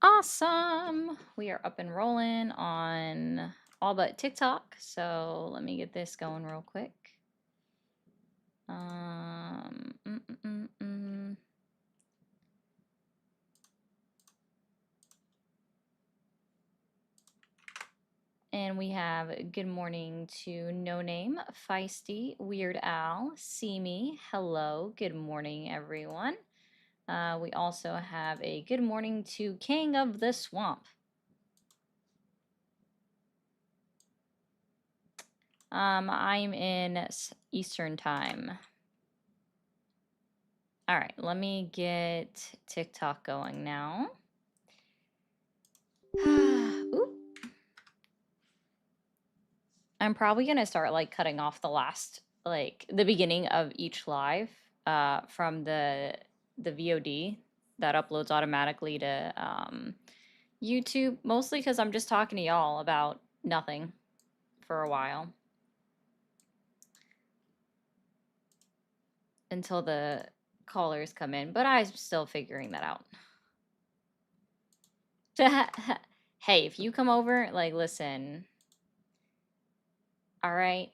Awesome. We are up and rolling on all but TikTok. So let me get this going real quick. Um, mm, mm, mm, mm. And we have good morning to No Name, Feisty, Weird Al, See Me, hello, good morning, everyone. We also have a good morning to King of the Swamp. I'm in Eastern Time. All right, let me get TikTok going now. Ooh. I'm probably gonna start like cutting off the last, like the beginning of each live from the VOD that uploads automatically to YouTube, mostly because I'm just talking to y'all about nothing for a while until the callers come in, but I'm still figuring that out. Hey, if you come over, like, listen, all right,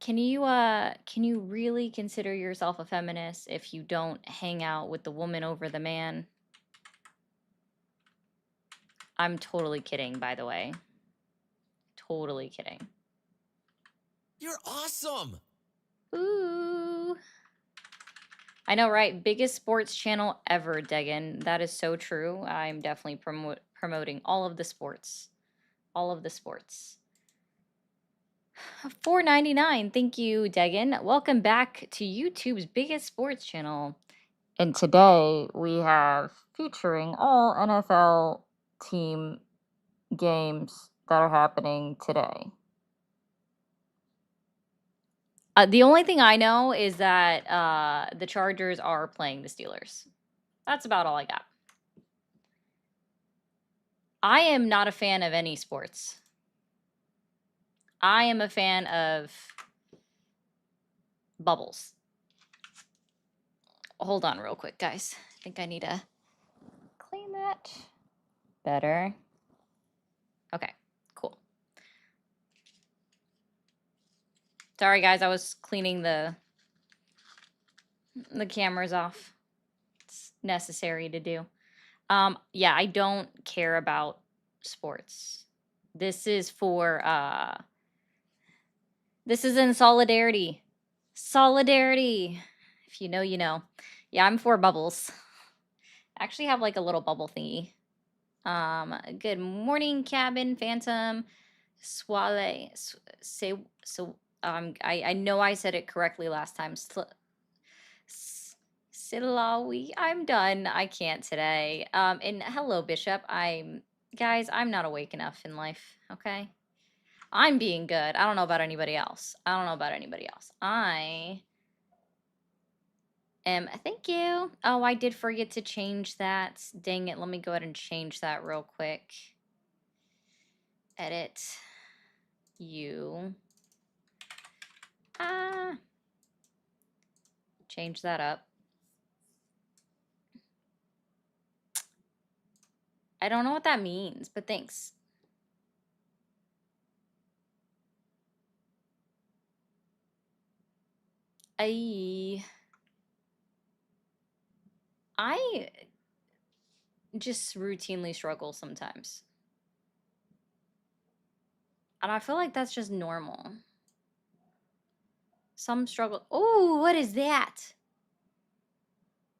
can you really consider yourself a feminist if you don't hang out with the woman over the man? I'm totally kidding, by the way. Totally kidding. You're awesome. Ooh. I know, right? Biggest sports channel ever, Degan. That is so true. I'm definitely promoting all of the sports. All of the sports. $4.99. Thank you, Degan. Welcome back to YouTube's biggest sports channel. And today we have featuring all NFL team games that are happening today. The only thing I know is that the Chargers are playing the Steelers. That's about all I got. I am not a fan of any sports. I am a fan of bubbles. Hold on real quick, guys. I think I need to clean that better. Okay, cool. Sorry, guys. I was cleaning the cameras off. It's necessary to do. Yeah, I don't care about sports. This is for this is in solidarity. Solidarity. If you know, you know. Yeah, I'm for bubbles. I actually have like a little bubble thingy. Good morning, Cabin Phantom. Swale. Say so. I know I said it correctly last time. Silawi. I'm done. I can't today. And hello, Bishop. Guys, I'm not awake enough in life, okay? I'm being good. I don't know about anybody else. I don't know about anybody else. Thank you. Oh, I did forget to change that. Dang it. Let me go ahead and change that real quick. Edit. You. Change that up. I don't know what that means, but thanks. I just routinely struggle sometimes. And I feel like that's just normal. Some struggle. Oh, what is that?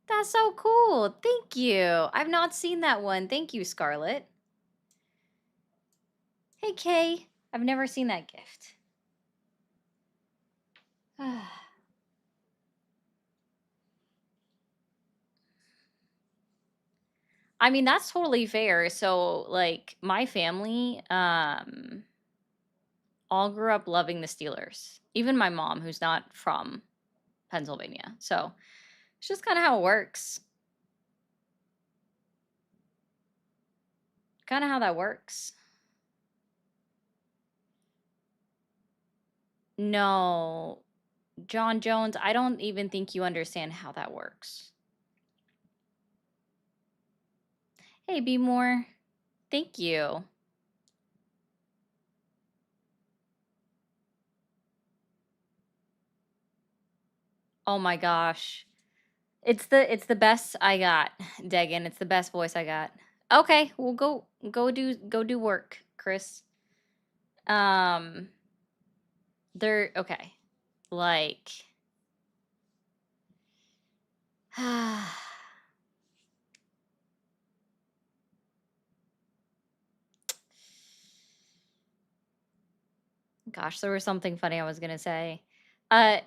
That's so cool. Thank you. I've not seen that one. Thank you, Scarlett. Hey, Kay. I've never seen that gift. I mean, that's totally fair. So, like, my family all grew up loving the Steelers. Even my mom, who's not from Pennsylvania. So, it's just kind of how it works. Kind of how that works. No, John Jones, I don't even think you understand how that works. Hey, Be More. Thank you. Oh my gosh. It's the best I got, Degan. It's the best voice I got. Okay, well go do work, Chris. Um they're okay. Like gosh, there was something funny I was gonna say.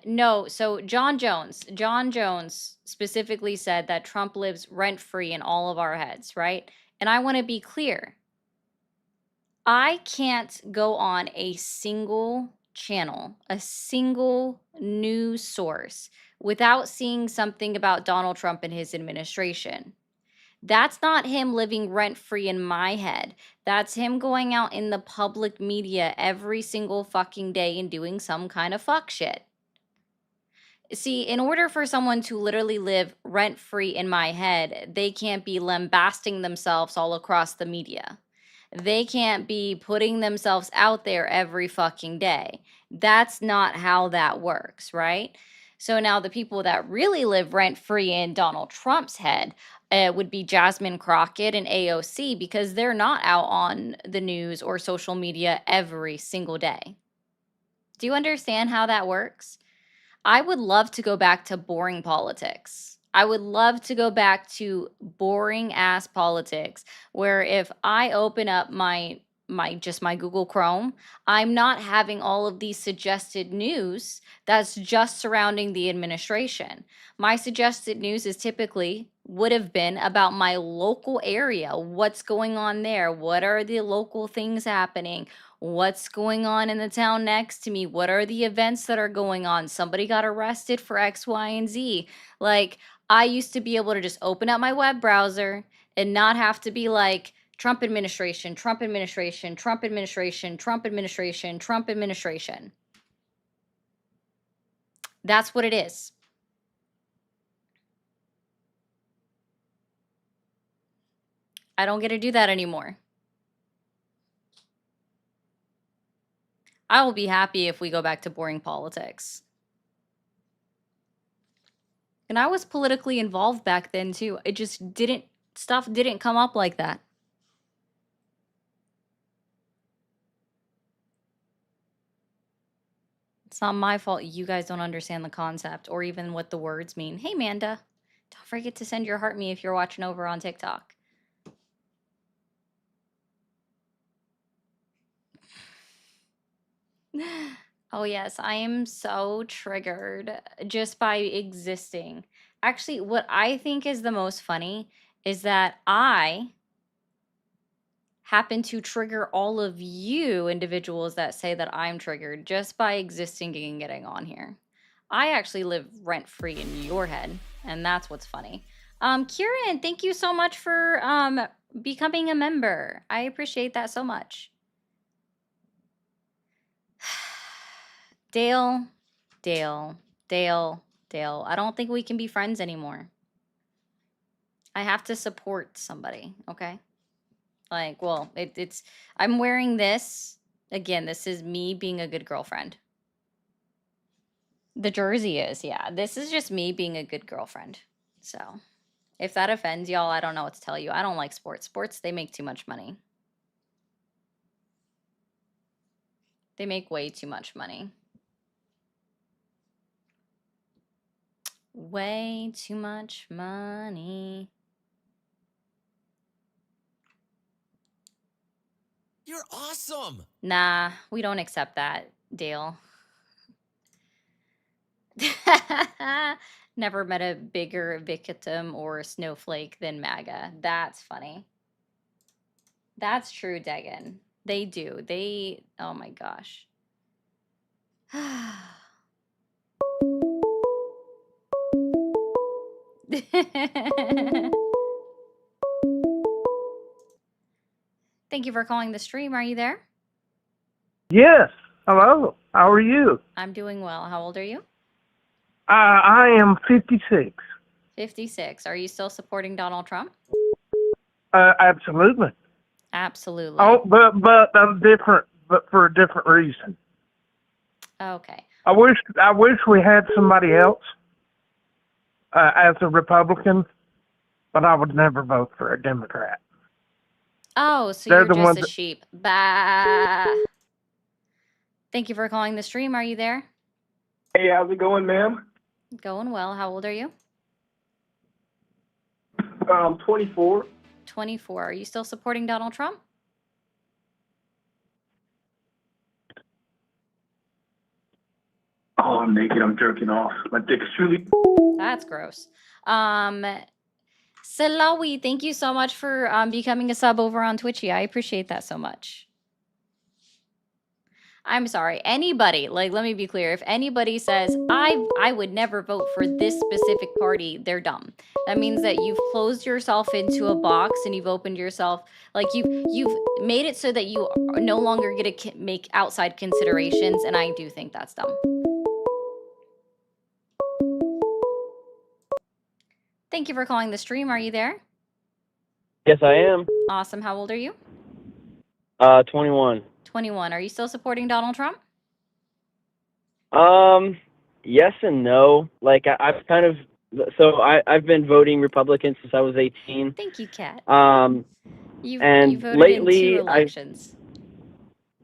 No, so John Jones specifically said that Trump lives rent free in all of our heads, right? And I want to be clear. I can't go on a single channel, a single news source without seeing something about Donald Trump and his administration. That's not him living rent free in my head. That's him going out in the public media every single fucking day and doing some kind of fuck shit. See, in order for someone to literally live rent free in my head, they can't be lambasting themselves all across the media. They can't be putting themselves out there every fucking day. That's not how that works, right? So now the people that really live rent free in Donald Trump's head would be Jasmine Crockett and AOC because they're not out on the news or social media every single day. Do you understand how that works? I would love to go back to boring politics. I would love to go back to boring ass politics where if I open up my Google Chrome, I'm not having all of these suggested news that's just surrounding the administration. My suggested news is typically would have been about my local area. What's going on there? What are the local things happening? What's going on in the town next to me? What are the events that are going on? Somebody got arrested for X, Y, and Z. Like, I used to be able to just open up my web browser and not have to be like, Trump administration, Trump administration, Trump administration, Trump administration, Trump administration. That's what it is. I don't get to do that anymore. I will be happy if we go back to boring politics. And I was politically involved back then too. It just stuff didn't come up like that. It's not my fault you guys don't understand the concept or even what the words mean. Hey, Manda, don't forget to send your heart me if you're watching over on TikTok. Oh, yes, I am so triggered just by existing. Actually, what I think is the most funny is that I happen to trigger all of you individuals that say that I'm triggered just by existing and getting on here. I actually live rent free in your head, and that's what's funny. Kieran, thank you so much for becoming a member. I appreciate that so much. Dale, Dale, Dale, Dale. I don't think we can be friends anymore. I have to support somebody, okay? Like, well, it's I'm wearing this. Again, this is me being a good girlfriend. The jersey is, yeah. This is just me being a good girlfriend. So, if that offends y'all, I don't know what to tell you. I don't like sports. Sports, they make too much money. They make way too much money. Way too much money. You're awesome. Nah, we don't accept that, Dale. Never met a bigger victim or snowflake than MAGA. That's funny. That's true, Degan. They do. Oh my gosh. Thank you for calling the stream. Are you there? Yes. Hello. How are you? I'm doing well. How old are you? I am 56. 56. Are you still supporting Donald Trump? Absolutely. Absolutely. Oh, but I'm different, but for a different reason. Okay. I wish we had somebody else as a Republican, but I would never vote for a Democrat. Oh, so They're you're the just ones a that, sheep. Bah. Thank you for calling the stream. Are you there? Hey, how's it going, ma'am? Going well. How old are you? 24. 24. Are you still supporting Donald Trump? Oh, I'm naked. I'm jerking off. My dick is truly. That's gross. Salawi, thank you so much for becoming a sub over on Twitchy. I appreciate that so much. I'm sorry. Anybody, like, let me be clear. If anybody says I would never vote for this specific party, they're dumb. That means that you've closed yourself into a box and you've opened yourself, like you've made it so that you no longer get to make outside considerations, and I do think that's dumb. Thank you for calling the stream. Are you there? Yes, I am. Awesome. How old are you? 21. 21. Are you still supporting Donald Trump? Yes and no. Like I've kind of, so I've been voting Republican since I was 18. Thank you, Kat. You And voted lately in 2 elections.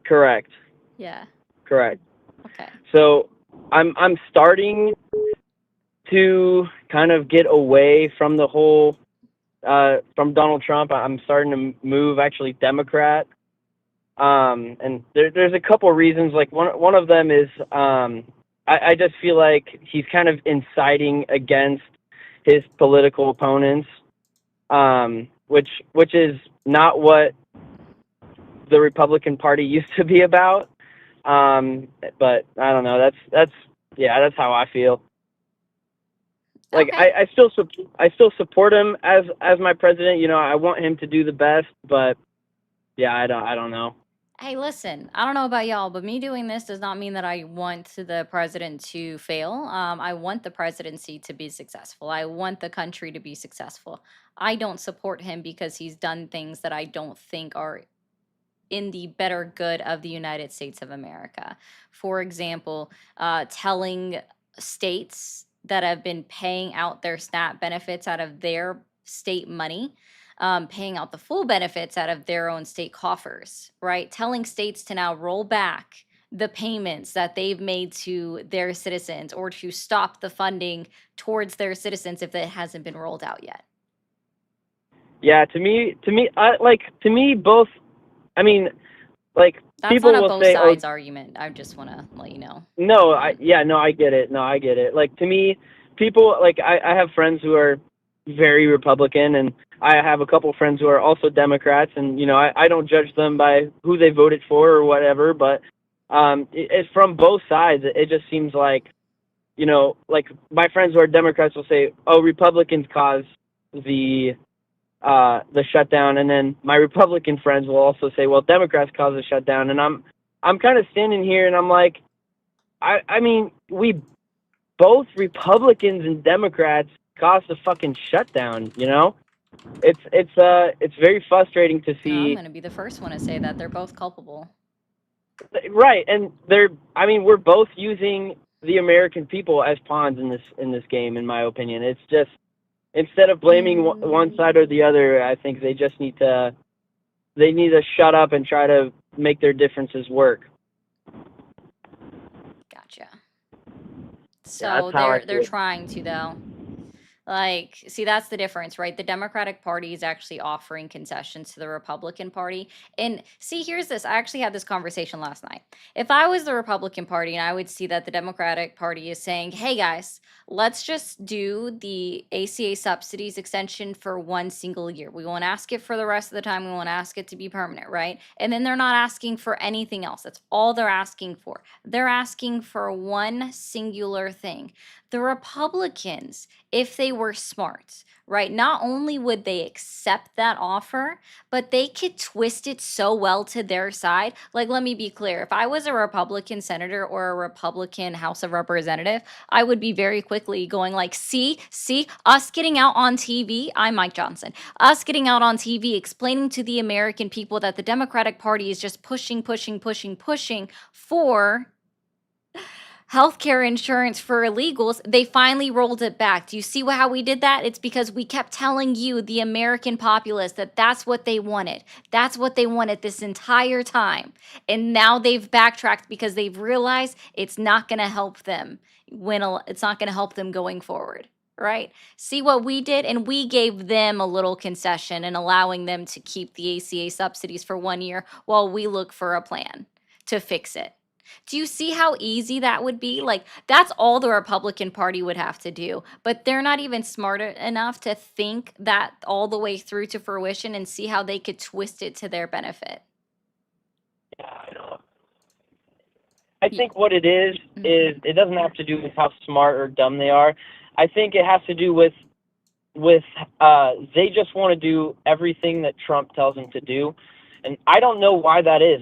Correct. Yeah. Correct. Okay. So I'm starting to kind of get away from the whole from Donald Trump. I'm starting to move actually Democrat. And there's a couple reasons. Like one of them is I just feel like he's kind of inciting against his political opponents, which is not what the Republican Party used to be about. But I don't know. That's how I feel. Like Okay. I still support him as my president. You know, I want him to do the best, but yeah, I don't know. Hey, listen, I don't know about y'all, but me doing this does not mean that I want the president to fail. I want the presidency to be successful. I want the country to be successful. I don't support him because he's done things that I don't think are in the better good of the United States of America. For example, telling states that have been paying out their SNAP benefits out of their state money, paying out the full benefits out of their own state coffers, right? Telling states to now roll back the payments that they've made to their citizens or to stop the funding towards their citizens if it hasn't been rolled out yet. Yeah, to me, both. I mean, like That's people not a will both say, sides argument. I just want to let you know. no, I get it. No, I get it. Like to me, people like I have friends who are very Republican, and I have a couple friends who are also Democrats, and you know, I don't judge them by who they voted for or whatever, but it's from both sides. It just seems like, you know, like my friends who are Democrats will say, oh, Republicans caused the shutdown, and then my Republican friends will also say, well, Democrats caused the shutdown, and I'm kind of standing here and I'm like, I mean, we both Republicans and Democrats caused the fucking shutdown, you know? It's very frustrating to No, I'm see. going to be the first one to say that they're both culpable. Right, and we're both using the American people as pawns in this game, in my opinion. It's just, instead of blaming one side or the other, I think they just need to shut up and try to make their differences work. Gotcha. Yeah, So that's how I they're feel. trying to, though. Like, see, that's the difference, right? The Democratic Party is actually offering concessions to the Republican Party. And see, here's this. I actually had this conversation last night. If I was the Republican Party and I would see that the Democratic Party is saying, hey guys, let's just do the ACA subsidies extension for 1 single year. We won't ask it for the rest of the time. We won't ask it to be permanent, right? And then they're not asking for anything else. That's all they're asking for. They're asking for one singular thing. The Republicans, if they were smart, right, not only would they accept that offer, but they could twist it so well to their side. Like, let me be clear. If I was a Republican senator or a Republican House of Representative, I would be very quickly going like, see, us getting out on TV. I'm Mike Johnson. Us getting out on TV explaining to the American people that the Democratic Party is just pushing for healthcare insurance for illegals. They finally rolled it back. Do you see how we did that? It's because we kept telling you, the American populace, that that's what they wanted. That's what they wanted this entire time. And now they've backtracked because they've realized it's not going to help them it's not going to help them going forward. Right? See what we did? And we gave them a little concession in allowing them to keep the ACA subsidies for 1 year while we look for a plan to fix it. Do you see how easy that would be? Like, that's all the Republican Party would have to do. But they're not even smart enough to think that all the way through to fruition and see how they could twist it to their benefit. Yeah, I know. I think what it is it doesn't have to do with how smart or dumb they are. I think it has to do with they just want to do everything that Trump tells them to do, and I don't know why that is.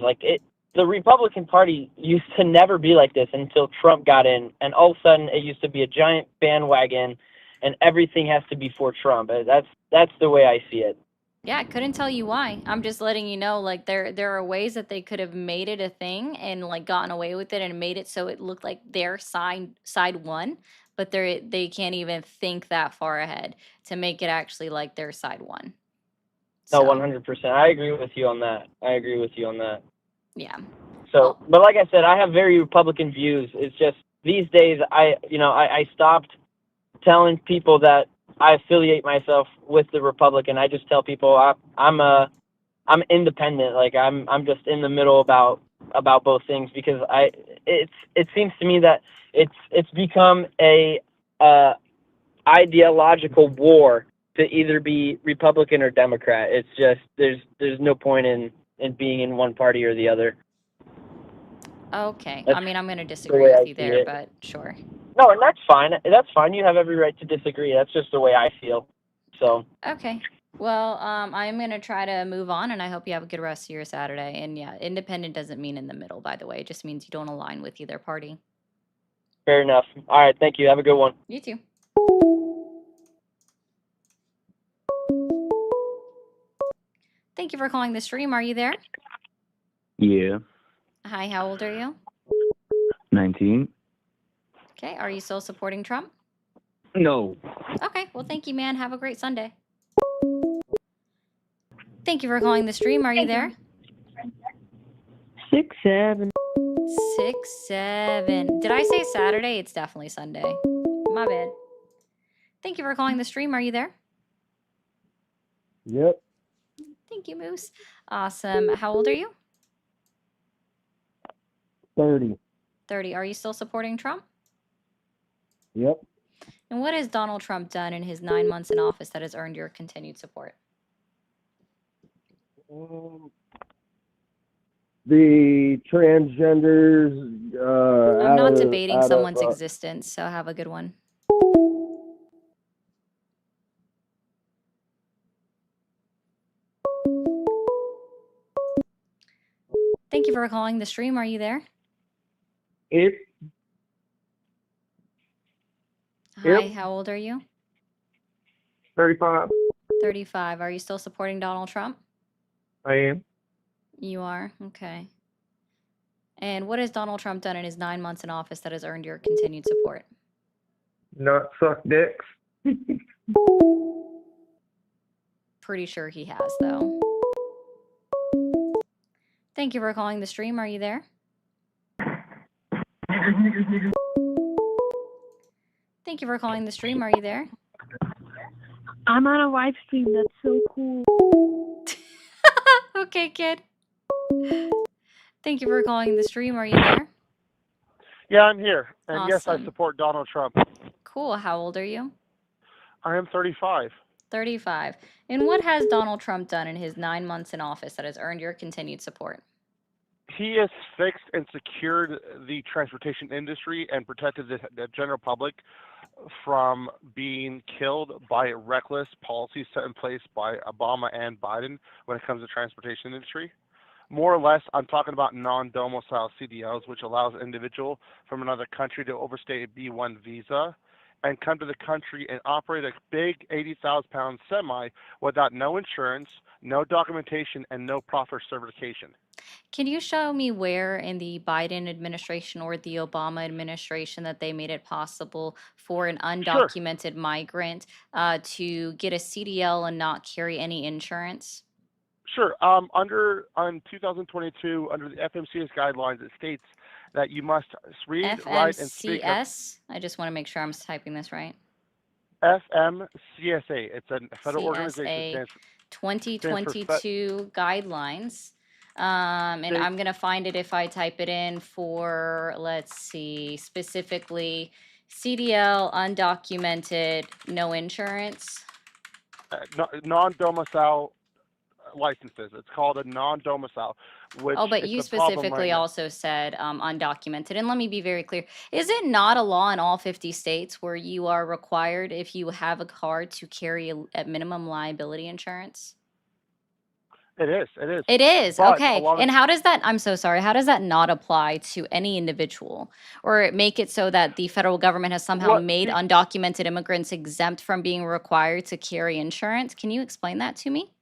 The Republican Party used to never be like this until Trump got in, and all of a sudden it used to be a giant bandwagon, and everything has to be for Trump. That's the way I see it. Yeah, I couldn't tell you why. I'm just letting you know, like, there are ways that they could have made it a thing and like gotten away with it and made it so it looked like their side won, but they can't even think that far ahead to make it actually like their side won. No, So 100%. I agree with you on that. yeah. So, Well, but like I said, I have very Republican views. It's just these days I stopped telling people that I affiliate myself with the Republican. I just tell people I'm independent. Like I'm just in the middle about both things, because it seems to me that it's become a ideological war to either be Republican or Democrat. It's just there's no point in being in one party or the other. okay. That's I mean, I'm going to the disagree way with I you see there, it. but sure. No, and that's fine. That's fine. You have every right to disagree. That's just the way I feel. So, Okay. Well, I'm going to try to move on, and I hope you have a good rest of your Saturday. And yeah, independent doesn't mean in the middle, by the way. It just means you don't align with either party. fair enough. All right, thank you. Have a good one. You too. Thank you for calling the stream. Are you there? Yeah, Hi, how old are you? 19. Okay. Are you still supporting Trump? No. Okay. Well, thank you, man. Have a great Sunday. Thank you for calling the stream. Are you there? 6-7. 6-7. Did I say Saturday? It's definitely Sunday. My bad. Thank you for calling the stream. Are you there? Yep. Thank you, Moose. Awesome. How old are you? 30. 30. Are you still supporting Trump? Yep. And what has Donald Trump done in his 9 months in office that has earned your continued support? The transgenders. I'm not debating someone's existence, so have a good one. Thank you for calling the stream. Are you there? Yep. Hi, how old are you? 35. 35. Are you still supporting Donald Trump? I am. You are? Okay. And what has Donald Trump done in his 9 months in office that has earned your continued support? Not suck dicks. Pretty sure he has, though. Thank you for calling the stream. Are you there? Thank you for calling the stream. Are you there? I'm on a live stream. That's so cool. Okay, kid. Thank you for calling the stream. Are you there? Yeah, I'm here. And yes, I Awesome. support Donald Trump. Cool. How old are you? I am 35. 35. And what has Donald Trump done in his 9 months in office that has earned your continued support? He has fixed and secured the transportation industry and protected the general public from being killed by reckless policies set in place by Obama and Biden when it comes to transportation industry. More or less, I'm talking about non-domicile CDLs, which allows an individual from another country to overstay a B1 visa and come to the country and operate a big 80,000-pound semi without no insurance, no documentation, and no proper certification. Can you show me where in the Biden administration or the Obama administration that they made it possible for an Sure, undocumented migrant to get a CDL and not carry any insurance? sure. On 2022, under the FMCS guidelines, it states that you must read, write, and speak of FMCS? I just want to make sure I'm typing this right. FMCSA. It's a federal organization. CSA Stands for 2022 guidelines. And state. I'm going to find it if I type it in for, let's see, specifically CDL, undocumented, no insurance. Non-domicile licenses. It's called a non-domicile, which Oh, but it's you a problem right specifically now. also said undocumented. And let me be very clear. Is it not a law in all 50 states where you are required, if you have a car, to carry a minimum liability insurance? It is. It is. It is. But a Okay. lot of And how does that, I'm so sorry, how does that not apply to any individual? Or make it so that the federal government has somehow what made be, undocumented immigrants exempt from being required to carry insurance? Can you explain that to me?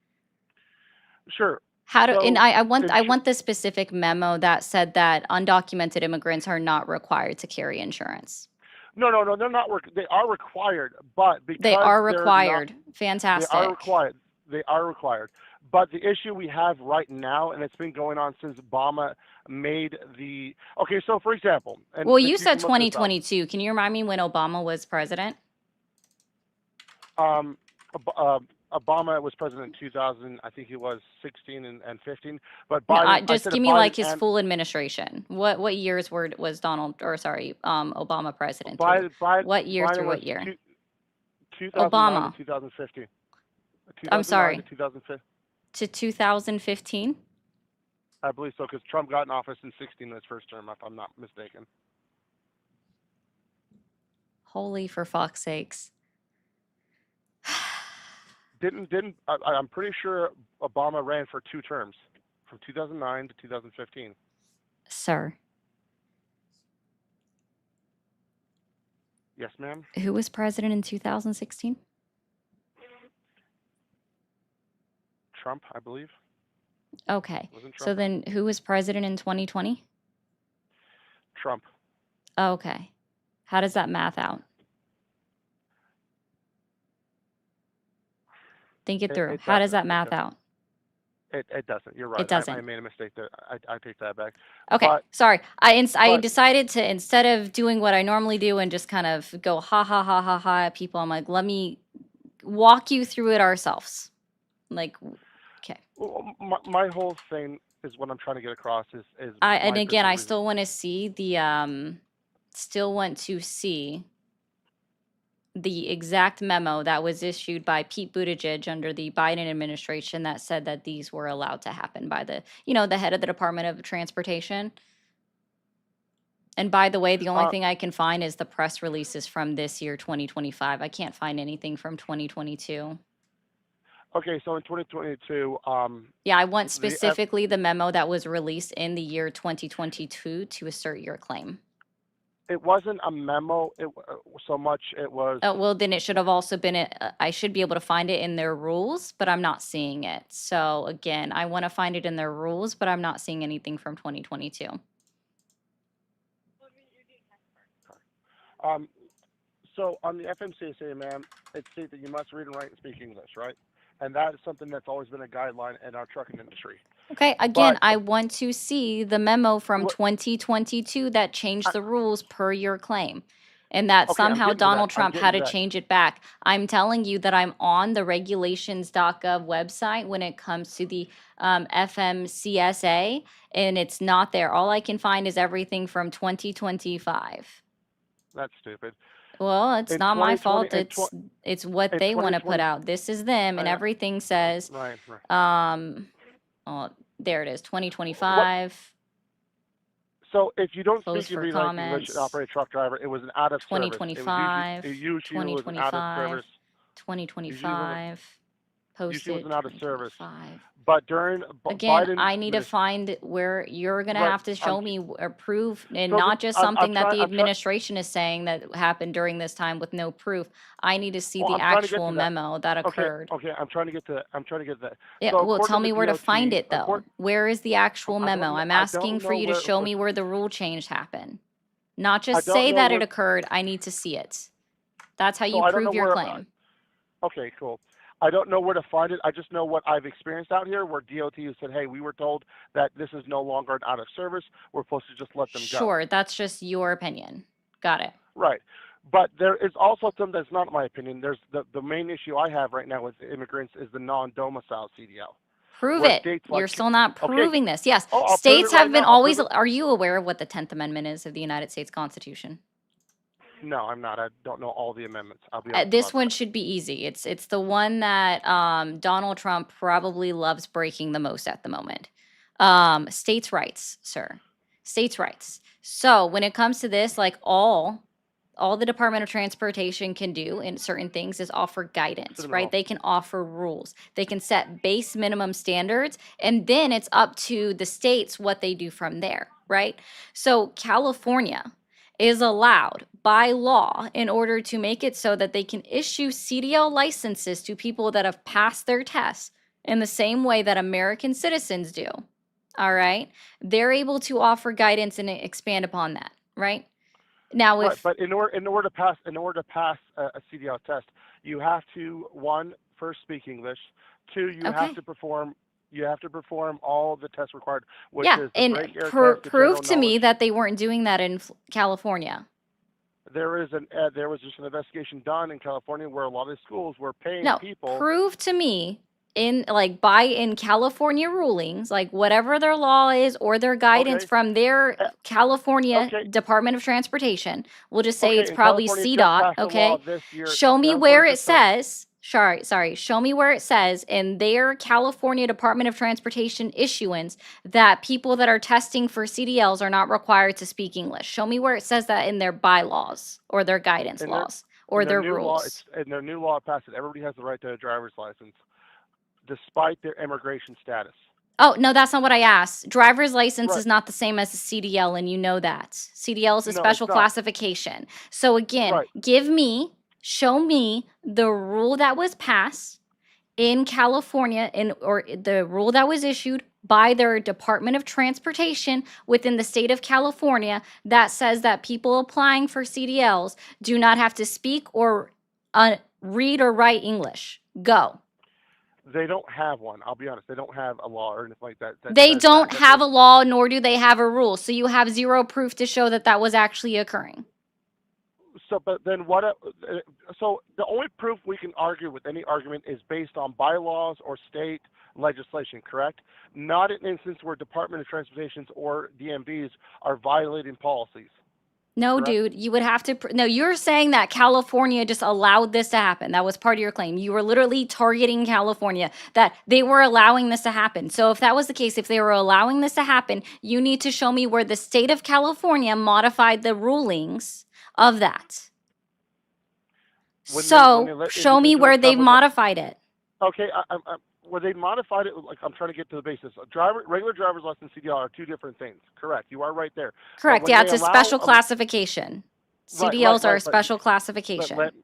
sure. How do, and So I want insur- the specific memo that said that undocumented immigrants are not required to carry insurance. no, they're not they are required, but They because are they're not, required. they are Fantastic. required. They are required. But the issue we have right now, and it's been going on since Obama made the okay. So for example, and Well, if you you said can look this up, 2022. Can you remind me when Obama was president? um, Obama was president in 2000. I think it was 16 and 15. But No, Biden, I just said give it me Biden like his and full administration. What years was Obama president through? Biden, What year Biden through was what year? 2009 to Obama. 2015. I'm 2009 to sorry, 2015. to 2015? I believe so, because Trump got in office in 16 in his first term, if I'm not mistaken. Holy for fuck's sakes. I'm pretty sure Obama ran for 2 terms, from 2009 to 2015. Sir, Yes, ma'am. who was president in 2016? Trump, I believe. Okay. Wasn't So Trump? then who was president in 2020? Trump. Okay. How does that math out? Think it through. It How does doesn't. that math out? It doesn't. You're right. It doesn't. I made a mistake there. I take that back. Okay, But sorry. I but decided to, instead of doing what I normally do and just kind of go ha ha ha ha ha at people, I'm like, let me walk you through it ourselves. Like, okay. my whole thing is what I'm trying to get across is And my again, personal I reason. still want to see the exact memo that was issued by Pete Buttigieg under the Biden administration that said that these were allowed to happen by the head of the Department of Transportation. And by the way, the only thing I can find is the press releases from this year, 2025. I can't find anything from 2022. Okay, so in 2022, Yeah, I want the specifically the memo that was released in the year 2022 to assert your claim. it wasn't a memo. So much it was. Well, then it should have also been, I should be able to find it in their rules, but I'm not seeing it. So again, I want to find it in their rules, but I'm not seeing anything from 2022. So on the FMCSA, ma'am, it states that you must read and write and speak English, right? And that is something that's always been a guideline in our trucking industry. Okay, again, But I want to see the memo from what? 2022 that changed I, the rules per your claim. And that okay, I'm somehow getting to that. Donald I'm Trump getting had to to that. change it back. I'm telling you that I'm on the regulations.gov website when it comes to the FMCSA, and it's not there. All I can find is everything from 2025. That's stupid. Well, it's In not my 2020, fault. It's what they want to put 2020, out. This is them, and everything says, right. oh, there it is, What? 2025. So if you don't Closed speak and for read and write English and comments. operate a truck driver, it was an out of service. It was usually 2025, it was an out of 2025, service. Usually was 2025, usually was posted an out of service. 2025. But during Again, Biden's I need to find where you're going to right, have to show me or proof, and so not just I'm something that trying. the administration is saying that happened during this time with no proof. I need to see Well, the I'm trying to get actual to that. memo that occurred. Okay. I'm trying to get to. I'm trying to get to that. Yeah, So well, tell according me to where to find DOT, it though. Where is the actual I don't memo? know. I'm I asking don't for know you to where. show me where the rule change happened. Not I just don't say know that where. it occurred. I need to see it. That's how So you I don't know prove your where. claim. Okay, cool. I don't know where to find it. I just know what I've experienced out here, where DOT has said, "Hey, we were told that this is no longer an out of service. We're supposed to just let them go." Sure, that's just your opinion. Got it. Right. But there is also something that's not my opinion. There's the main issue I have right now with immigrants is the non-domicile CDL. Prove Where it. states You're like, still not okay, proving this. Yes, oh, I'll prove it states right have been now. I'll always. prove it. Are you aware of what the 10th Amendment is of the United States Constitution? No, I'm not. I don't know all the amendments. I'll be honest This about one that. should be easy. It's the one that Donald Trump probably loves breaking the most at the moment. States' rights, sir. States' rights. So when it comes to this, like all the Department of Transportation can do in certain things is offer guidance, right? They can offer rules. They can set base minimum standards, and then it's up to the states what they do from there, right? So California is allowed by law in order to make it so that they can issue CDL licenses to people that have passed their tests in the same way that American citizens do. All right? They're able to offer guidance and expand upon that, right? Now, Right, if but in order to pass a CDL test, you have to first speak English. Two, you have okay, to perform all the tests required, which yeah, is the and brake air test, the prove general to me knowledge. that they weren't doing that in California. There was just an investigation done in California where a lot of schools were paying No, people. prove to me in California rulings, like whatever their law is or their guidance Okay, from their eh, California okay, Department of Transportation. We'll just say okay. it's And probably California just CDOT, passed a law okay? this year. Show me California where it just passed. says, show me where it says in their California Department of Transportation issuance that people that are testing for CDLs are not required to speak English. Show me where it says that in their bylaws or their guidance In their laws or their new law, rules. in their new law passed that everybody has the right to a driver's license, despite their immigration status. Oh, no, that's not what I asked. Driver's license Right. is not the same as a CDL, and you know that. CDL is a No, it's special not. classification. So again, Right. show me the rule that was passed in California or the rule that was issued by their Department of Transportation within the state of California that says that people applying for CDLs do not have to speak or read or write English. Go. They don't have one. I'll be honest. They don't have a law or anything like that. They says don't that have a law, nor do they have a rule. So you have zero proof to show that that was actually occurring. So, but then what? So the only proof we can argue with any argument is based on bylaws or state legislation, correct? Not an instance where Department of Transportations or DMVs are violating policies. No, correct? dude, you would have to. No, you're saying that California just allowed this to happen. That was part of your claim. You were literally targeting California, that they were allowing this to happen. So, if that was the case, if they were allowing this to happen, you need to show me where the state of California modified the rulings of that. Show me where they've modified it. Okay, well, they modified it. Like, I'm trying to get to the basis. Regular driver's license CDL are two different things. Correct. You are right there. Correct. Yeah, it's a special classification. CDLs are a special classification. But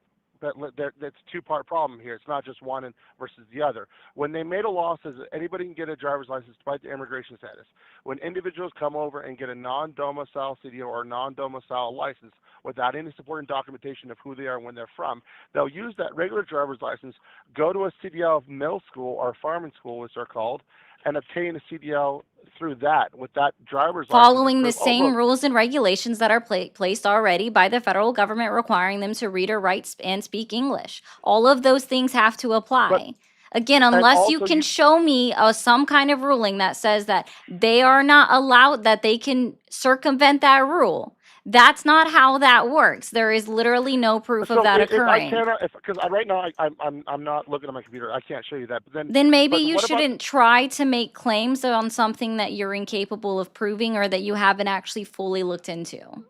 that's a two-part problem here. It's not just one versus the other. When they made a law that says that anybody can get a driver's license despite their immigration status, when individuals come over and get a non-domicile CDL or non-domicile license without any supporting documentation of who they are and when they're from, they'll use that regular driver's license, go to a CDL middle school or farming school, as they're called, and obtain a CDL through that with that driver's license. Following the same rules and regulations that are placed already by the federal government requiring them to read or write and speak English. All of those things have to apply. Again, unless you can show me some kind of ruling that says that they are not allowed, that they can circumvent that rule, That's not how that works. There is literally no proof of So that if I occurring. cannot, because right now I'm not looking at my computer, I can't show you that. But Then maybe but you what about? shouldn't try to make claims on something that you're incapable of proving or that you haven't actually fully looked into.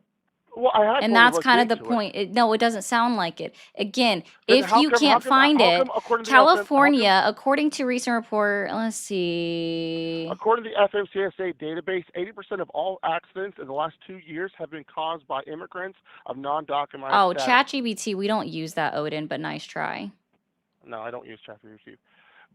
Well, I have And fully that's looked kind of the into it. point. No, it doesn't sound like it. Again, Then if you can't find how it, come according to the California, according to recent report, let's see. according to the FMCSA database, 80% of all accidents in the last 2 years have been caused by immigrants of non-documented Oh, status. ChatGPT, we don't use that, Odin, but nice try. No, I don't use ChatGPT.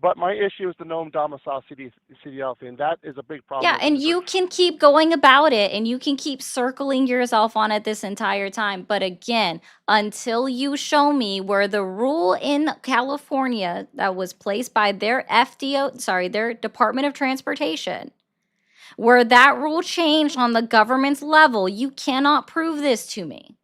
But my issue is the known domicile CDL thing. That is a big problem. Yeah, and you can keep going about it and you can keep circling yourself on it this entire time. But again, until you show me where the rule in California that was placed by their their Department of Transportation, where that rule changed on the government's level, you cannot prove this to me.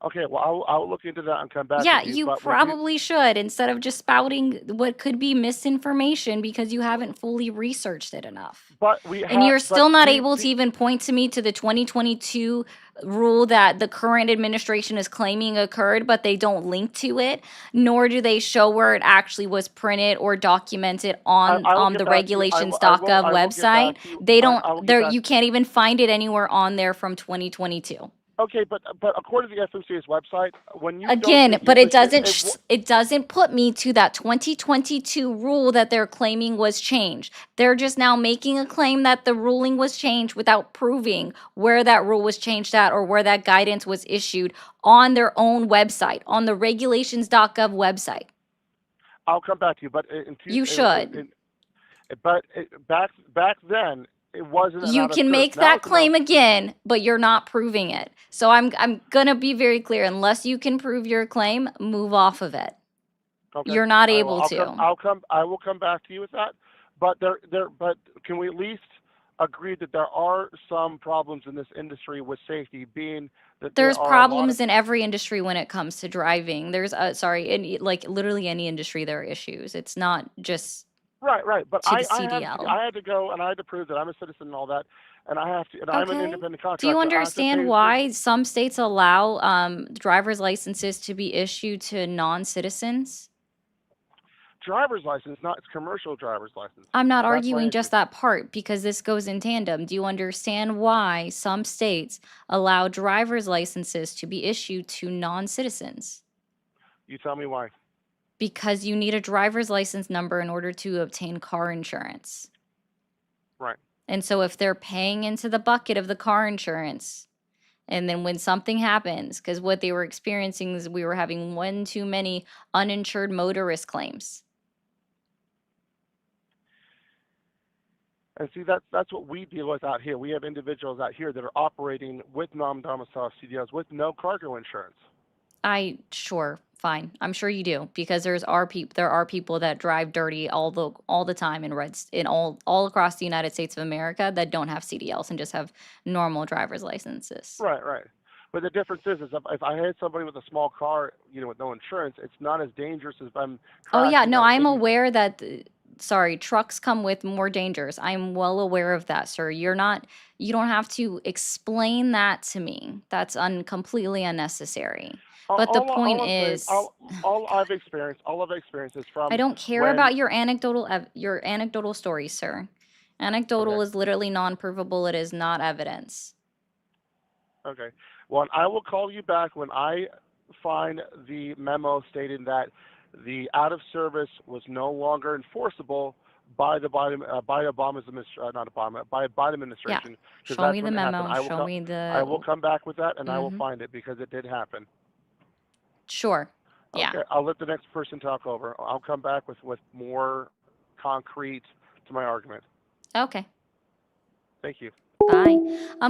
Okay, well, I'll look into that and come back Yeah, with you. you But probably should, instead of just spouting what could be misinformation because you haven't fully researched it enough. And you're still not able to even point to me to the 2022 rule that the current administration is claiming occurred, but they don't link to it, nor do they show where it actually was printed or documented on the regulations.gov website. They don't you can't even find it anywhere on there from 2022. Okay, but according to the FMCA's website, when you Again, but it doesn't put me to that 2022 rule that they're claiming was changed. They're just now making a claim that the ruling was changed without proving where that rule was changed at or where that guidance was issued on their own website, on the regulations.gov website. I'll come back to you, but you should. But back then it wasn't. You can make that claim again, but you're not proving it. So I'm gonna be very clear. Unless you can prove your claim, move off of it. Okay. You're not able to. I will come back to you with that. But but can we at least agree that there are some problems in this industry with safety, being that there's problems in every industry when it comes to driving. There's like literally any industry there are issues. It's not just right. But to I had to go and I had to prove that I'm a citizen and all that, and I have to. And I'm an independent contractor. Do you understand why some states allow driver's licenses to be issued to non-citizens? Driver's license, not commercial driver's license. I'm not arguing just that part because this goes in tandem. Do you understand why some states allow driver's licenses to be issued to non-citizens? You tell me why. Because you need a driver's license number in order to obtain car insurance. Right. And so if they're paying into the bucket of the car insurance, and then when something happens, because what they were experiencing is we were having one too many uninsured motorist claims. And see, that's what we deal with out here. We have individuals out here that are operating with non-domicile CDLs with no cargo insurance. Sure, fine. I'm sure you do, because there are people that drive dirty all the time in all across the United States of America that don't have CDLs and just have normal driver's licenses. Right. But the difference is if I had somebody with a small car, with no insurance, it's not as dangerous as if I'm. Oh yeah, no, I'm aware that. Sorry, trucks come with more dangers. I'm well aware of that, sir. You don't have to explain that to me. That's completely unnecessary. But the point is, all I've experienced is from. I don't care about your anecdotal stories, sir. Anecdotal is literally non-provable. It is not evidence. Okay. Well, I will call you back when I find the memo stating that the out of service was no longer enforceable by the Biden administration. Yeah. Show me the memo. I will come back with that, and I will find it because it did happen. Sure. Yeah. Okay. I'll let the next person talk over. I'll come back with more concrete to my argument. Okay. Thank you. Bye.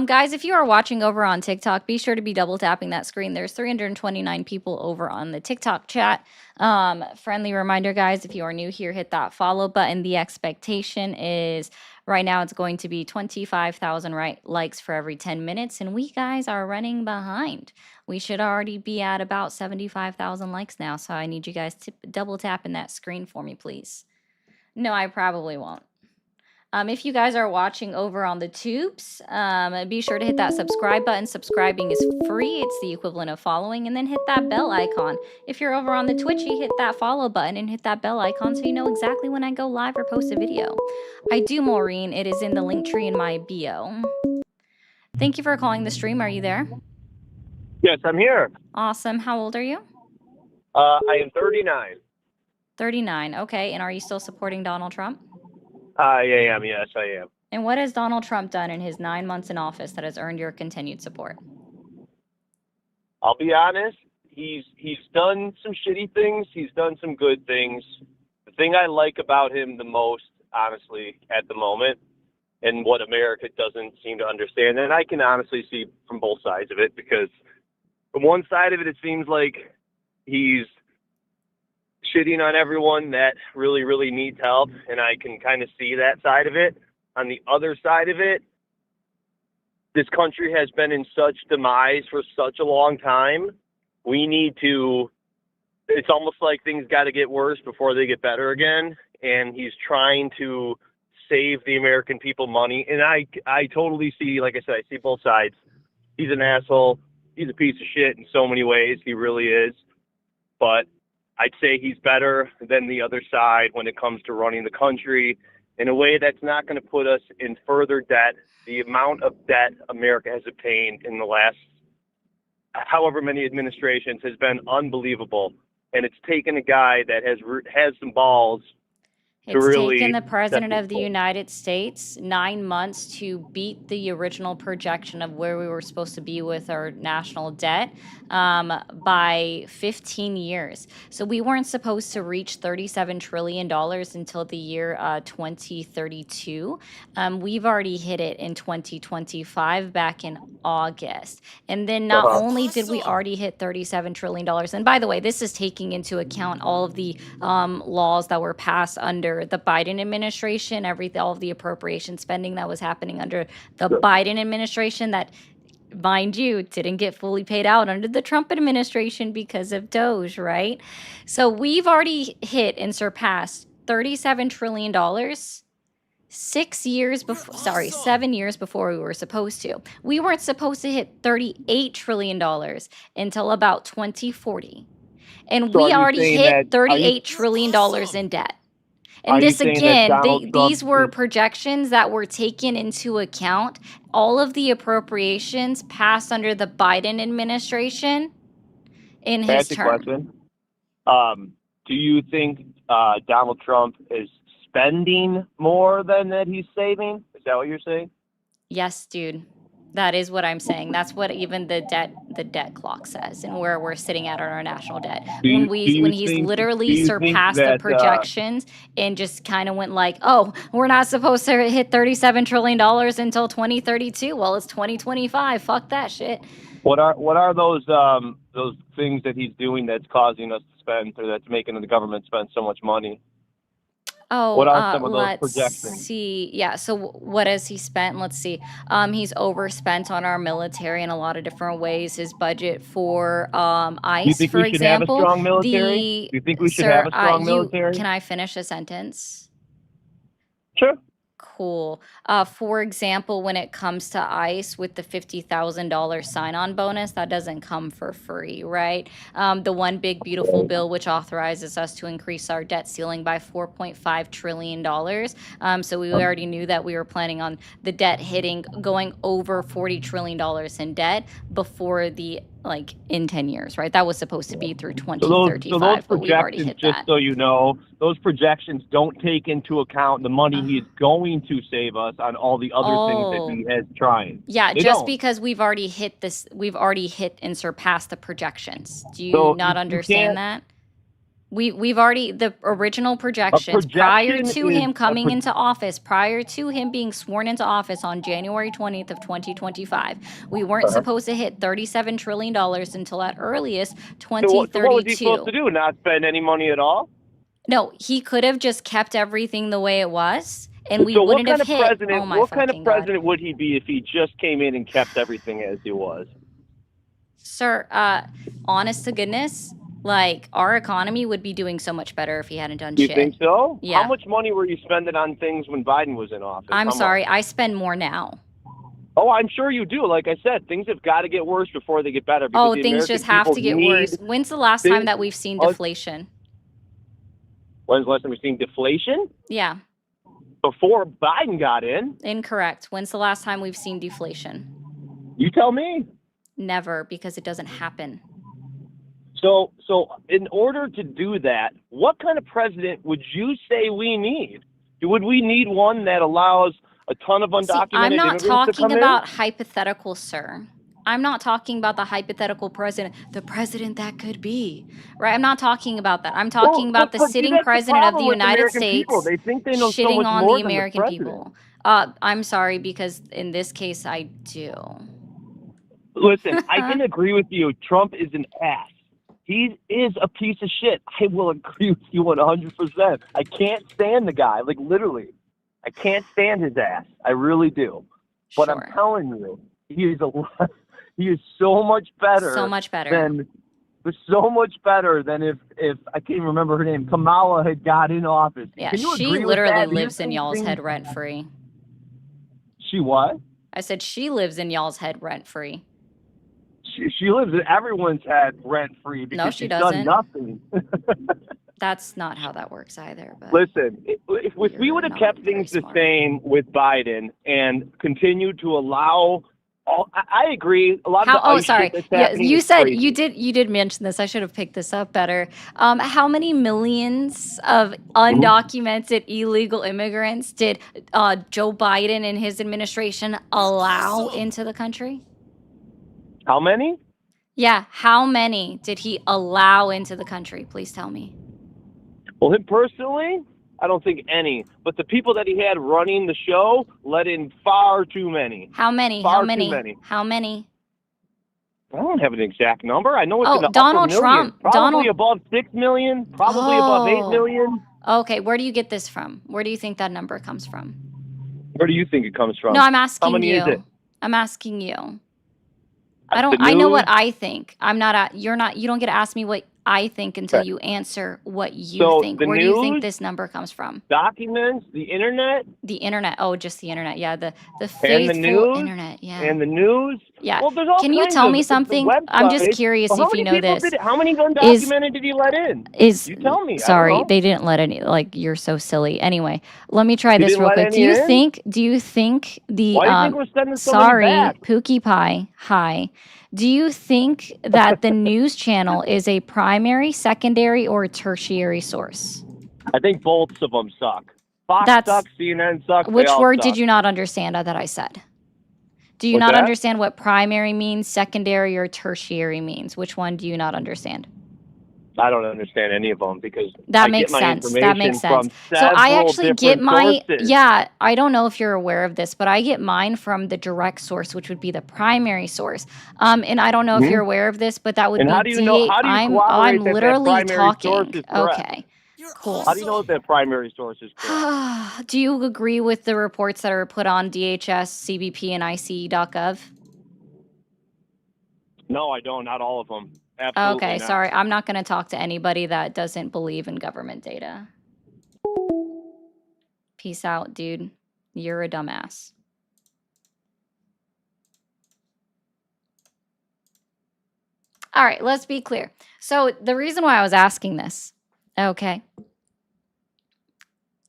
Guys, if you are watching over on TikTok, be sure to be double tapping that screen. There's 329 people over on the TikTok chat. Friendly reminder, guys, if you are new here, hit that follow button. The expectation is right now it's going to be 25,000 likes for every 10 minutes, and we guys are running behind. We should already be at about 75,000 likes now, so I need you guys to double tap in that screen for me, please. No, I probably won't. If you guys are watching over on the tubes, be sure to hit that subscribe button. Subscribing is free. It's the equivalent of following. And then hit that bell icon. If you're over on the Twitchy, hit that follow button and hit that bell icon so you know exactly when I go live or post a video. I do, Maureen. It is in the link tree in my bio. Thank you for calling the stream. Are you there? Yes, I'm here. Awesome. How old are you? I am 39. 39. Okay. And are you still supporting Donald Trump? I am. Yes, I am. And what has Donald Trump done in his 9 months in office that has earned your continued support? I'll be honest. He's done some shitty things. He's done some good things. The thing I like about him the most, honestly, at the moment, and what America doesn't seem to understand, and I can honestly see from both sides of it, because from one side of it, it seems like he's shitting on everyone that really, really needs help, and I can kind of see that side of it. On the other side of it, this country has been in such demise for such a long time. We need to, it's almost like things got to get worse before they get better again, and he's trying to save the American people money, and I totally see, like I said, I see both sides. He's an asshole. He's a piece of shit in so many ways. He really is. But I'd say he's better than the other side when it comes to running the country in a way that's not going to put us in further debt. The amount of debt America has obtained in the last however many administrations has been unbelievable. And it's taken a guy that has some balls. It's taken the President of the United States 9 months to beat the original projection of where we were supposed to be with our national debt by 15 years. So we weren't supposed to reach $37 trillion until the year 2032. We've already hit it in 2025 back in August. And then not only did we already hit $37 trillion, and by the way, this is taking into account all of the laws that were passed under the Biden administration, all of the appropriation spending that was happening under the Biden administration that, mind you, didn't get fully paid out under the Trump administration because of Doge, right? So we've already hit and surpassed $37 trillion 7 years before we were supposed to. We weren't supposed to hit $38 trillion until about 2040. And we already hit $38 trillion in debt. And this again, these were projections that were taken into account. All of the appropriations passed under the Biden administration in his term. Do you think Donald Trump is spending more than that he's saving? Is that what you're saying? Yes, dude. That is what I'm saying. That's what even the debt clock says, and where we're sitting at on our national debt. When he's literally surpassed the projections and just kind of went like, "Oh, we're not supposed to hit $37 trillion until 2032." Well, it's 2025. Fuck that shit. What are those things that he's doing that's causing us to spend, or that's making the government spend so much money? Oh, what are some of those let's projections? see. Yeah, so what has he spent? Let's see. He's overspent on our military in a lot of different ways. His budget for ICE, for example. Have a strong military? Do you think we should have a strong military? Can I finish a sentence? Sure. Cool. For example, when it comes to ICE with the $50,000 sign-on bonus, that doesn't come for free, right? The one big beautiful bill which authorizes us to increase our debt ceiling by $4.5 trillion. So we already knew that we were planning on the debt going over $40 trillion in debt before in 10 years, right? That was supposed to be through 2035, but we've already hit that. Just so you know, those projections don't take into account the money he is going to save us on all the other things that he has trying. Yeah, because we've already hit and surpassed the projections. Do you not understand that? We've already, the original projections prior to him coming into office, prior to him being sworn into office on January 20th of 2025, we weren't supposed to hit $37 trillion until at earliest 2032. So what was he supposed to do? Not spend any money at all? No, he could have just kept everything the way it was, and we wouldn't have hit. What kind of president would he be if he just came in and kept everything as he was? Sir, honest to goodness, Like, our economy would be doing so much better if he hadn't done You shit. think so? Yeah. How much money were you spending on things when Biden was in office? I'm How sorry, much? I spend more now. Oh, I'm sure you do. Like I said, things have got to get worse before they get better. Because Oh, the things American just have people to get need worse. When's the last time that we've seen deflation? When's the last time we've seen deflation? Yeah, Before Biden got in. incorrect. When's the last time we've seen deflation? You tell me. Never, because it doesn't happen. So in order to do that, what kind of president would you say we need? Would we need one that allows a ton of undocumented I'm not immigrants to talking come about in? hypothetical, sir. I'm not talking about the hypothetical president, the president that could be, right? I'm not talking about that. I'm talking about the but see, sitting that's the president of the problem with United American States people. They think they know so shitting much on more the than the American president. people. I'm sorry, because in this case, I do. Listen, I can agree with you. Trump is an ass. He is a piece of shit. I will agree with you 100%. I can't stand the guy. Like, literally. I can't stand his ass. I really do. But Sure. I'm telling you, he is he is so much better. So much better. So much better than if I can't even remember her name, Kamala had got in office. Yeah, Can you she agree with literally that? Do you lives in think y'all's things- head rent free. She what? I said she lives in y'all's head rent free. She lives in everyone's head rent free because No, she she's doesn't. done nothing. That's not how that works either. But Listen, if we You're would have not kept very things the smart. same with Biden and continued to allow I agree. A lot of the oh, ICE sorry. shit that's Yeah, happening you is said crazy. you did mention this. I should have picked this up better. How many millions of undocumented illegal immigrants did Joe Biden and his administration allow awesome. into the country? How many? Yeah, how many did he allow into the country? Please tell me. Well, him personally, I don't think any. But the people that he had running the show let in far too many. How many? Far How too many? many. How many? I don't have an exact number. I know it's in the Donald upper millions. Trump. Probably above 6 million. Probably above 8 Oh. million. Okay, where do you get this from? Where do you think that number comes from? Where do you think it comes from? No, I'm asking many you. is it? I'm asking you. The I know news? what I think. You don't get to ask me what I think until Okay. you answer what you So, think. the Where do you think news? this number comes from? Documents, the internet, The internet. Oh, just the internet. Yeah, the and faithful the news, internet. Yeah. and the news. Yeah. Well, there's all Can you kinds tell of me the something? I'm just websites. curious Well, how if you many know people this. how many undocumented did he let in? You tell me. Sorry, I don't know. they didn't let any. Like, you're so silly. Anyway, let me try You this didn't real let quick. any in? Do you think the Why do you think we're sending so many sorry, back? Pookie Pie, hi. Do you think that the news channel is a primary, secondary, or tertiary source? I think both of them suck. Fox That's- sucks, CNN sucks. Which they all word suck. did you not understand that I said? Do you What's not that? understand what primary means, secondary, or tertiary means? Which one do you not understand? I don't understand any of them because That I makes get my sense. That information makes sense. from So I several actually get different my sources. I don't know if you're aware of this, but I get mine from the direct source, which would be the primary source. And I don't know if you're aware of this, but that would And be how do you know? How do you I'm corroborate that literally that primary talking. source is correct? Okay. You're Cool. How do you know that primary source is correct? Do you agree with the reports that are put on DHS, CBP, and ICE.gov? No, I don't. Not all of them. Absolutely Okay, not. sorry. I'm not going to talk to anybody that doesn't believe in government data. Peace out, dude. You're a dumbass. All right, let's be clear. So the reason why I was asking this, okay,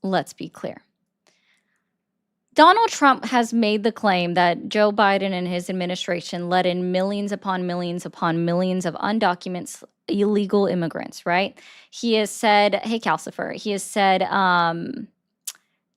let's be clear. Donald Trump has made the claim that Joe Biden and his administration let in millions upon millions upon millions of undocumented illegal immigrants, right? He has said, hey, Calcifer, he has said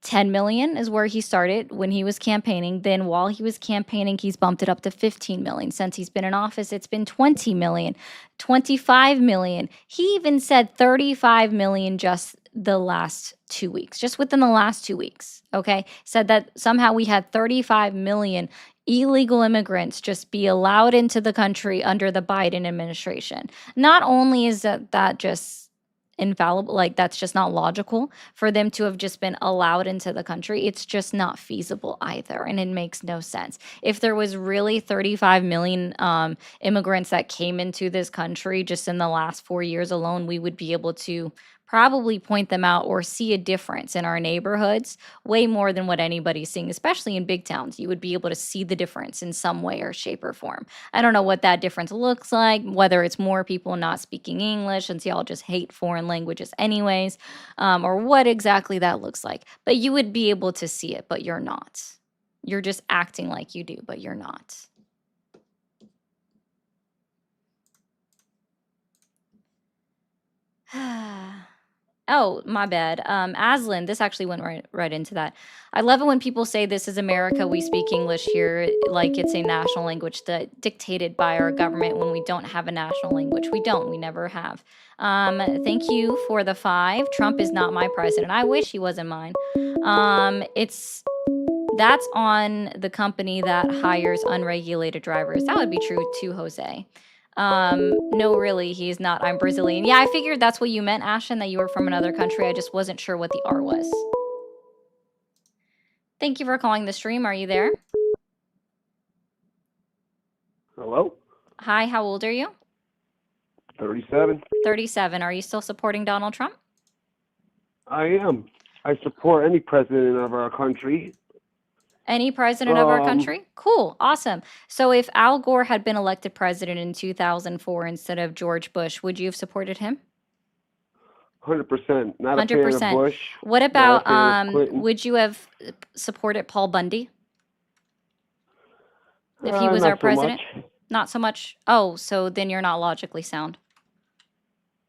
10 million is where he started when he was campaigning. Then while he was campaigning, he's bumped it up to 15 million. Since he's been in office, it's been 20 million, 25 million. He even said 35 million just the last 2 weeks, just within the last 2 weeks, okay? Said that somehow we had 35 million illegal immigrants just be allowed into the country under the Biden administration. Not only is that just infallible, like that's just not logical for them to have just been allowed into the country. It's just not feasible either, and it makes no sense. If there was really 35 million immigrants that came into this country just in the last 4 years alone, we would be able to probably point them out or see a difference in our neighborhoods way more than what anybody's seeing, especially in big towns. You would be able to see the difference in some way or shape or form. I don't know what that difference looks like, whether it's more people not speaking English since y'all just hate foreign languages anyways, or what exactly that looks like. But you would be able to see it, but you're not. You're just acting like you do, but you're not. Oh, my bad. Aslan, this actually went right into that. I love it when people say this is America, we speak English here, like it's a national language that dictated by our government when we don't have a national language. We don't. We never have. Thank you for the 5. Trump is not my president. I wish he wasn't mine. That's on the company that hires unregulated drivers. That would be true too, Jose. No, really, he's not. I'm Brazilian. Yeah, I figured that's what you meant, Ashton, that you were from another country. I just wasn't sure what the R was. Thank you for calling the stream. Are you there? Hello? Hi, how old are you? 37. 37. Are you still supporting Donald Trump? I am. I support any president of our country. Any president of our country? Cool. Awesome. So if Al Gore had been elected president in 2004 instead of George Bush, would you have supported him? 100%. Not a fan of 100%. Bush. What not a about, fan of Clinton. would you have supported Paul Bundy if he was Not our so president? much. Not so much. Oh, so then you're not logically sound.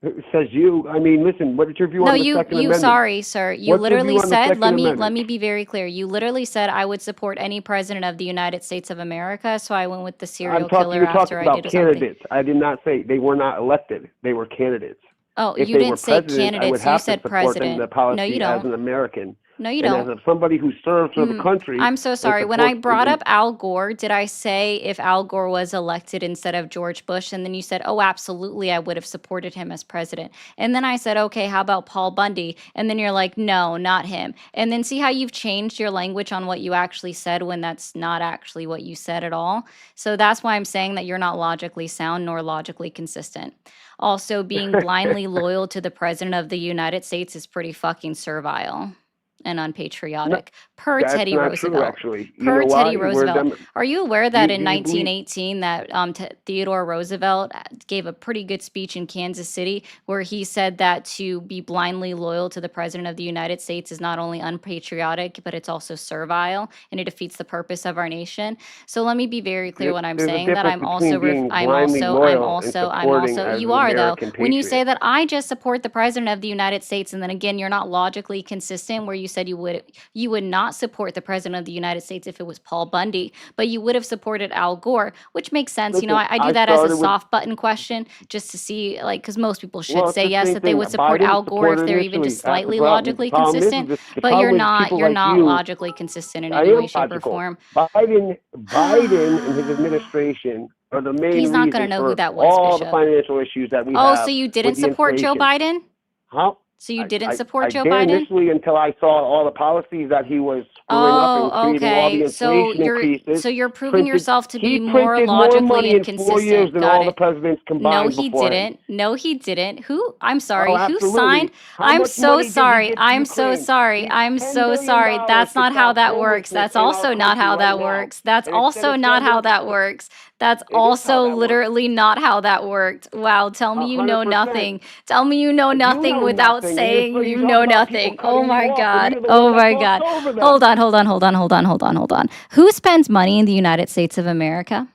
It says you. I mean, listen, what is your view No, on the Second Amendment? sorry, sir. You What's your view literally on the said, Second let me Amendment? be very clear. You literally said I would support any president of the United States of America, so I went with the serial killer You're after talking I about did something. candidates. I did not say they were not elected. They were candidates. Oh, If you they were didn't say president, I would candidates, you have to said support them president. the policy No, you as don't. an American. No, you And don't. as somebody who served for the country. I'm so sorry. When I brought up Al Gore, did I say if Al Gore was elected instead of George Bush? And then you said, oh, absolutely, I would have supported him as president. And then I said, okay, how about Paul Bundy? And then you're like, no, not him. And then see how you've changed your language on what you actually said when that's not actually what you said at all. So that's why I'm saying that you're not logically sound nor logically consistent. Also, being blindly loyal to the president of the United States is pretty fucking servile and unpatriotic. Per That's Teddy not Roosevelt. true, actually. You Per know Teddy why? We're Roosevelt. Are you aware that in do you believe- 1918 that Theodore Roosevelt gave a pretty good speech in Kansas City where he said that to be blindly loyal to the president of the United States is not only unpatriotic, but it's also servile and it defeats the purpose of our nation. So let me be very clear when I'm There's a saying that I'm difference also between being blindly loyal and supporting as you an are though. American When you say patriot. that I just support the president of the United States and then again you're not logically consistent where you said you would not support the president of the United States if it was Paul Bundy, but you would have supported Al Gore, which makes sense. Listen, I do I that as a started with- soft button question just to see, like, because most people should Well, it's say the yes same that they thing. would support Biden Al Gore if supported they're even initially. just That's the slightly problem. logically The problem is consistent. the But problem you're is not. people You're like not you- logically consistent in I any am way, shape, logical. or form. Biden and his administration are the main He's not reason gonna know for who that was, all the Bishop. financial issues that we Oh, have. so you with didn't the support Joe inflation. Biden? Huh? So you didn't support I Joe did Biden? initially until I saw all the policies that he was screwing up and creating all the inflation increases. So you're proving Printed- yourself to be he more printed logically more money and in 4 consistent. years than Got all it. the presidents No, combined he before him. didn't. No, he didn't. Who? I'm sorry. Oh, Who absolutely. signed? How I'm much so money did he sorry. give to I'm so Ukraine? sorry. I'm $10 so billion sorry. That's to not how stop that works. homelessness That's in our also not country how right that now. works. That's And instead also of not how funding- that works. That's It is how also that works. literally not how that worked. Wow. Tell me you know 100%. nothing. Tell me you know You nothing know without nothing. saying You you talk know about people nothing. cutting Oh you my off, and God. you're the Oh one that my talks God. over them. Hold on. Who spends money in the United States of America?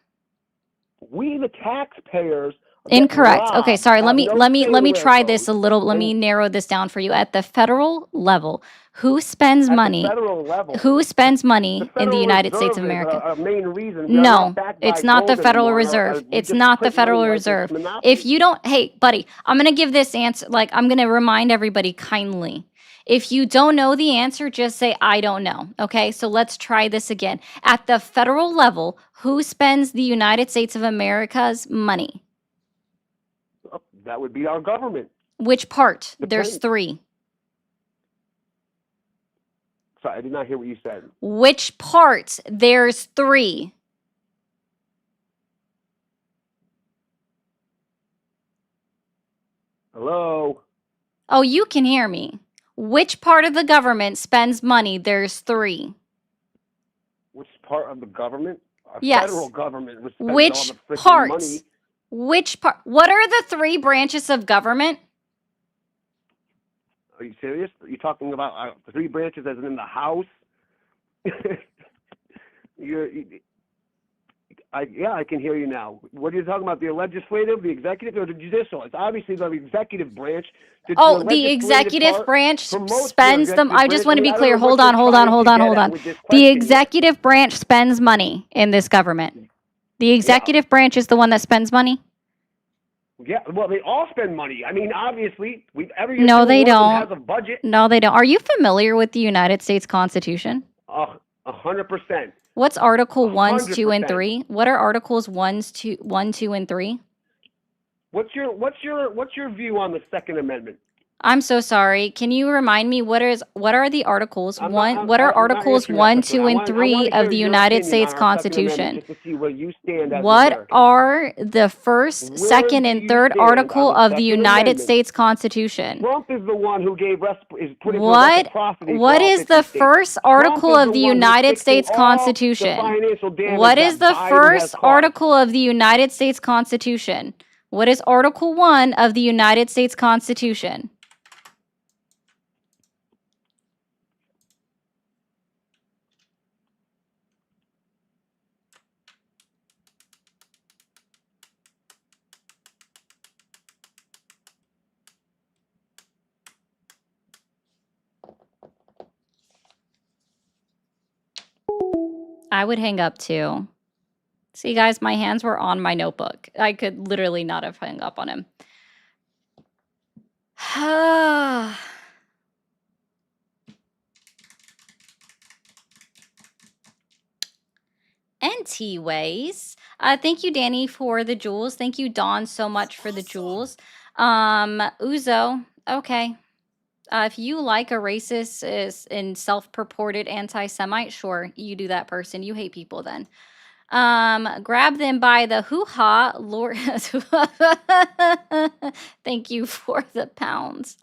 We, the taxpayers. get Incorrect. Okay, robbed, sorry. have Let me no let me say let me where it try goes. this a little. Let me narrow this down for you. At the federal level, who spends At the money? federal level. Who spends money in the Federal United Reserve States of is America? a main reason. We are No, not backed by it's not the gold Federal anymore. Reserve. We It's just not the print money Federal like it's Reserve. monopoly. If you don't, hey, buddy, I'm going to give this answer. Like, I'm going to remind everybody kindly. If you don't know the answer, just say, I don't know. Okay, so let's try this again. At the federal level, who spends the United States of America's money? That would be our government. Which part? There's Depends. 3. Sorry, I did not hear what you said. Which part? There's 3. Hello? Oh, you can hear me. Which part of the government spends money? There's 3. Which part of the government? Our Yes. federal government was spending all Which the freaking part? money. Which part? What are the 3 branches of government? Are you serious? Are you talking about the 3 branches as in the House? I can hear you now. What are you talking about? The legislative, the executive, or the judicial? It's obviously the executive branch. The executive branch spends them. I just want to be clear. Hold on. The executive branch spends money in this government. The executive branch is the one that spends money? Yeah, well, they all spend money. I mean, obviously, every No, they don't. has a budget. No, they don't. Are you familiar with the United States Constitution? 100%. What's Article 1, 2, 100%. and 3? What are Articles 1, 2, and 3? What's your view on the Second Amendment? I'm so sorry. Can you remind me what are the articles? What are I'm not Articles answering that 1, question. 2, I and wanna 3 hear of the your United opinion States on our Second Amendment, Constitution? just to see where you stand as an What American. are the first, Where second, do and you third stand on article the of the Second United Amendment? States Constitution? Trump is the one who is putting What reciprocity for what all is 50 the states. first Trump article is of the one who's United fixing States all Constitution? the financial damage What is that the Biden first has caused. article of the United States Constitution? What is Article 1 of the United States Constitution? I would hang up too. See, guys, my hands were on my notebook. I could literally not have hung up on him. Anyways, thank you, Danny, for the jewels. Thank you, Dawn, so much for the jewels. Uzo, okay. If you like a racist and self-purported anti-Semite, sure, you do that person. You hate people then. Grab them by the hoo-ha, Lord. Thank you for the pounds.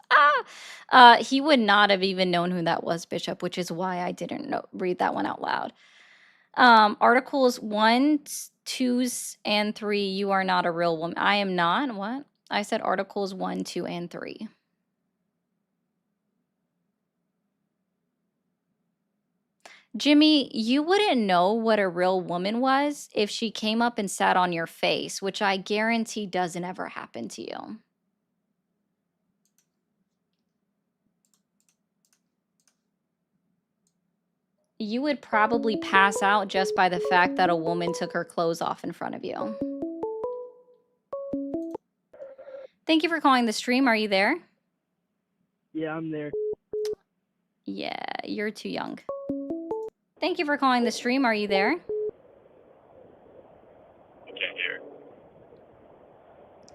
He would not have even known who that was, Bishop, which is why I didn't read that one out loud. Articles 1, 2, and 3. You are not a real woman. I am not. What? I said Articles 1, 2, and 3. Jimmy, you wouldn't know what a real woman was if she came up and sat on your face, which I guarantee doesn't ever happen to you. You would probably pass out just by the fact that a woman took her clothes off in front of you. Thank you for calling the stream. Are you there? Yeah, I'm there. Yeah, you're too young. Thank you for calling the stream. Are you there? I can't hear.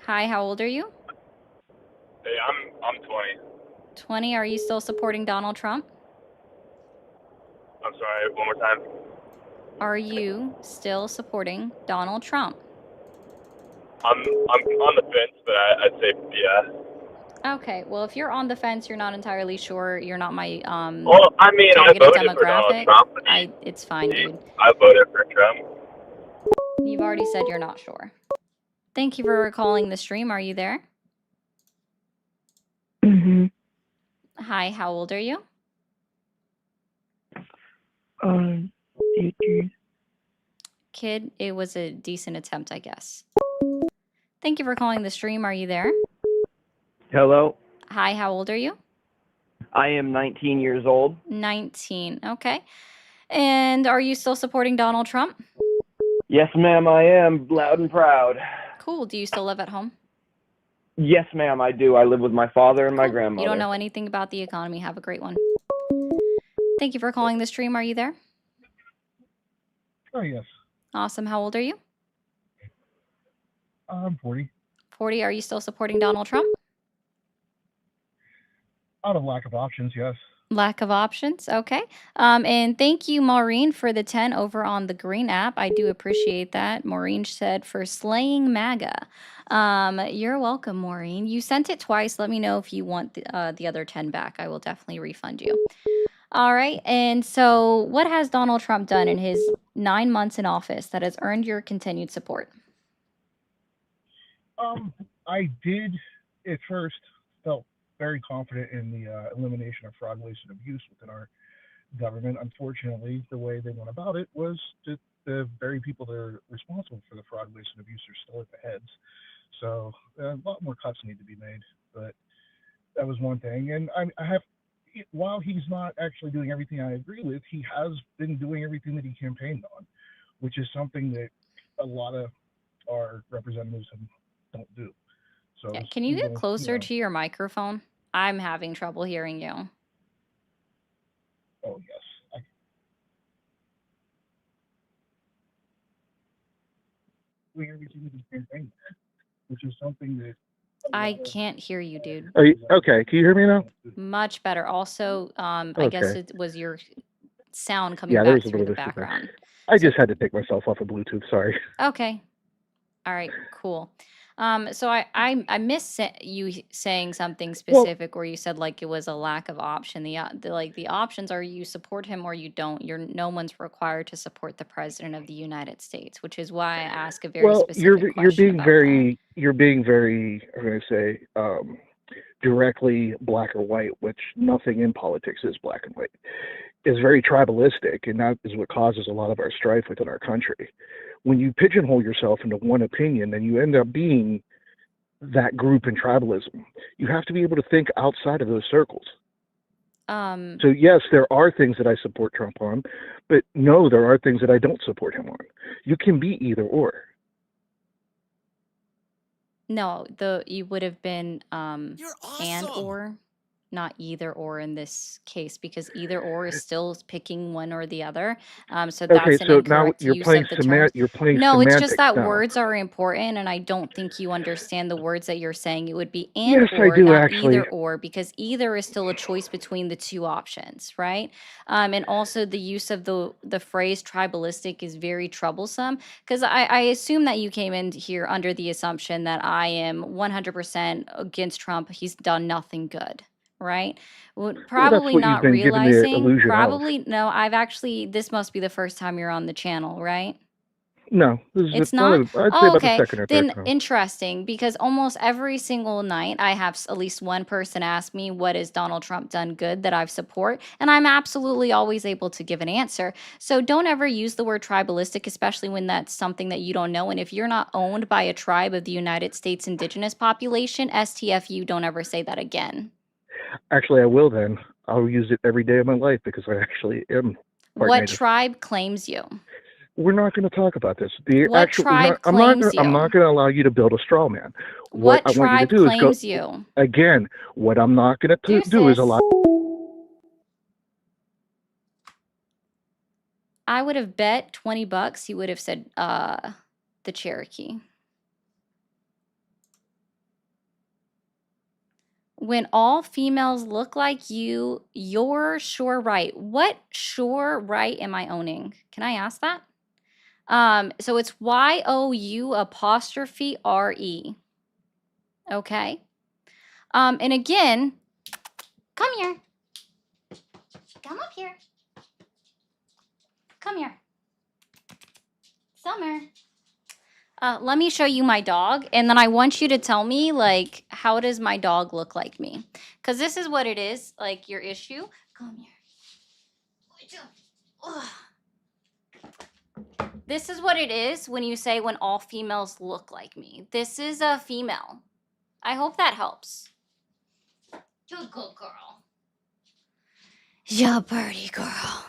Hi, how old are you? Hey, I'm 20. 20. Are you still supporting Donald Trump? I'm sorry, one more time. Are you still supporting Donald Trump? I'm on the fence, but I'd say yeah. Okay, well, if you're on the fence, you're not entirely sure, you're not my Well, I mean, I targeted voted for Donald demographic. Trump. It's fine, dude. I voted for Trump. You've already said you're not sure. Thank you for calling the stream. Are you there? Mm-hmm. Hi, how old are you? 18. Kid, it was a decent attempt, I guess. Thank you for calling the stream. Are you there? Hello. Hi, how old are you? I am 19 years old. 19. Okay. And are you still supporting Donald Trump? Yes, ma'am, I am. Loud and proud. Cool. Do you still live at home? Yes, ma'am, I do. I live with my father and my grandmother. You don't know anything about the economy. Have a great one. Thank you for calling the stream. Are you there? Oh, yes. Awesome. How old are you? I'm 40. 40. Are you still supporting Donald Trump? Out of lack of options, yes. Lack of options. Okay. And thank you, Maureen, for the 10 over on the green app. I do appreciate that. Maureen said for slaying MAGA. You're welcome, Maureen. You sent it twice. Let me know if you want the other 10 back. I will definitely refund you. All right. And so, what has Donald Trump done in his 9 months in office that has earned your continued support? I did at first felt very confident in the elimination of fraud, waste, and abuse within our government. Unfortunately, the way they went about it was that the very people that are responsible for the fraud, waste, and abuse are still at the heads. So a lot more cuts need to be made. But that was one thing. And I have, while he's not actually doing everything I agree with, he has been doing everything that he campaigned on, which is something that a lot of our representatives don't do. So Yeah, can you get closer to your microphone? I'm having trouble hearing you. Oh, yes. Doing everything that he campaigned on, which is something that I can't hear you, dude. Are you, okay, can you hear me now? Much better. Also, I guess Okay. it was your sound coming Yeah, there back was a through little the bit. background. I just had to take myself off of Bluetooth. Sorry. Okay. All right, cool. So I missed you saying something specific where you said like it was a lack of option. The options are you support him or you don't. No one's required to support the president of the United States, which is why I ask a very specific you're question being about very I'm going to say directly black or white, which nothing in politics is black and white. Is very tribalistic, and that is what causes a lot of our strife within our country. When you pigeonhole yourself into one opinion, then you end up being that group in tribalism. You have to be able to think outside of those circles. So yes, there are things that I support Trump on, but no, there are things that I don't support him on. You can be either or. No, you would have been You're and awesome. or, not either or in this case, because either or is still picking one or the other. So Okay, that's an so now incorrect you're use playing of the terms. you're playing No, it's just semantics that now. words are important, and I don't think you understand the words that you're saying. It would be and Yes, I or, do not actually. either or, because either is still a choice between the two options, right? And also the use of the phrase tribalistic is very troublesome, because I assume that you came in here under the assumption that I am 100% against Trump. He's done nothing good, right? Well, that's Probably what you've not been given the realizing. illusion of. Probably no. This must be the first time you're on the channel, right? No, this is It's one not? of I'd say Oh, about the okay. second or third Then time. interesting, because almost every single night I have at least one person ask me, what has Donald Trump done good that I've support? And I'm absolutely always able to give an answer. So don't ever use the word tribalistic, especially when that's something that you don't know. And if you're not owned by a tribe of the United States indigenous population, STFU, don't ever say that again. Actually, I will then. I'll use it every day of my life because I actually am part What native. tribe claims you? We're not going to talk about this. What tribe I'm not claims going you? to allow you to build a straw man. What What I want you to tribe do is go claims you? again. What I'm not going to do is allow. I would have bet $20 he would have said the Cherokee. When all females look like you, you're sure right. What sure right am I owning? Can I ask that? So it's YOU''RE. Okay. And again, come here. Come up here. Come here. Summer. Let me show you my dog, and then I want you to tell me, like, how does my dog look like me? Because this is what it is, like, your issue. Come here. Ugh. This is what it is when you say when all females look like me. This is a female. I hope that helps. You're a good girl. You're a birdie girl.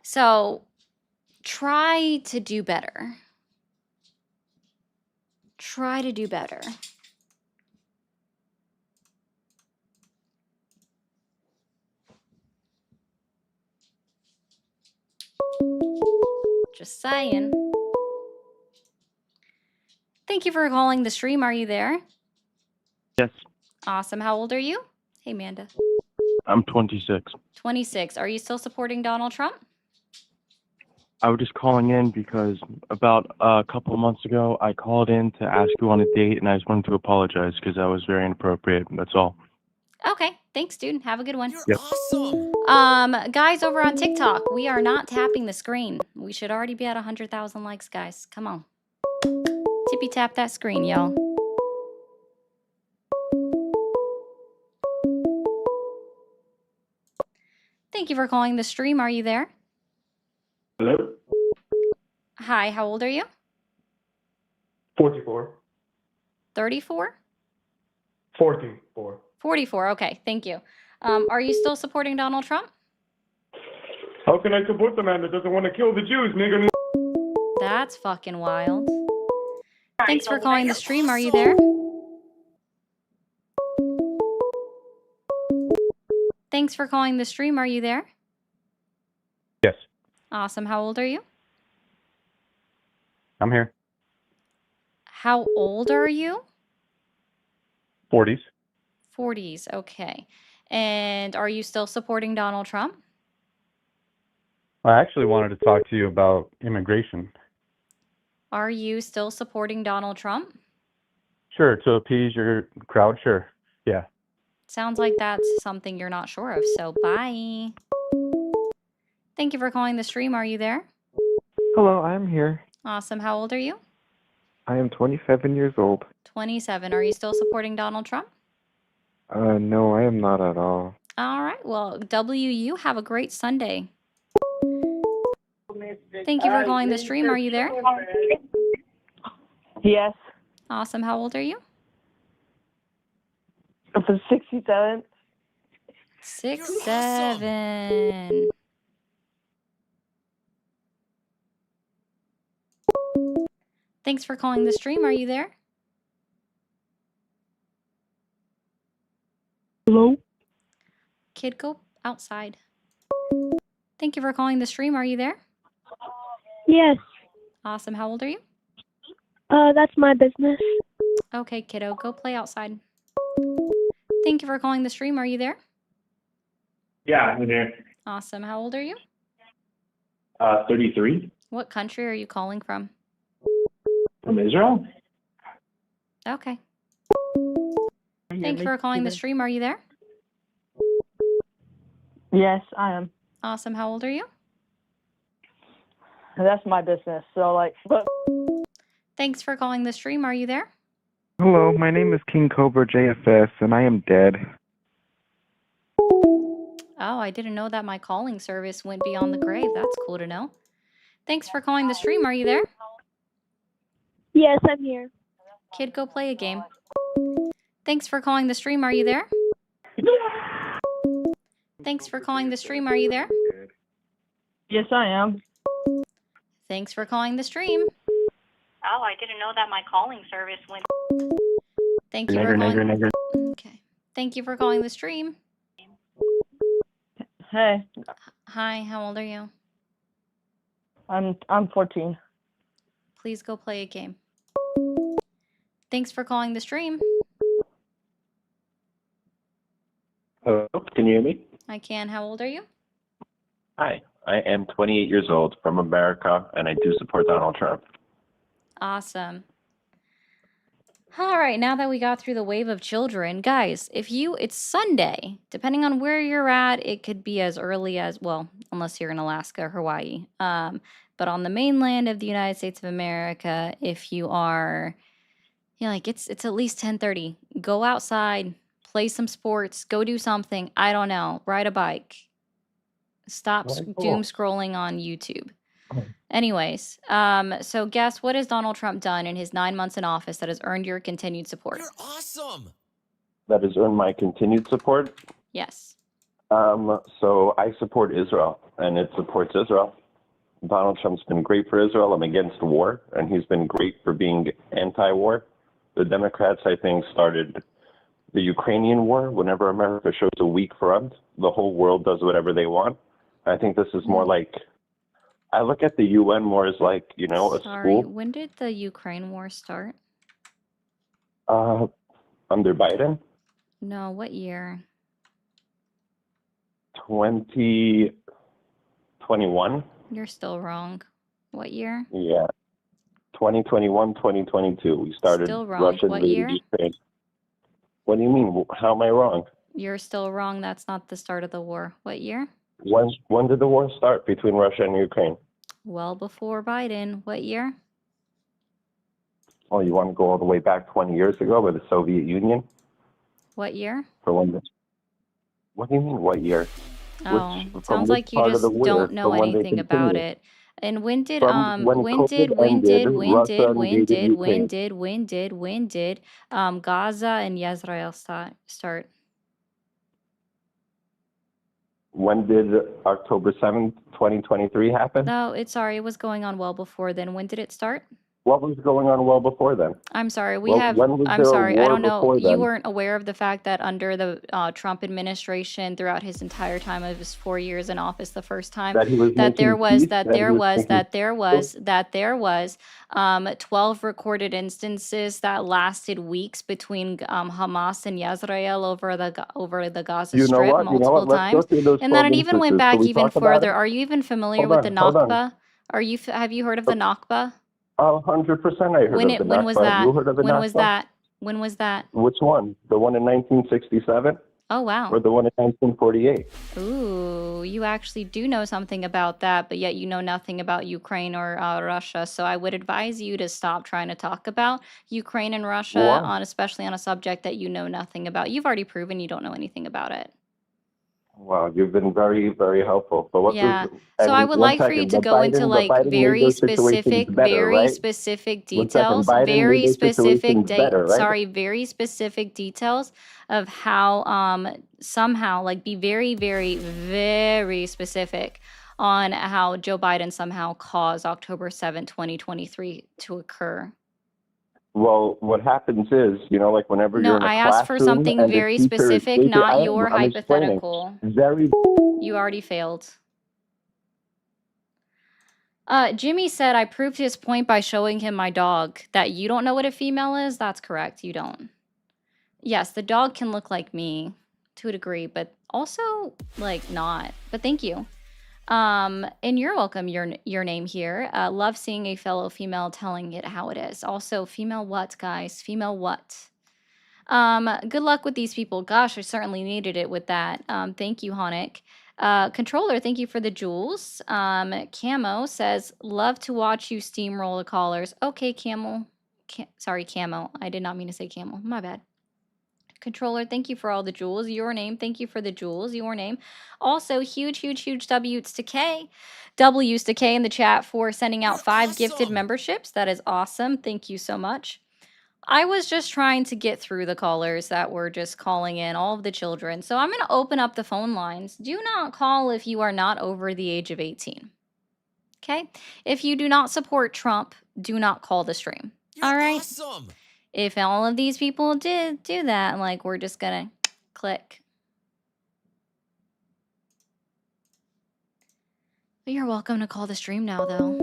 So, try to do better. Try to do better. Just saying. Thank you for calling the stream. Are you there? Yes. Awesome. How old are you? Hey, Amanda. I'm 26. 26. Are you still supporting Donald Trump? I was just calling in because about a couple of months ago, I called in to ask you on a date, and I just wanted to apologize because that was very inappropriate. That's all. Okay. Thanks, dude. Have a good one. You're Yep. awesome. Guys over on TikTok, we are not tapping the screen. We should already be at 100,000 likes, guys. Come on. Tippy tap that screen, y'all. Thank you for calling the stream. Are you there? Hello? Hi, how old are you? 44. 34? 44. 44. Okay, thank you. Are you still supporting Donald Trump? How can I support the man that doesn't want to kill the Jews, nigga? That's fucking wild. Thanks for calling the stream. Are you there? Thanks for calling the stream. Are you there? Yes, Awesome. How old are you? I'm here. How old are you? 40s. 40s. Okay. And are you still supporting Donald Trump? I actually wanted to talk to you about immigration. Are you still supporting Donald Trump? Sure, to appease your crowd, sure. Yeah. Sounds like that's something you're not sure of, so bye. Thank you for calling the stream. Are you there? Hello, I'm here. Awesome. How old are you? I am 27 years old. 27. Are you still supporting Donald Trump? No, I am not at all. All right. Well, WU, have a great Sunday. Thank you for calling the stream. Are you there? Yes. Awesome. How old are you? I'm 67. 67. Thanks for calling the stream. Are you there? Hello? Kid, go outside. Thank you for calling the stream. Are you there? Yes. Awesome. How old are you? That's my business. Okay, kiddo, go play outside. Thank you for calling the stream. Are you there? Yeah, I'm here. Awesome. How old are you? 33. What country are you calling from? From Israel? Okay. Thank you for calling the stream. Are you there? Yes, I am. Awesome. How old are you? That's my business. So, like, but Thanks for calling the stream. Are you there? Hello, my name is King Cobra JFS, and I am dead. Oh, I didn't know that my calling service went beyond the grave. That's cool to know. Thanks for calling the stream. Are you there? Yes, I'm here. Kid, go play a game. Thanks for calling the stream. Are you there? Thanks for calling the stream. Are you there? yes, I am. Thanks for calling the stream. Oh, I didn't know that my calling service went. Thank you for calling. Okay. Thank you for calling the stream. Hey, Hi, how old are you? I'm 14. Please go play a game. Thanks for calling the stream. Hello, can you hear me? I can. How old are you? Hi, I am 28 years old from America, and I do support Donald Trump. Awesome. All right, now that we got through the wave of children, guys, it's Sunday. Depending on where you're at, it could be as early as, well, unless you're in Alaska or Hawaii. But on the mainland of the United States of America, if you are, like it's at least 10:30. Go outside, play some sports, go do something. I don't know, ride a bike. Stop doom scrolling on YouTube. Anyways, so guess what has Donald Trump done in his 9 months in office that has earned your continued support? You're awesome. That has earned my continued support. Yes. So I support Israel, and it supports Israel. Donald Trump's been great for Israel. I'm against war, and he's been great for being anti-war. The Democrats, I think, started the Ukrainian war. Whenever America shows a weak front, the whole world does whatever they want. I think this is more like, I look at the UN more as like, a Sorry, school. when did the Ukraine war start? Under Biden. No, what year? 2021. You're still wrong. What year? Yeah. 2021, 2022. We started Still wrong. Russia What invaded year? Ukraine. What do you mean? How am I wrong? You're still wrong. That's not the start of the war. What year? When did the war start between Russia and Ukraine? Well before Biden. What year? Oh, you want to go all the way back 20 years ago with the Soviet Union? What year? For when? What do you mean? What year? Oh, From sounds which like you part of the just war? don't know From when they anything about continued? it. And when did From when COVID ended, Russia invaded Ukraine. when did Gaza and Israel start? When did October 7th, 2023 happen? No, it was going on well before then. When did it start? What was going on well before then? I'm sorry, When was I'm there a sorry, I war don't know. before You then? weren't aware of the fact that under the Trump administration, throughout his entire time of his 4 years in office, the first time That he was that there making was, peace? That he was making 12 recorded instances that lasted weeks between Hamas and Israel over the Gaza You know Strip what? You know what? multiple Let's go times. through those And then 12 it even went instances. Can back we even talk about further. it? Are you even familiar Hold with the on, hold on. Nakba? Have you heard of the Nakba? 100% I heard of the When was Nakba. Have that? you heard of the When was Nakba? that? When was that? Which one? The one in 1967 Oh, wow. or the one in 1948? Ooh, you actually do know something about that, but yet you know nothing about Ukraine or Russia. So I would advise you to stop trying to talk about Ukraine and Russia especially on a subject that you know nothing about. You've already proven you don't know anything about it. Wow, you've been very, very helpful. But what Yeah. was, So I and would one like for you second, to but go into like Biden made those situations better, very right? specific 1 second, details, Biden made those situations better, right? very specific details of how somehow like be very, very, very specific on how Joe Biden somehow caused October 7th, 2023 to occur. Well, what happens is, like whenever No, you're in a I asked for classroom something and the very teacher is specific, speaking, not your I'm explaining. hypothetical. Very. You already failed. Jimmy said I proved his point by showing him my dog. That you don't know what a female is? That's correct. You don't. Yes, the dog can look like me to a degree, but also like not. But thank you. And you're welcome. Your name here. Love seeing a fellow female telling it how it is. Also, female what, guys? Female what? Good luck with these people. Gosh, I certainly needed it with that. Thank you, Honick. Controller, thank you for the jewels. Camo says, love to watch you steamroll the callers. Okay, Camel. Sorry, Camo. I did not mean to say Camel. My bad. Controller, thank you for all the jewels. Your name, thank you for the jewels. Your name. Also, huge W's to K. W's to K in the chat for sending out 5 gifted memberships. That is awesome. Thank you so much. I was just trying to get through the callers that were just calling in, all of the children. So I'm going to open up the phone lines. Do not call if you are not over the age of 18. Okay? If you do not support Trump, do not call the stream. All right? Awesome. If all of these people did do that, like we're just going to click. You're welcome to call the stream now, though.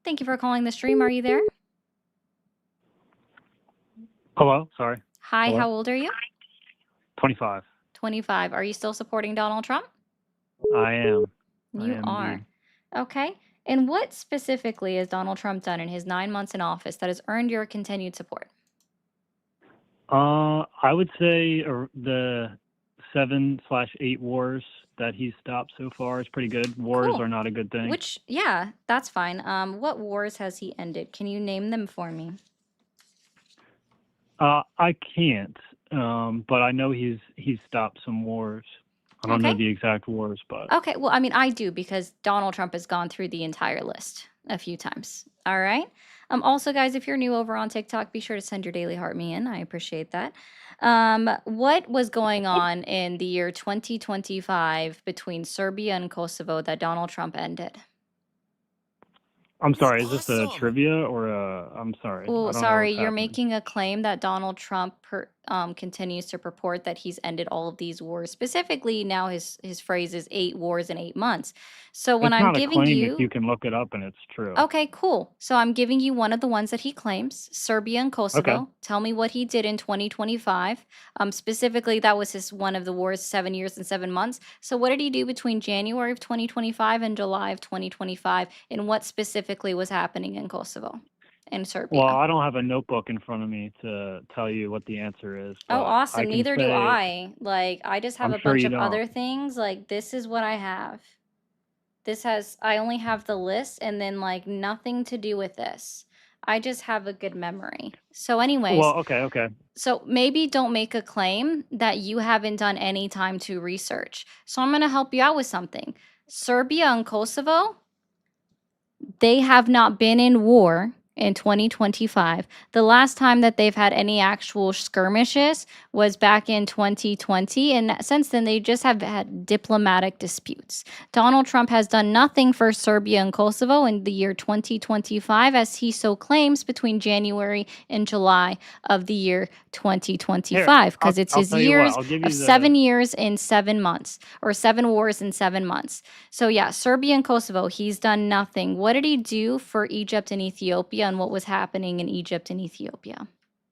Thank you for calling the stream. Are you there? Hello, sorry. Hi, Hello? how old are you? 25. 25. Are you still supporting Donald Trump? I am. You are. Indeed. Okay. And what specifically has Donald Trump done in his 9 months in office that has earned your continued support? I would say the 7/8 wars that he's stopped so far is pretty good. Wars Cool. are not a good thing. Yeah, that's fine. What wars has he ended? Can you name them for me? I can't, but I know he's stopped some wars. I don't know Okay. the exact wars, but Okay, well, I mean, I do because Donald Trump has gone through the entire list a few times. All right. Also, guys, if you're new over on TikTok, be sure to send your daily heart me in. I appreciate that. What was going on in the year 2025 between Serbia and Kosovo that Donald Trump ended? I'm sorry, is this a trivia or a? I'm sorry, Oh, I don't know sorry, what's you're happening. making a claim that Donald Trump continues to purport that he's ended all of these wars. Specifically, now his phrase is 8 wars in 8 months. So when It's I'm not a giving claim if you you, can look it up and it's true. okay, cool. So I'm giving you one of the ones that he claims, Serbia and Okay. Kosovo. Tell me what he did in 2025. Specifically, that was his one of the wars, 7 years and 7 months. So what did he do between January of 2025 and July of 2025? And what specifically was happening in Kosovo and Serbia? Well, I don't have a notebook in front of me to tell you what the answer is, Oh, but I awesome. can Neither do say I. Like, I just have I'm a sure bunch you of don't. other things. Like, this is what I have. I only have the list and then, like, nothing to do with this. I just have a good memory. So, anyways, Well, okay. so maybe don't make a claim that you haven't done any time to research. So, I'm going to help you out with something. Serbia and Kosovo, they have not been in war in 2025. The last time that they've had any actual skirmishes was back in 2020. And since then, they just have had diplomatic disputes. Donald Trump has done nothing for Serbia and Kosovo in the year 2025, as he so claims, between January and July of the year 2025, because it's I'll his tell you what. years I'll give of you the 7 years in 7 months, or 7 wars in 7 months. So yeah, Serbia and Kosovo, he's done nothing. What did he do for Egypt and Ethiopia, and what was happening in Egypt and Ethiopia?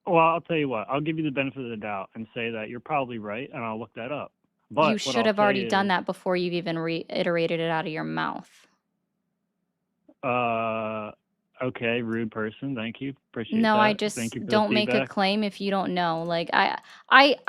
Well, I'll tell you what. I'll give you the benefit of the doubt and say that you're probably right, and I'll look that up. You But what should I'll have say already done is, that before you've even reiterated it out of your mouth. okay, rude person. Thank you. Appreciate No, I that. just Thank you for the don't make a feedback. claim if you don't know. Like I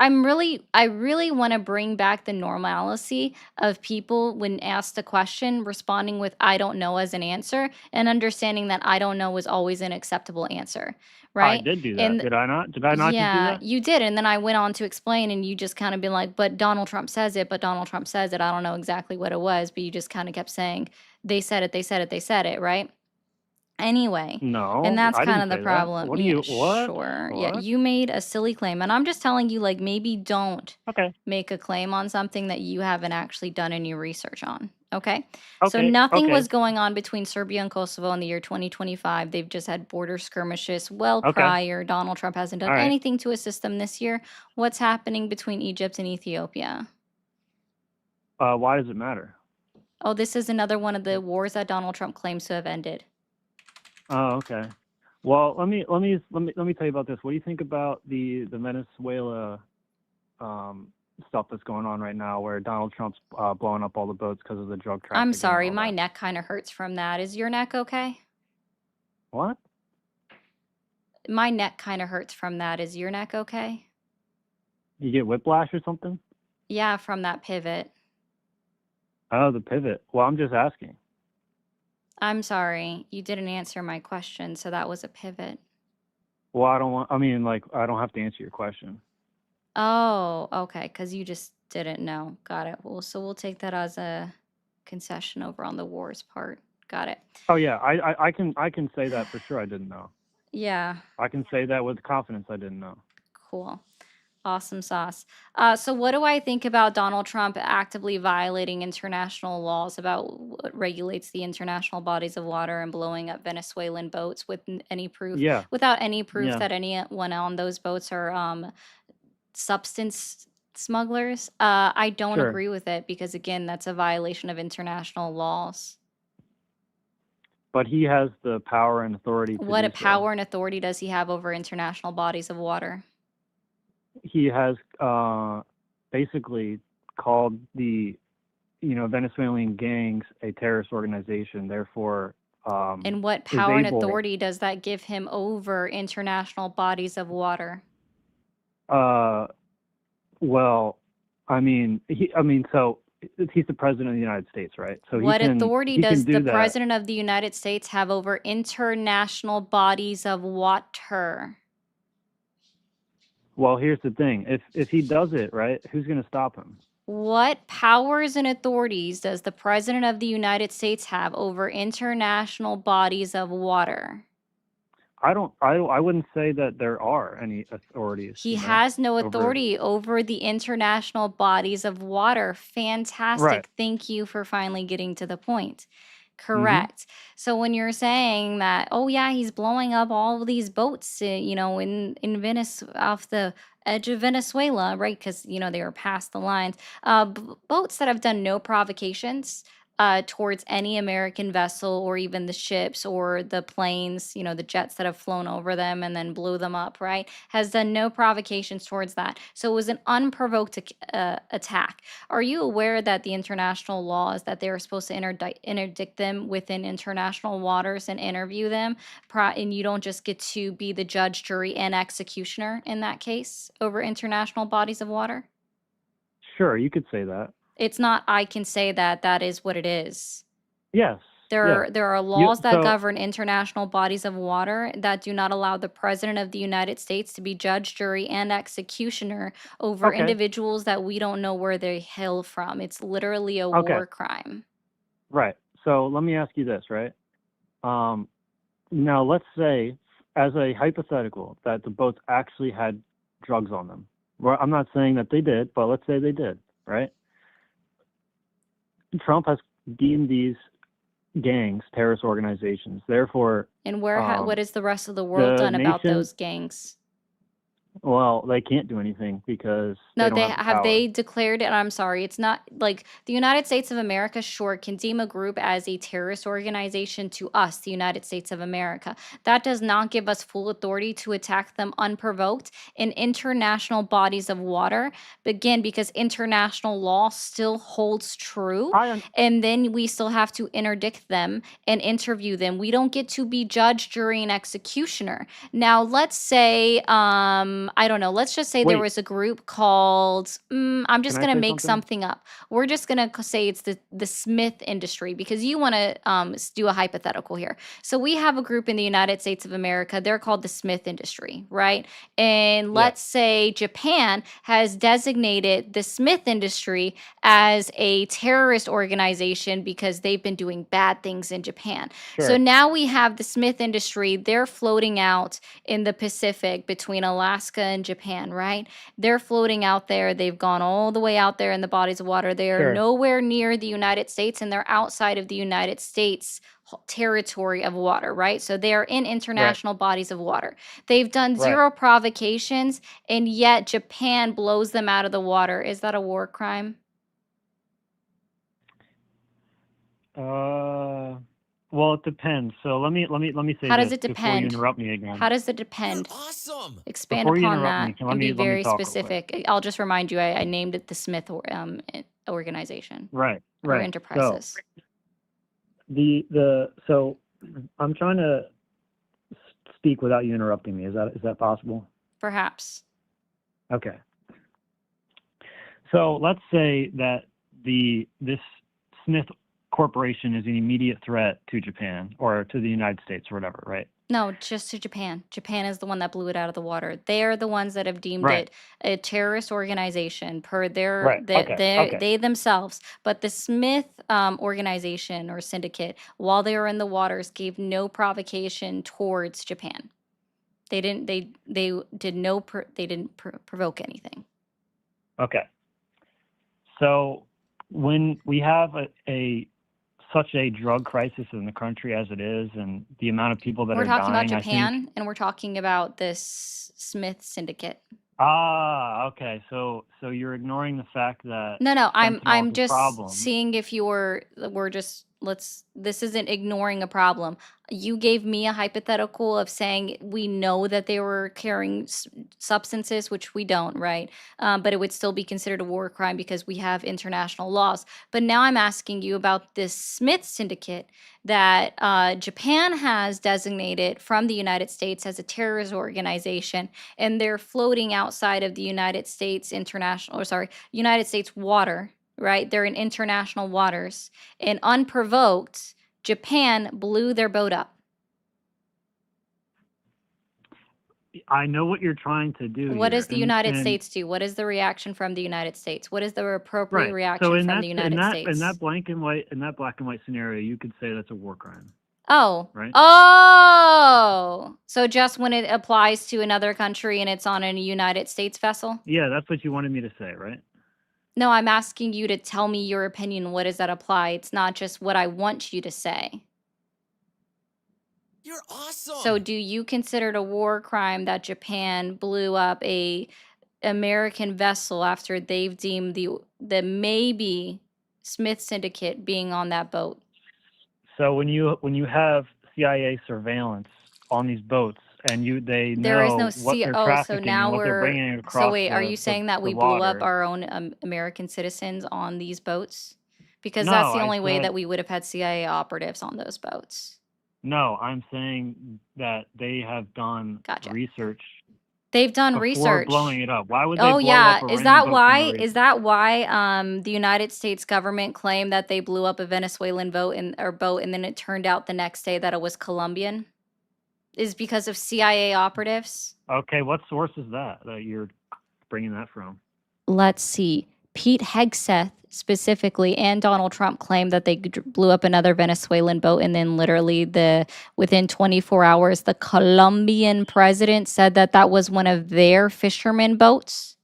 really want to bring back the normalcy of people when asked a question responding with I don't know as an answer, and understanding that I don't know is always an acceptable answer, I right? did do that. And Did I not? Did I not just do yeah, that? you did. And then I went on to explain, and you just kind of been like, but Donald Trump says it, but Donald Trump says it. I don't know exactly what it was, but you just kind of kept saying, they said it, they said it, they said it, right? Anyway, and No, that's I kind didn't of the say that. problem. What do Yeah, you? What? sure. Yeah, What? you made a silly claim. And I'm just telling you, like, maybe don't Okay. make a claim on something that you haven't actually done any research on. Okay? So Okay. nothing was Okay. going on between Serbia and Kosovo in the year 2025. They've just had border skirmishes well Okay. prior. Donald Trump hasn't done All right. anything to assist them this year. What's happening between Egypt and Ethiopia? Why does it matter? Oh, this is another one of the wars that Donald Trump claims to have ended. Oh, okay. Well, let me tell you about this. What do you think about the Venezuela stuff that's going on right now, where Donald Trump's blowing up all the boats because of the drug trafficking? I'm and sorry, all my that? neck kind of hurts from that. Is your neck okay? What? My neck kind of hurts from that. Is your neck okay? You get whiplash or something? Yeah, from that pivot. Oh, the pivot. Well, I'm just asking. I'm sorry, you didn't answer my question, so that was a pivot. Well, I don't have to answer your question. Oh, okay, because you just didn't know. Got it. Well, so we'll take that as a concession over on the wars part. Got it. Oh yeah, I can say that for sure. I didn't know. Yeah, I can say that with confidence. I didn't know. cool. Awesome sauce. So what do I think about Donald Trump actively violating international laws about what regulates the international bodies of water and blowing up Venezuelan boats with any proof, Yeah. without any proof Yeah. that anyone on those boats are substance smugglers? I don't Sure. agree with it because, again, that's a violation of international laws. But he has the power and authority to What do power and authority does he have over international bodies of water? He has basically called the Venezuelan gangs a terrorist organization. Therefore, And what is power and able. authority does that give him over international bodies of water? Well, so he's the president of the United States, right? So What he authority can does do the that. President of the United States have over international bodies of water? Well, here's the thing: if he does it, right, who's going to stop him? What powers and authorities does the President of the United States have over international bodies of water? I wouldn't say that there are any authorities. He has no authority over the international bodies of water. Fantastic. Right. Thank you for finally getting to the point. Correct. So when you're saying that, oh yeah, he's blowing up all of these boats, in Venice off the edge of Venezuela, right? Because they were past the lines. Boats that have done no provocations towards any American vessel or even the ships or the planes, the jets that have flown over them and then blew them up, right? Has done no provocations towards that. So it was an unprovoked attack. Are you aware that the international law is that they are supposed to interdict them within international waters and interview them, and you don't just get to be the judge, jury, and executioner in that case over international bodies of water? Sure, you could say that. It's not I can say that, that is what it is. Yes. There are laws that govern international bodies of water that do not allow the President of the United States to be judge, jury, and executioner over individuals that we don't know where they hail from. It's literally a war crime. Right. So let me ask you this, right? Now, let's say, as a hypothetical, that the boats actually had drugs on them. Well, I'm not saying that they did, but let's say they did, right? Trump has deemed these gangs terrorist organizations. Therefore, and what has the rest of the world done about those gangs? Well, they can't do anything because No, they don't have the power. they declared it? I'm sorry, it's not like the United States of America, sure, can deem a group as a terrorist organization to us, the United States of America. That does not give us full authority to attack them unprovoked in international bodies of water. Again, because international law still holds true, and then we still have to interdict them and interview them. We don't get to be judge, jury, and executioner. Now, let's say, I don't know, let's just say there was a group called, I'm just going to make something up. We're just going to say it's the Smith industry because you want to do a hypothetical here. So we have a group in the United States of America. They're called the Smith industry, right? And let's say Japan has designated the Smith industry as a terrorist organization because they've been doing bad things in Japan. So now we have the Smith industry. They're floating out in the Pacific between Alaska and Japan, right? They're floating out there. They've gone all the way out there in the bodies of water. They are nowhere near the United States, and they're outside of the United States territory of water, right? So they are in international bodies of water. They've done zero provocations, and yet Japan blows them out of the water. Is that a war crime? Well, it depends. So let me say How this does it before you depend? interrupt me again. How does it depend? Awesome. Expand Before you upon interrupt that me, let and me be very talk real quick. specific. I'll just remind you, I named it the Smith organization. Right. Or enterprises. So I'm trying to speak without you interrupting me. Is that possible? Perhaps. Okay. So let's say that this Smith Corporation is an immediate threat to Japan or to the United States or whatever, right? No, just to Japan. Japan is the one that blew it out of the water. They are the ones that have deemed it a terrorist organization per they themselves. But the Smith organization or syndicate, while they were in the waters, gave no provocation towards Japan. They didn't. They didn't provoke anything. Okay. So when we have such a drug crisis in the country as it is, and the amount of people that we're are dying, talking about Japan, and we're talking about this Smith syndicate. Okay. So you're ignoring the fact that no, I'm just problem. seeing if this isn't ignoring a problem. You gave me a hypothetical of saying we know that they were carrying substances, which we don't, right? But it would still be considered a war crime because we have international laws. But now I'm asking you about this Smith syndicate that Japan has designated from the United States as a terrorist organization, and they're floating outside of the United States United States water, right? They're in international waters, and unprovoked, Japan blew their boat up. I know what you're trying to do. What does the United States do? What is the reaction from the United States? What is the appropriate reaction from the United States? In that black and white scenario, you could say that's a war crime. Oh. Right? Oh. So just when it applies to another country and it's on a United States vessel? Yeah, that's what you wanted me to say, right? No, I'm asking you to tell me your opinion. What does that apply? It's not just what I want you to say. You're awesome. So do you consider it a war crime that Japan blew up a American vessel after they've deemed the maybe Smith Syndicate being on that boat? So when you have CIA surveillance on these boats and they There is no know what they're so trafficking and now what they're we're bringing so across wait, are you saying that the we blew up water. our own American citizens on these boats? Because No, that's the I only way said that we would have had CIA operatives on those boats. no. I'm saying that they have done Gotcha. research They've done before research. blowing it up. Why would they Oh blow yeah, up a is random that boat for no why? reason? Is that why the United States government claimed that they blew up a Venezuelan boat and then it turned out the next day that it was Colombian? Is because of CIA operatives? Okay, what source is that you're bringing that from? Let's see. Pete Hegseth specifically and Donald Trump claimed that they blew up another Venezuelan boat, and then literally within 24 hours the Colombian president said that that was one of their fishermen boats.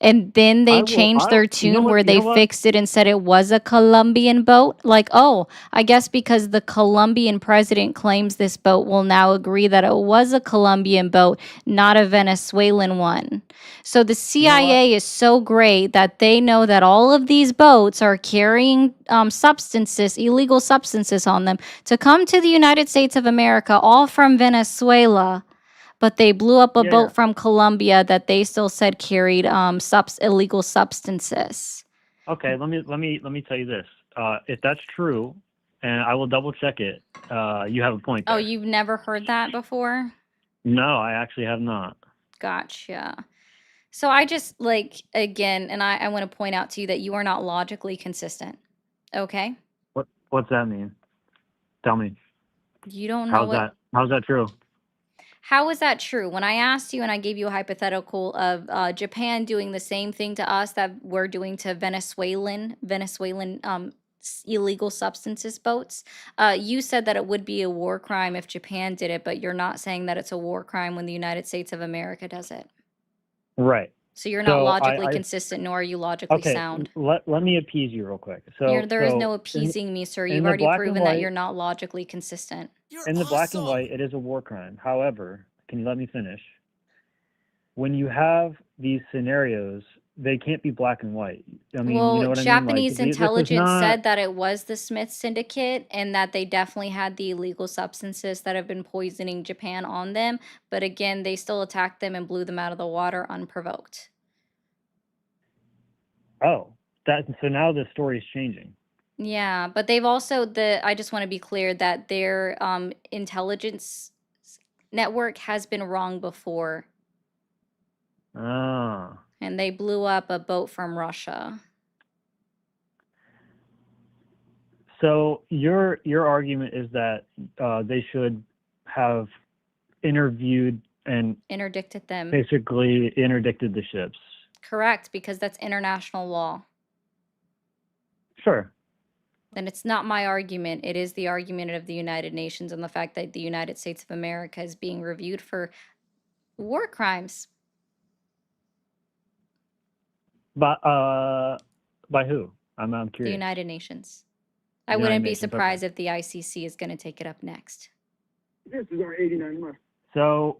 And then they changed their tune where they fixed it and said it was a Colombian boat. Like, oh, I guess because the Colombian president claims this boat will now agree that it was a Colombian boat, not a Venezuelan one. So the CIA is so great that they know that all of these boats are carrying substances, illegal substances on them to come to the United States of America, all from Venezuela. But they blew up a boat from Colombia that they still said carried illegal substances. Okay, let me tell you this. If that's true, and I will double check it, you have a point Oh, there. you've never heard that before? No, I actually have not. Gotcha. So I just again, and I want to point out to you that you are not logically consistent. Okay? What's that mean? Tell me. You don't know How's that true? How is that true? When I asked you and I gave you a hypothetical of Japan doing the same thing to us that we're doing to Venezuelan illegal substances boats, you said that it would be a war crime if Japan did it, but you're not saying that it's a war crime when the United States of America does it. Right. So you're not So logically consistent, nor are you logically sound. Let me appease you real quick. So There is no appeasing me, sir. You've already proven that you're not logically consistent. In the black and white, it is a war crime. However, can you let me finish? When you have these scenarios, they can't be black and white. I mean, Well, you know what Japanese I mean? intelligence said that it was the Smith Syndicate and that they definitely had the illegal substances that have been poisoning Japan on them. But again, they still attacked them and blew them out of the water unprovoked. Oh, so now the story is changing. Yeah, but they've also I just want to be clear that their intelligence network has been wrong before. Ah. And they blew up a boat from Russia. So your argument is that they should have interviewed and interdicted them. Basically interdicted the ships. Correct, because that's international law. Sure. Then it's not my argument. It is the argument of the United Nations and the fact that the United States of America is being reviewed for war crimes. By who? I'm curious. The United Nations. I wouldn't be surprised if the ICC is going to take it up next. This is our 89 month. So,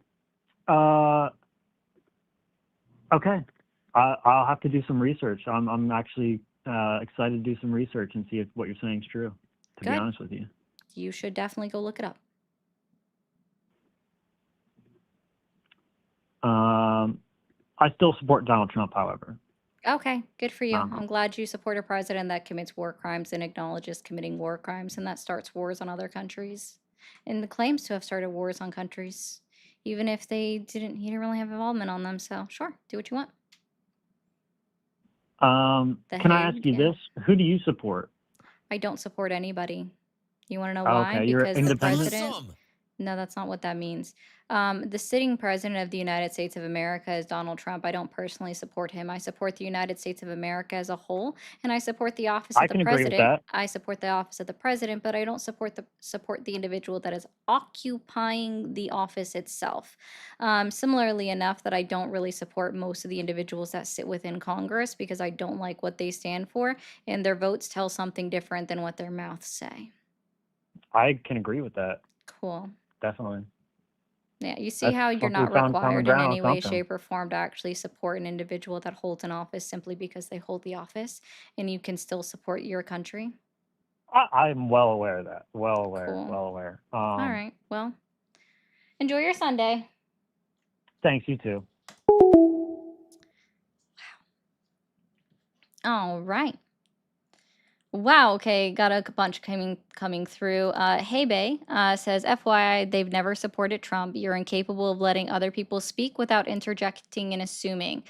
okay. I'll have to do some research. I'm actually excited to do some research and see if what you're saying is true, to be honest with you. You should definitely go look it up. I still support Donald Trump, however. Okay, good for you. I'm glad you support a president that commits war crimes and acknowledges committing war crimes and that starts wars on other countries and claims to have started wars on countries, even if he didn't really have involvement on them. So sure, do what you want. Can I ask you this? Who do you support? I don't support anybody. You want to know why? Okay, you're Because independent? the president. No, that's not what that means. The sitting president of the United States of America is Donald Trump. I don't personally support him. I support the United States of America as a whole, and I support the office of I the can agree with president. that. I support the office of the president, but I don't support the individual that is occupying the office itself. Similarly enough, that I don't really support most of the individuals that sit within Congress because I don't like what they stand for, and their votes tell something different than what their mouths say. I can agree with that. Cool. Definitely. Yeah, you see That's how you're hopefully not found common required in ground on any way, something. shape, or form to actually support an individual that holds an office simply because they hold the office, and you can still support your country. I'm well aware of that. Well aware. Cool. Well aware. All right. Well, enjoy your Sunday. Thanks, you too. All right. Wow, okay, got a bunch coming through. Hey Bay says, FYI, they've never supported Trump. You're incapable of letting other people speak without interjecting and assuming.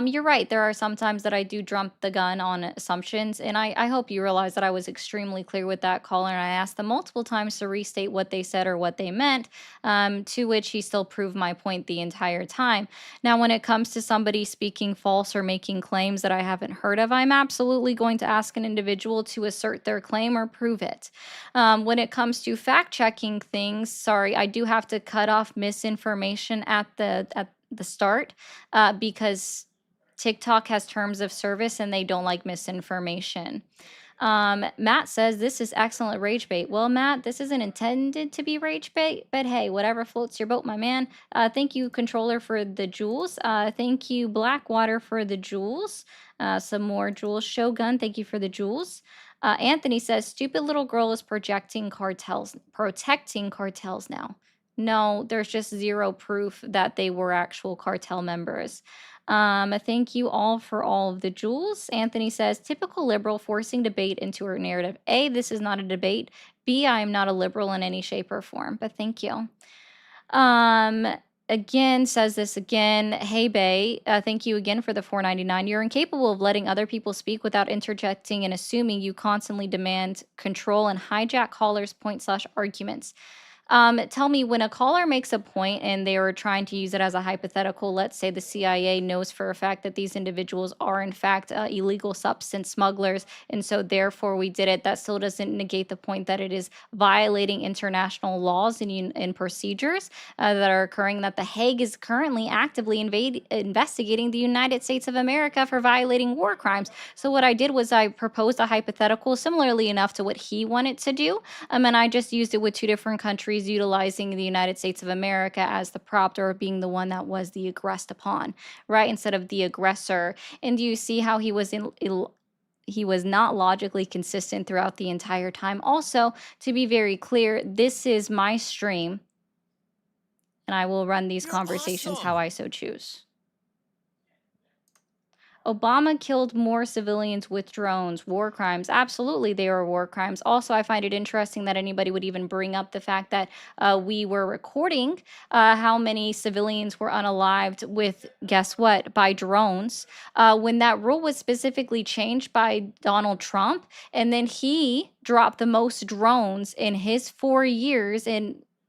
You're right. There are some times that I do jump the gun on assumptions, and I hope you realize that I was extremely clear with that caller, and I asked them multiple times to restate what they said or what they meant, to which he still proved my point the entire time. Now, when it comes to somebody speaking false or making claims that I haven't heard of, I'm absolutely going to ask an individual to assert their claim or prove it. When it comes to fact checking things, sorry, I do have to cut off misinformation at the start because TikTok has terms of service and they don't like misinformation. Matt says this is excellent rage bait. Well, Matt, this isn't intended to be rage bait, but hey, whatever floats your boat, my man. Thank you, controller, for the jewels. Thank you, Blackwater, for the jewels. Some more jewels. Shogun, thank you for the jewels. Anthony says stupid little girl is protecting cartels now. No, there's just zero proof that they were actual cartel members. Thank you all for all of the jewels. Anthony says, typical liberal forcing debate into her narrative. A, this is not a debate. B, I am not a liberal in any shape or form, but thank you. Again, says this again. Hey, Bay, thank you again for the $4.99. You're incapable of letting other people speak without interjecting and assuming. You constantly demand control and hijack callers' point/arguments. Tell me, when a caller makes a point and they are trying to use it as a hypothetical, let's say the CIA knows for a fact that these individuals are in fact illegal substance smugglers, and so therefore we did it, that still doesn't negate the point that it is violating international laws and procedures that are occurring, that The Hague is currently actively investigating the United States of America for violating war crimes. So what I did was I proposed a hypothetical similarly enough to what he wanted to do, and I just used it with two different countries utilizing the United States of America as the prop, or being the one that was the aggressed upon, right, instead of the aggressor. And do you see how he was he was not logically consistent throughout the entire time? Also, to be very clear, this is my stream, and I will run these conversations how I so choose. Obama killed more civilians with drones. War crimes. Absolutely, they are war crimes. Also, I find it interesting that anybody would even bring up the fact that we were recording how many civilians were unalived with, guess what, by drones. When that rule was specifically changed by Donald Trump, and then he dropped the most drones in his 4 years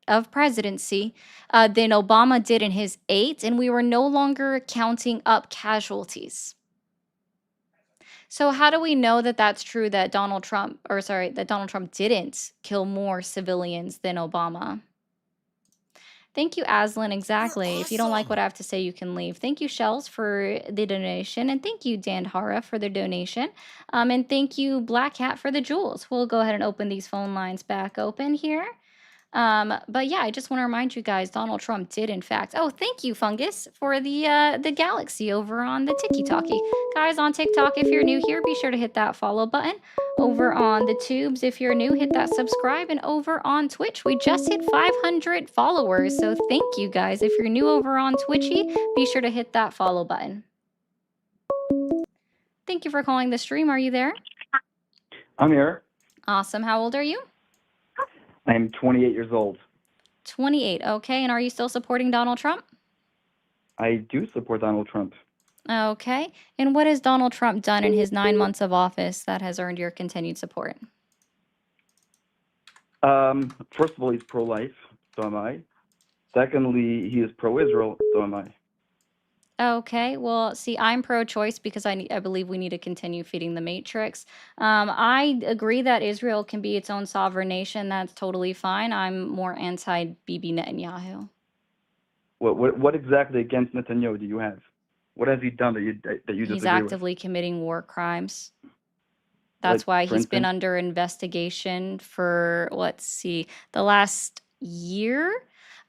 of presidency than Obama did in his 8, and we were no longer counting up casualties. So how do we know that that's true, that Donald Trump didn't kill more civilians than Obama? Thank you, Aslan. Exactly. If you don't like what I have to say, you can leave. Thank you, Shells, for the donation. And thank you, Dan Hara, for the donation. And thank you, Black Hat, for the jewels. We'll go ahead and open these phone lines back open here. But yeah, I just want to remind you guys, Donald Trump did in fact. Oh, thank you, Fungus, for the galaxy over on the Tiki Talkie. Guys on TikTok, if you're new here, be sure to hit that follow button. Over on the tubes, if you're new, hit that subscribe. And over on Twitch, we just hit 500 followers. So thank you guys. If you're new over on Twitchy, be sure to hit that follow button. Thank you for calling the stream. Are you there? I'm here. Awesome. How old are you? I'm 28 years old. 28. Okay. And are you still supporting Donald Trump? I do support Donald Trump. Okay. And what has Donald Trump done in his 9 months of office that has earned your continued support? First of all, he's pro-life. so am I. Secondly, he is pro-Israel, so am I. Okay, well, see, I'm pro-choice because I believe we need to continue feeding the matrix. I agree that Israel can be its own sovereign nation. That's totally fine. I'm more anti-Bibi Netanyahu. What exactly against Netanyahu do you have? What has he done that you He's disagree with? actively committing war crimes. Like, That's why for he's been instance? under investigation for, let's see, the last year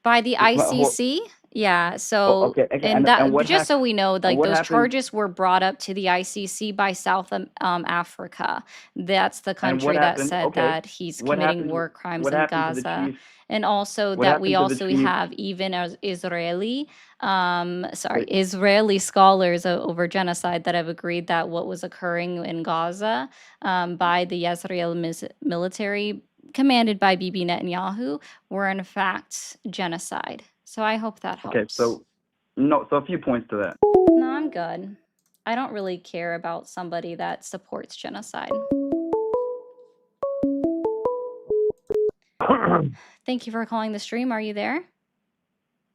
by the ICC. Yeah, so Okay, and and that what just so we know, and like what those happened? charges were brought up to the ICC by South Africa. That's the And what country that happened? said Okay, that he's committing war crimes What in happened to the Gaza. chief? And also What that we happened to the also chief? have even as Israeli Wait, Israeli scholars over genocide that have agreed that what was occurring in Gaza by the Israel military commanded by Bibi Netanyahu were in fact genocide. So I hope that okay, helps. so a few points to that. No, I'm good. I don't really care about somebody that supports genocide. Thank you for calling the stream. Are you there?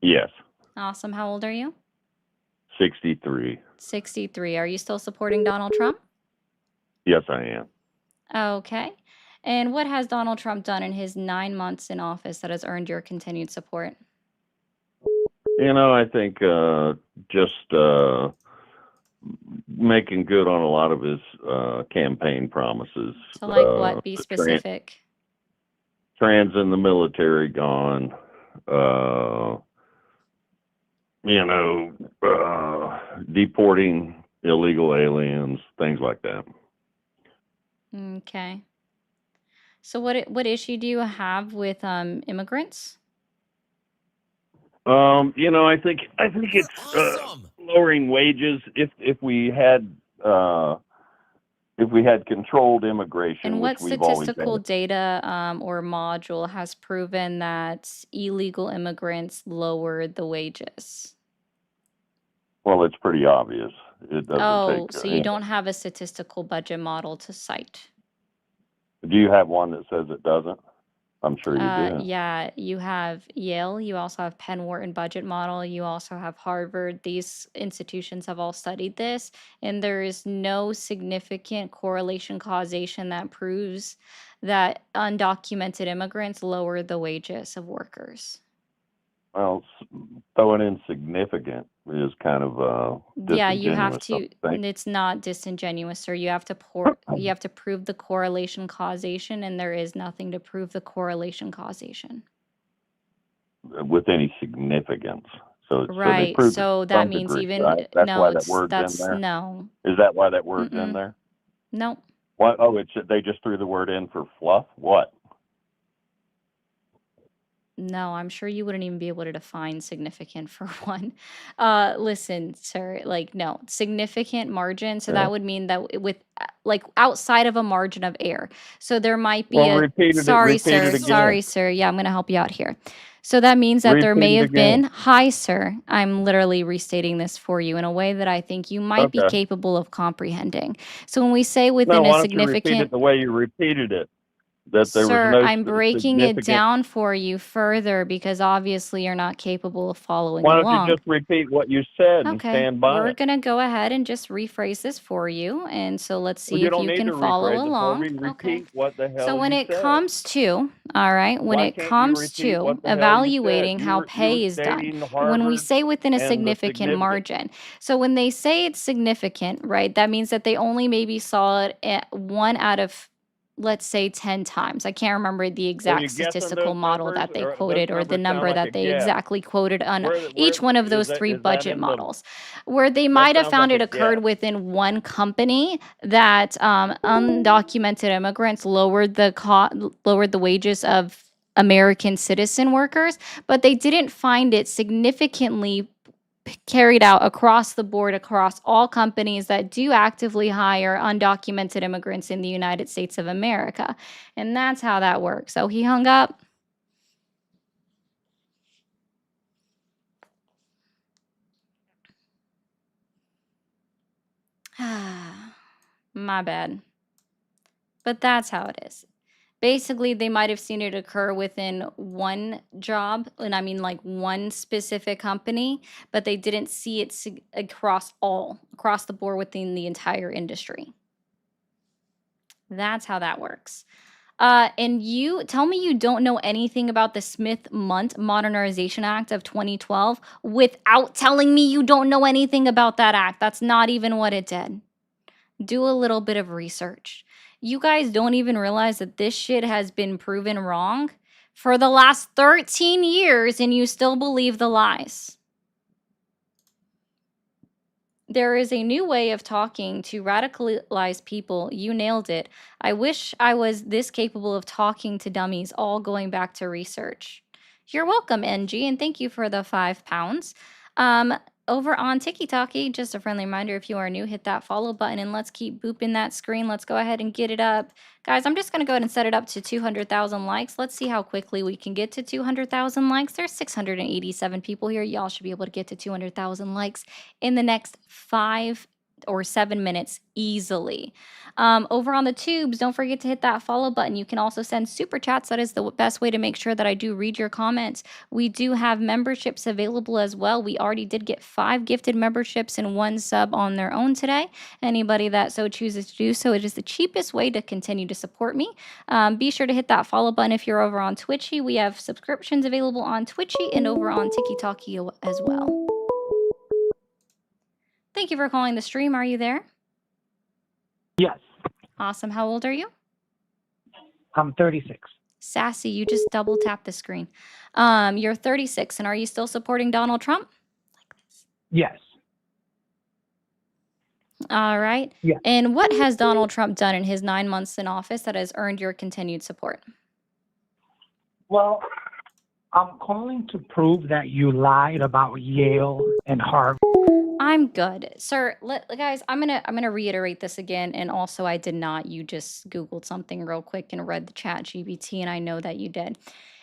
Yes, Awesome. How old are you? 63. 63. Are you still supporting Donald Trump? Yes, I am. Okay. And what has Donald Trump done in his 9 months in office that has earned your continued support? I think just making good on a lot of his campaign promises. So like what? Be The specific. trans in the military gone. Deporting illegal aliens, things like that. Okay. So what issue do you have with immigrants? I think it's lowering wages if we had controlled immigration, And which what we've always statistical had. data or module has proven that illegal immigrants lowered the wages? Well, it's pretty obvious. It doesn't Oh, take. so you don't have a statistical budget model to cite. Do you have one that says it doesn't? I'm sure you do. Yeah, you have Yale, you also have Penn Wharton budget model, you also have Harvard. These institutions have all studied this, and there is no significant correlation causation that proves that undocumented immigrants lower the wages of workers. Well, throwing in significant is kind of Yeah, you have disingenuous, to, don't you think? it's not disingenuous, sir. You have to you have to prove the correlation causation, and there is nothing to prove the correlation causation. With any significance. So they Right. proved it So to that some means degree, even right? That's no, why that word's in that's there. no. Is that why that word's in Mm-mm. there? No. What? Oh, they just threw the word in for fluff. What? No, I'm sure you wouldn't even be able to define significant for one. Listen, sir, like no, significant margin. So Yeah. that would mean that with like outside of a margin of error. So there might be Well, a repeat sorry, it sir, again. sorry, sir. Yeah, I'm gonna help you out here. So that means that there may Repeat it have been, again. hi, sir. I'm literally restating this for you in a way that I think you might be Okay. capable of comprehending. So when we say No, within a why don't you repeat significant it the way you repeated it? That there was Sir, no I'm breaking it significant. down for you further because obviously you're not capable of following Why don't you along. just repeat what you said and Okay, stand by we're it? gonna go ahead and just rephrase this for you. And so let's Well, see you if don't you need can to follow rephrase it for along. me. Okay. Repeat what the So hell when you it said. comes to, all right, when Why it can't you comes repeat to what the hell you evaluating said? how You pay were is done, stating when we Harvard say within a and the significant significant. margin, so when they say it's significant, right, that means that they only maybe saw it at 1 out of, let's say, 10 times. I can't remember the Are you exact guessing statistical those model numbers, that they or those quoted or the numbers sound number like a that they guess? exactly quoted on Where each one of is those that? 3 Is that budget in the? models, where they That might have sounds found like it a occurred guess. within one company that undocumented immigrants lowered the wages of American citizen workers, but they didn't find it significantly carried out across the board across all companies that do actively hire undocumented immigrants in the United States of America. And that's how that works. So he hung up. My bad. But that's how it is. Basically, they might have seen it occur within one job, and I mean like one specific company, but they didn't see it across the board within the entire industry. That's how that works. And you tell me you don't know anything about the Smith-Mundt Modernization Act of 2012 without telling me you don't know anything about that act. That's not even what it did. Do a little bit of research. You guys don't even realize that this shit has been proven wrong for the last 13 years and you still believe the lies. There is a new way of talking to radicalized people. You nailed it. I wish I was this capable of talking to dummies, all going back to research. You're welcome, NG, and thank you for the £5. Over on TikTok, just a friendly reminder, if you are new, hit that follow button and let's keep booping that screen. Let's go ahead and get it up. Guys, I'm just going to go ahead and set it up to 200,000 likes. Let's see how quickly we can get to 200,000 likes. There's 687 people here. Y'all should be able to get to 200,000 likes in the next 5 or 7 minutes easily. Over on the tubes, don't forget to hit that follow button. You can also send super chats. That is the best way to make sure that I do read your comments. We do have memberships available as well. We already did get 5 gifted memberships and 1 sub on their own today. Anybody that so chooses to do so, it is the cheapest way to continue to support me. Be sure to hit that follow button if you're over on Twitchy. We have subscriptions available on Twitchy and over on TikTok as well. Thank you for calling the stream. Are you there? Yes. Awesome. How old are you? I'm 36. Sassy, you just double tap the screen. You're 36, and are you still supporting Donald Trump? Yes. All right. Yeah. And what has Donald Trump done in his 9 months in office that has earned your continued support? Well, I'm calling to prove that you lied about Yale and Harvard. I'm good, sir. Guys, I'm gonna reiterate this again, and also I did not. You just Googled something real quick and read the chat GBT, and I know that you did.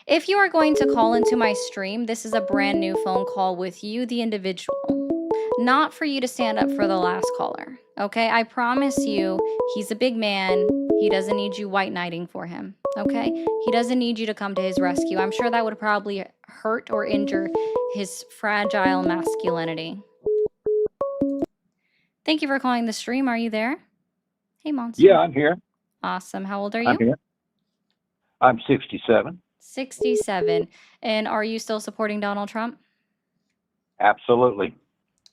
If you are going to call into my stream, this is a brand new phone call with you, the individual, not for you to stand up for the last caller. Okay, I promise you, he's a big man. He doesn't need you white knighting for him. Okay, he doesn't need you to come to his rescue. I'm sure that would probably hurt or injure his fragile masculinity. Thank you for calling the stream. Are you there? Hey, Monster. Yeah, I'm here. Awesome. How old are you? I'm here. I'm 67. 67. And are you still supporting Donald Trump? Absolutely.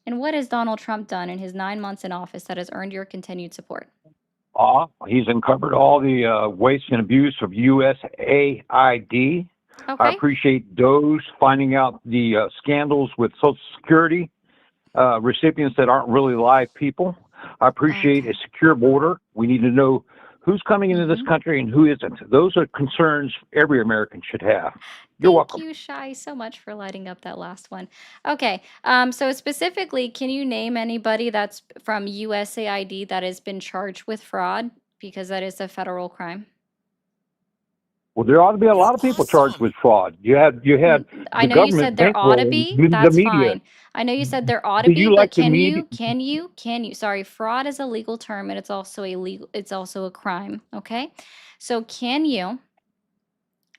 And what has Donald Trump done in his 9 months in office that has earned your continued support? He's uncovered all the waste and abuse of USAID. Okay. I appreciate those finding out the scandals with Social Security recipients that aren't really live people. I appreciate a secure border. We need to know who's coming into this country and who isn't. Those are concerns every American should have. You're welcome. Thank you, Shai, so much for lighting up that last one. Okay, so specifically, can you name anybody that's from USAID that has been charged with fraud? Because that is a federal crime. Well, there ought to be a lot of people charged with fraud. You had I know you said there ought to be. That's fine. I know you said there ought to be, but can you? Sorry, fraud is a legal term, and it's also a crime. Okay, so can you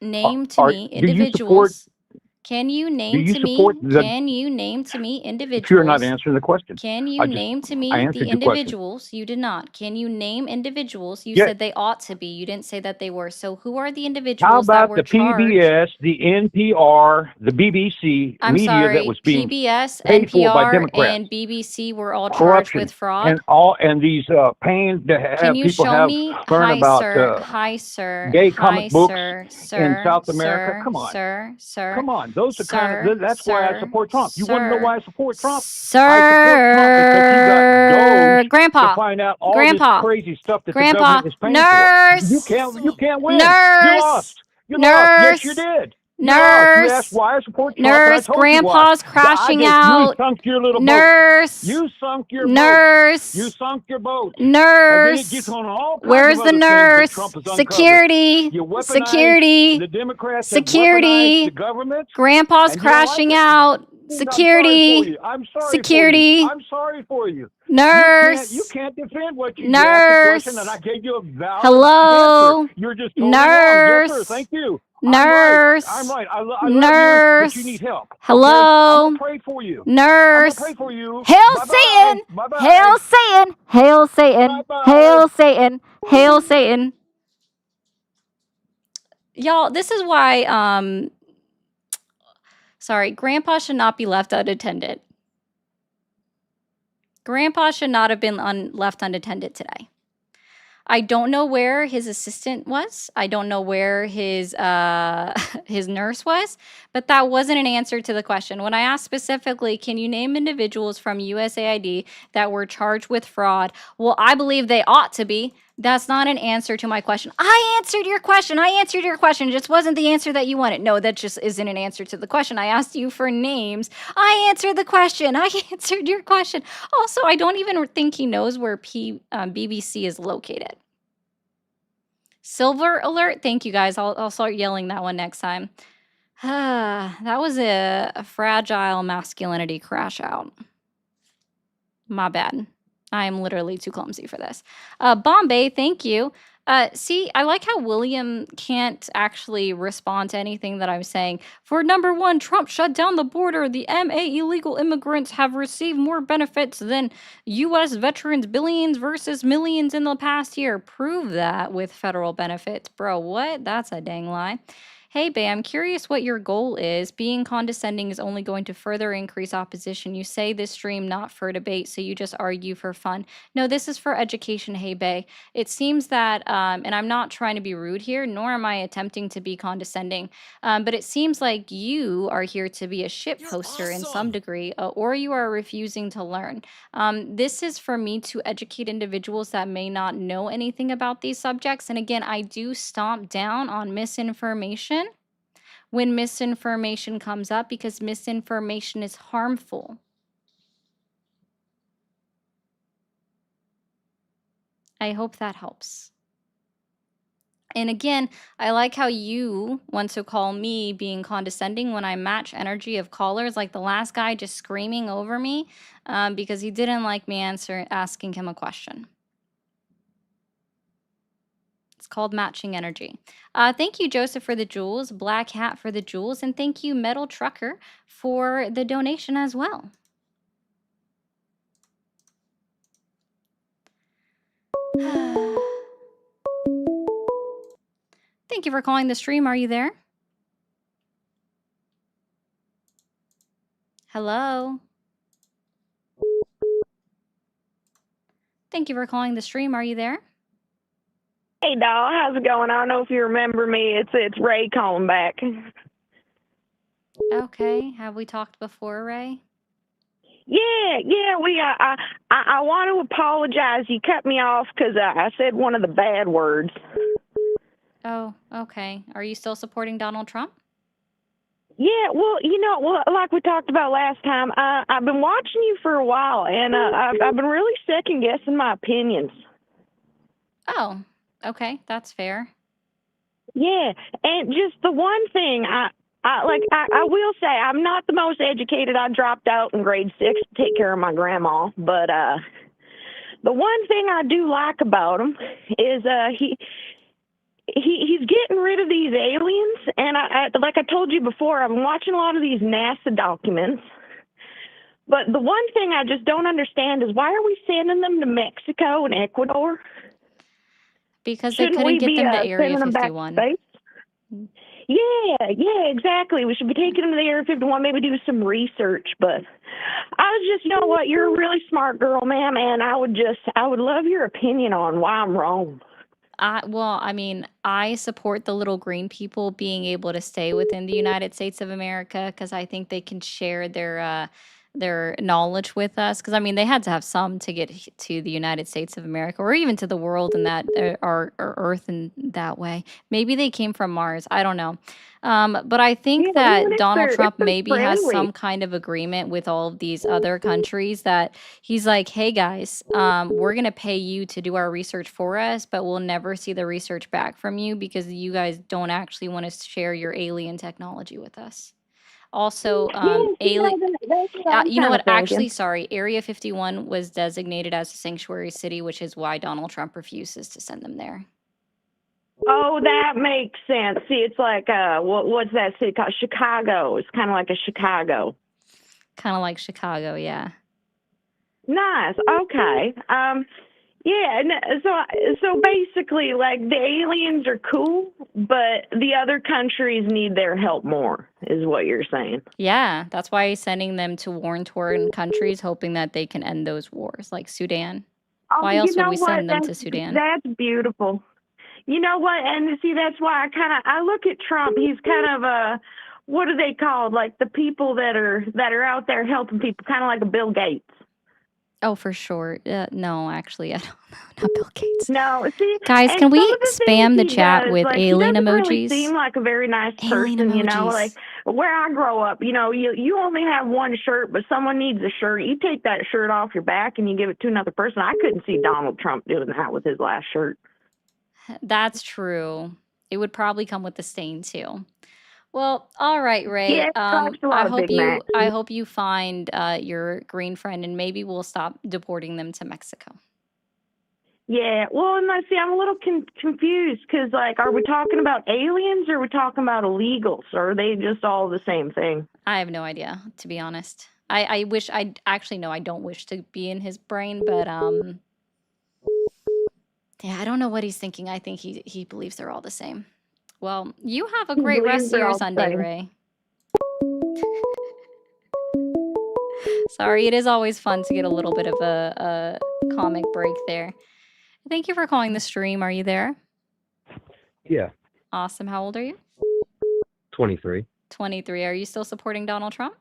name to me individuals? Can you name to me? Can you name to me individuals? If you're not answering the question. Can you name to me the individuals? You did not. Can you name individuals? You said they ought to be. You didn't say that they were. So who are the individuals that were charged? How about the PBS, the NPR, the BBC media that was being PBS, paid for by NPR, Democrats? and BBC were all charged with fraud? And these paying to have Can you people show have me? learn about Gay comic books in South America. Come on, sir. Come on. Those are kind of, that's why I support Trump. You want to know why I support Trump? Sir, I support Trump because he got Grandpa, to find out all Grandpa, this crazy stuff that Grandpa, the government is paying nurse, for. You can't win. Nurse, You lost. You nurse, lost. Yes, you did. Nurse, you asked why I support Trump, nurse, and I told Grandpa's you why. crashing You out. sunk your little Nurse, boat. You sunk your nurse, boat. You sunk your boat. Nurse, and then it gets on all kinds where's of the other nurse? things that Trump has Security, uncovered. security, The Democrats security. have weaponized the government. Grandpa's and you don't like crashing it. out. Security. I'm sorry Security. for you. I'm sorry for you. Nurse. You can't defend what you asked a question and I gave you a valid Hello. answer. You're just totally wrong. Yes, sir. Thank you. Nurse. I'm right. I love you, but you need help. Hello. Okay? I'm gonna pray for you. Nurse. I'm gonna pray for you. Hail Bye-bye. Satan. Bye-bye. Hail Satan. Hail Satan. Hail Satan. Hail Satan. Y'all, this is why sorry, grandpa should not be left unattended. Grandpa should not have been left unattended today. I don't know where his assistant was. I don't know where his his nurse was, but that wasn't an answer to the question. When I asked specifically, can you name individuals from USAID that were charged with fraud? Well, I believe they ought to be. That's not an answer to my question. I answered your question. I answered your question. It just wasn't the answer that you wanted. No, that just isn't an answer to the question. I asked you for names. I answered the question. I answered your question. Also, I don't even think he knows where BBC is located. Silver alert. Thank you, guys. I'll start yelling that one next time. That was a fragile masculinity crash out. My bad. I am literally too clumsy for this. Bombay, thank you. See, I like how William can't actually respond to anything that I'm saying. For number one, Trump shut down the border. The MA illegal immigrants have received more benefits than U.S. veterans, billions versus millions in the past year. Prove that with federal benefits. Bro, what? That's a dang lie. Hey, Bay, I'm curious what your goal is. Being condescending is only going to further increase opposition. You say this stream not for debate, so you just argue for fun. No, this is for education, hey, Bay. It seems that, and I'm not trying to be rude here, nor am I attempting to be condescending, but it seems like you are here to be a shit poster in some degree, or you are refusing to learn. This is for me to educate individuals that may not know anything about these subjects. And again, I do stomp down on misinformation when misinformation comes up because misinformation is harmful. I hope that helps. And again, I like how you want to call me being condescending when I match energy of callers, like the last guy just screaming over me because he didn't like me asking him a question. It's called matching energy. Thank you, Joseph, for the jewels, Black Hat for the jewels, and thank you, Metal Trucker, for the donation as well. Thank you for calling the stream. Are you there? Hello? Thank you for calling the stream. Are you there? Hey, doll, how's it going? I don't know if you remember me. It's Ray calling back. Okay. Have we talked before, Ray? Yeah. I want to apologize. You cut me off because I said one of the bad words. Oh, okay. Are you still supporting Donald Trump? Yeah, well, like we talked about last time, I've been watching you for a while, and I've been really second guessing my opinions. Oh, okay, that's fair. Yeah, and just the one thing I will say, I'm not the most educated. I dropped out in grade 6 to take care of my grandma, but the one thing I do like about him is he's getting rid of these aliens, and I like I told you before, I'm watching a lot of these NASA documents. But the one thing I just don't understand is why are we sending them to Mexico and Ecuador? Because they couldn't get them to Area 51. Yeah, exactly. We should be taking them to the Area 51, maybe do some research. But I was just, you know what, you're a really smart girl, ma'am, and I would love your opinion on why I'm wrong. Well, I mean, I support the little green people being able to stay within the United States of America because I think they can share their knowledge with us. Because I mean, they had to have some to get to the United States of America or even to the world and that our Earth in that way. Maybe they came from Mars. I don't know. But I think that Donald Trump maybe has some kind of agreement with all of these other countries that he's like, hey guys, we're going to pay you to do our research for us, but we'll never see the research back from you because you guys don't actually want to share your alien technology with us. Also, that's what I'm you know kind of what? thinking. Actually, sorry, Area 51 was designated as a sanctuary city, which is why Donald Trump refuses to send them there. Oh, that makes sense. See, it's like what's that city called? Chicago. It's kind of like a Chicago. Kind of like Chicago, yeah. Nice. Okay. Yeah. So basically, like the aliens are cool, but the other countries need their help more, is what you're saying. Yeah, that's why he's sending them to war-torn countries, hoping that they can end those wars, like Sudan. Oh, Why you else would know we what? send them to Sudan? That's beautiful. You know what? And see, that's why I look at Trump. He's kind of a, what are they called? Like the people that are out there helping people, kind of like a Bill Gates. Oh, for sure. No, actually, I don't know. Not Bill Gates. No, see, Guys, and can some we of the things spam the he chat does, with like he alien doesn't really emojis? seem like a very nice Alien person, you know. emojis. Like where I grow up, you know, you only have one shirt, but someone needs a shirt. You take that shirt off your back and you give it to another person. I couldn't see Donald Trump doing that with his last shirt. That's true. It would probably come with the stain too. Well, all right, Ray. Yeah, it costs a lot of Big Macs. I hope you find your green friend, and maybe we'll stop deporting them to Mexico. Yeah, well, and I see, I'm a little confused because, like, are we talking about aliens or are we talking about illegals? Or are they just all the same thing? I have no idea, to be honest. I wish I actually no, I don't wish to be in his brain, but yeah, I don't know what he's thinking. I think he believes they're all the same. Well, you have a He great believes rest of they're your all the Sunday, same. Ray. Sorry, it is always fun to get a little bit of a comic break there. Thank you for calling the stream. Are you there? Yeah, Awesome. How old are you? 23. 23. Are you still supporting Donald Trump?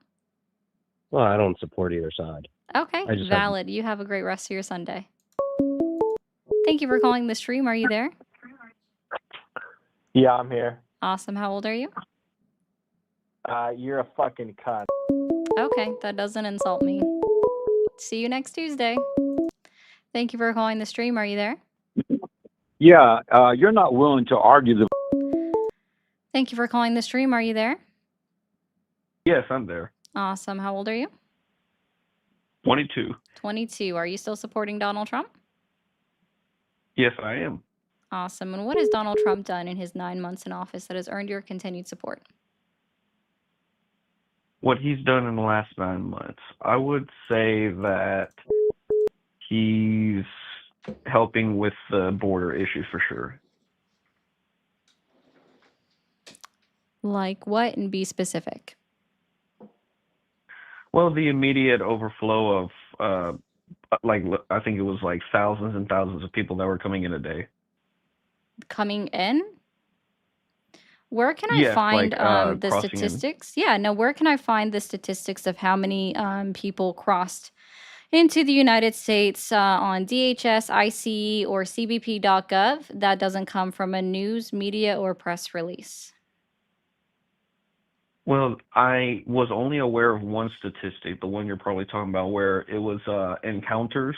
Well, I don't support either side. Okay, I just valid. You have a great rest of your Sunday. Thank you for calling the stream. Are you there? Yeah, I'm here. Awesome. How old are you? You're a fucking cunt. Okay, that doesn't insult me. See you next Tuesday. Thank you for calling the stream. Are you there? Yeah, you're not willing to argue the. Thank you for calling the stream. Are you there? Yes, I'm there. Awesome. How old are you? 22. 22. Are you still supporting Donald Trump? Yes, I am. Awesome. And what has Donald Trump done in his 9 months in office that has earned your continued support? What he's done in the last 9 months, I would say that he's helping with the border issue for sure. Like what? And be specific. Well, the immediate overflow of, I think it was like thousands and thousands of people that were coming in a day. Coming in? Where can I Yes, find like, the crossing in. statistics? Yeah, no, where can I find the statistics of how many people crossed into the United States on DHS, ICE, or cbp.gov? That doesn't come from a news, media, or press release. Well, I was only aware of one statistic, the one you're probably talking about, where it was encounters,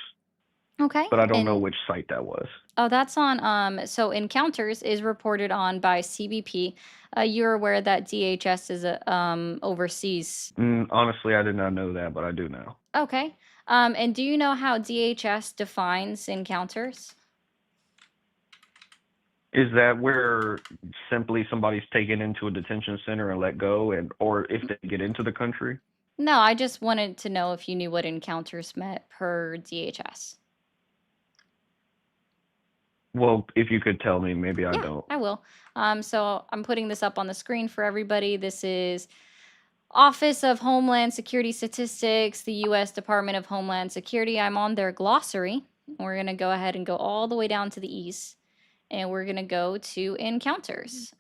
Okay. but I don't know And which site that was. oh, that's on so Encounters is reported on by CBP. You're aware that DHS is oversees. Honestly, I did not know that, but I do now. Okay. And do you know how DHS defines encounters? Is that where simply somebody's taken into a detention center and let go, or if they get into the country? No, I just wanted to know if you knew what encounters meant per DHS. Well, if you could tell me, maybe I don't. I will. So I'm putting this up on the screen for everybody. This is Office of Homeland Security Statistics, the U.S. Department of Homeland Security. I'm on their glossary. We're going to go ahead and go all the way down to the east, and we're going to go to encounters.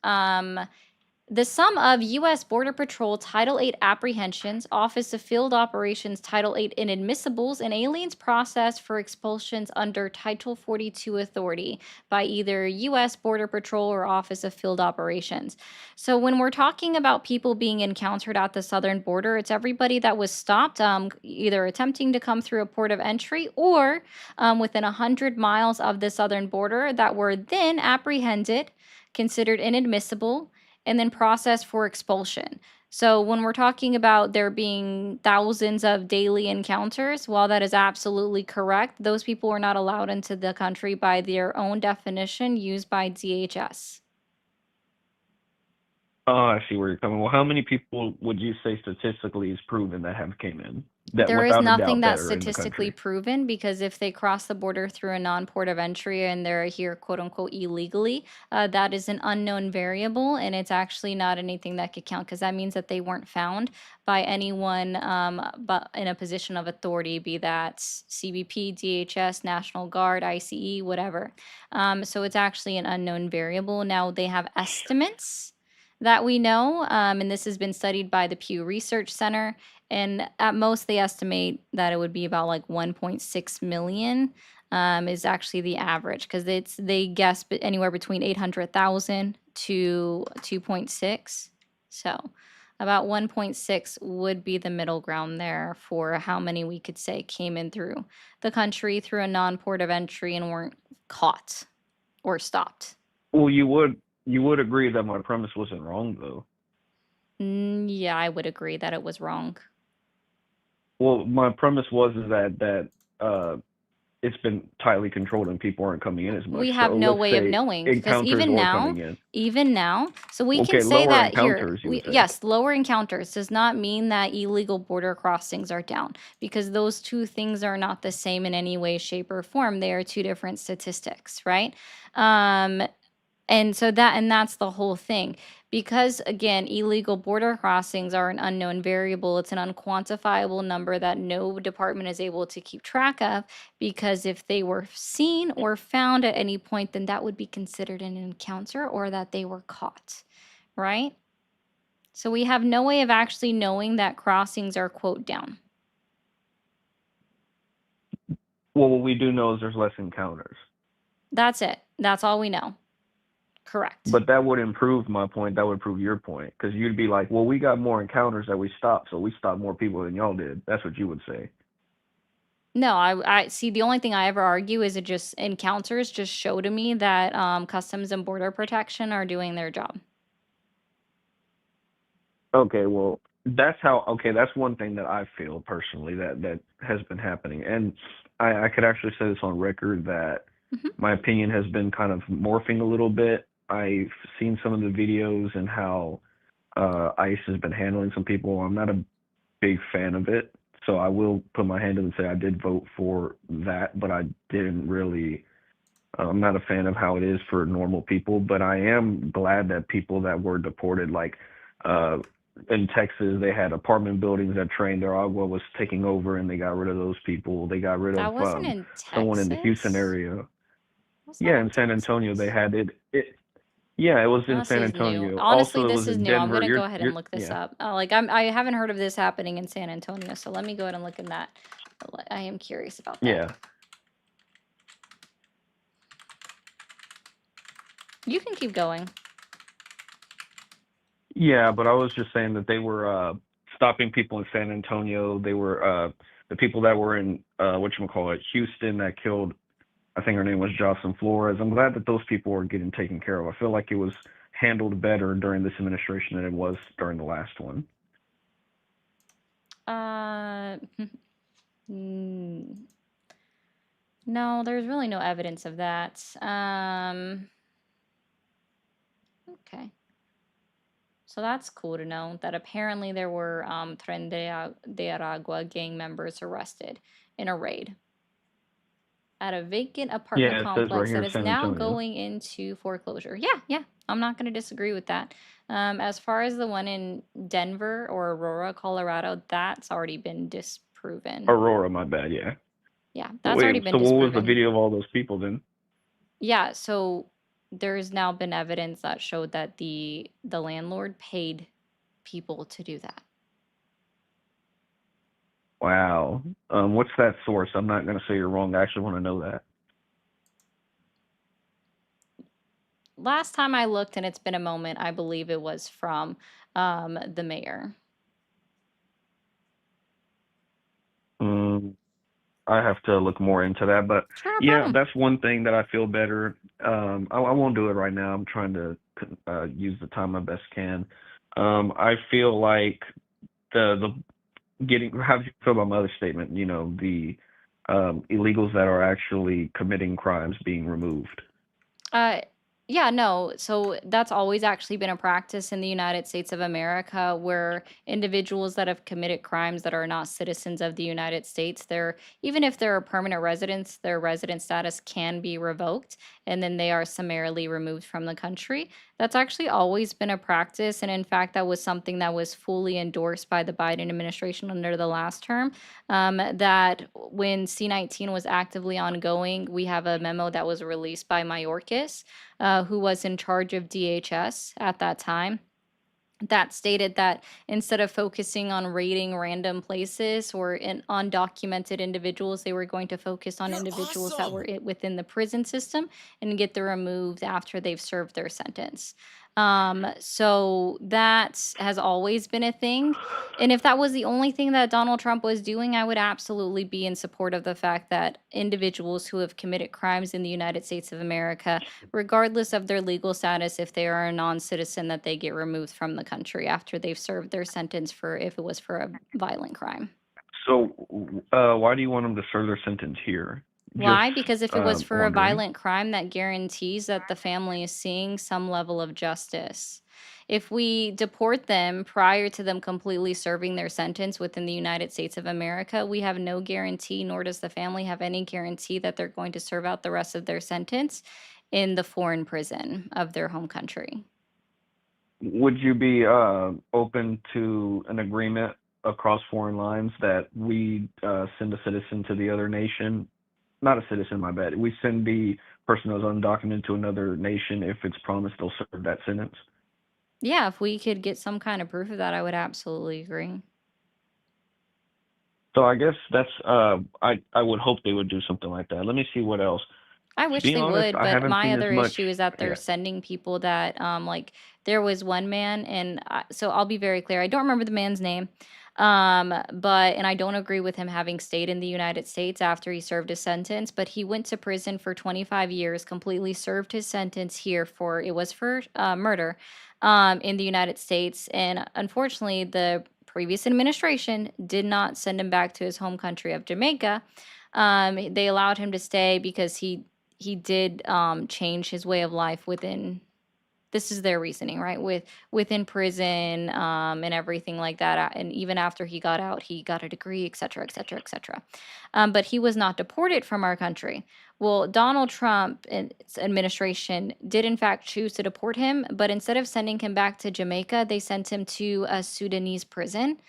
The sum of U.S. Border Patrol Title 8 apprehensions, Office of Field Operations Title 8 inadmissibles, and aliens processed for expulsions under Title 42 authority by either U.S. Border Patrol or Office of Field Operations. So when we're talking about people being encountered at the southern border, it's everybody that was stopped either attempting to come through a port of entry or within 100 miles of the southern border that were then apprehended, considered inadmissible, and then processed for expulsion. So when we're talking about there being thousands of daily encounters, while that is absolutely correct, those people were not allowed into the country by their own definition used by DHS. Oh, I see where you're coming. Well, how many people would you say statistically is proven that have came in that There is without a nothing doubt that that's are in the statistically country? proven because if they cross the border through a non-port of entry and they're here quote unquote illegally, that is an unknown variable and it's actually not anything that could count because that means that they weren't found by anyone but in a position of authority, be that CBP, DHS, National Guard, ICE, whatever. So it's actually an unknown variable. Now they have estimates that we know, and this has been studied by the Pew Research Center. And at most, they estimate that it would be about like 1.6 million is actually the average because they guess anywhere between 800,000 to 2.6. So about 1.6 would be the middle ground there for how many we could say came in through the country through a non-port of entry and weren't caught or stopped. Well, you would agree that my premise wasn't wrong though. Yeah, I would agree that it was wrong. Well, my premise was is that it's been tightly controlled and people aren't coming in as much. We have So no let's way of say knowing because encounters are coming in. so we can Okay, say lower that here, encounters, you would say. yes, lower encounters does not mean that illegal border crossings are down because those two things are not the same in any way, shape, or form. They are two different statistics, right? And so that's the whole thing. Because again, illegal border crossings are an unknown variable. It's an unquantifiable number that no department is able to keep track of because if they were seen or found at any point, then that would be considered an encounter or that they were caught, right? So we have no way of actually knowing that crossings are quote down. Well, what we do know is there's less encounters. That's it. That's all we know. Correct. But that would improve my point. That would prove your point. Because you'd be like, well, we got more encounters that we stopped, so we stopped more people than y'all did. That's what you would say. No, I see. The only thing I ever argue is it just encounters just show to me that Customs and Border Protection are doing their job. Okay, well, that's one thing that I feel personally that has been happening. And I could actually say this on record that my opinion has been kind of morphing a little bit. I've seen some of the videos and how ICE has been handling some people. I'm not a big fan of it. So I will put my hand up and say I did vote for that, but I didn't really. I'm not a fan of how it is for normal people, but I am glad that people that were deported, like in Texas, they had apartment buildings that trained their agua was taking over, and they got rid of those people. They got rid That of wasn't in someone in the Houston Texas? area. Was that Yeah, in in San Antonio, they had it. Yeah, it was in This San is new. Antonio. Honestly, Also, it this was is in new. I'm Denver. gonna go ahead and look this Yeah. up. I haven't heard of this happening in San Antonio, so let me go ahead and look in that. I am curious about that. Yeah. You can keep going. Yeah, but I was just saying that they were stopping people in San Antonio. They were the people that were in whatchamacallit, Houston that killed, I think her name was Jocelyn Flores. I'm glad that those people are getting taken care of. I feel like it was handled better during this administration than it was during the last one. No, there's really no evidence of that. Okay. So that's cool to know that apparently there were Tren de Aragua gang members arrested in a raid at a vacant apartment Yeah, it says right complex here that in is San now Antonio. going into foreclosure. Yeah, I'm not going to disagree with that. As far as the one in Denver or Aurora, Colorado, that's already been disproven. Aurora, my bad, yeah. Yeah, that's Wait, already been so what was the disproven. video of all those people then? Yeah, so there's now been evidence that showed that the landlord paid people to do that. Wow. What's that source? I'm not gonna say you're wrong. I actually want to know that. Last time I looked, and it's been a moment, I believe it was from the mayor. I have to look more into that, but Sure, no yeah, problem. that's one thing that I feel better. I won't do it right now. I'm trying to use the time I best can. I feel like the getting. How do you feel about my other statement? You know, the illegals that are actually committing crimes being removed. Uh, yeah, no. So that's always actually been a practice in the United States of America where individuals that have committed crimes that are not citizens of the United States, they're even if they're permanent residents, their resident status can be revoked and then they are summarily removed from the country. That's actually always been a practice. And in fact, that was something that was fully endorsed by the Biden administration under the last term. That when C-19 was actively ongoing, we have a memo that was released by Mayorkas, who was in charge of DHS at that time, that stated that instead of focusing on raiding random places or undocumented individuals, they were going to focus on individuals that were within the prison system and get them removed after they've served their sentence. So that has always been a thing. And if that was the only thing that Donald Trump was doing, I would absolutely be in support of the fact that individuals who have committed crimes in the United States of America, regardless of their legal status, if they are a non-citizen, that they get removed from the country after they've served their sentence for if it was for a violent crime. So, why do you want them to serve their sentence here? Just Why? Because if it was for a wondering. violent crime, that guarantees that the family is seeing some level of justice. If we deport them prior to them completely serving their sentence within the United States of America, we have no guarantee, nor does the family have any guarantee that they're going to serve out the rest of their sentence in the foreign prison of their home country. Would you be open to an agreement across foreign lines that we send a citizen to the other nation? Not a citizen, my bad. We send the person who's undocumented to another nation if it's promised they'll serve that sentence. Yeah, if we could get some kind of proof of that, I would absolutely agree. So I guess that's I would hope they would do something like that. Let me see what else. I To wish be they honest, would, I but haven't my seen as other much. issue is that they're Yeah. sending people that, like, there was one man, and so I'll be very clear. I don't remember the man's name, and I don't agree with him having stayed in the United States after he served his sentence. But he went to prison for 25 years, completely served his sentence here for it was for murder, in the United States, and unfortunately, the previous administration did not send him back to his home country of Jamaica. They allowed him to stay because he did change his way of life within this is their reasoning, right? Within prison and everything like that. And even after he got out, he got a degree, et cetera, et cetera, et cetera. But he was not deported from our country. Well, Donald Trump and its administration did in fact choose to deport him, but instead of sending him back to Jamaica, they sent him to a Sudanese prison.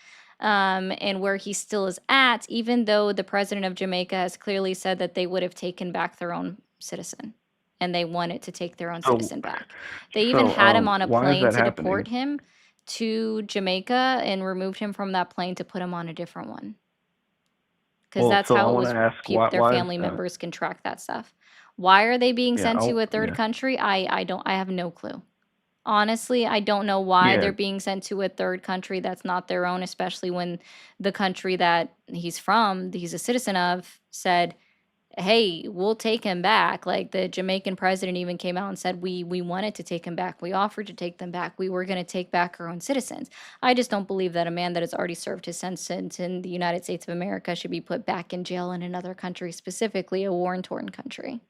And where he still is at, even though the president of Jamaica has clearly said that they would have taken back their own citizen and they wanted to take their own So citizen back. They even had him on a why is plane that to deport happening? him to Jamaica and removed him from that plane to put him on a different one. Because Well, that's so I how it want to was, ask their why is family members can track that stuff. Why are they being yeah, sent to a third yeah. country? I have no clue. Honestly, I don't know why Yeah. they're being sent to a third country that's not their own, especially when the country that he's from, he's a citizen of, said, hey, we'll take him back. Like the Jamaican president even came out and said, we wanted to take him back. We offered to take them back. We were going to take back our own citizens. I just don't believe that a man that has already served his sentence in the United States of America should be put back in jail in another country, specifically a war-torn country.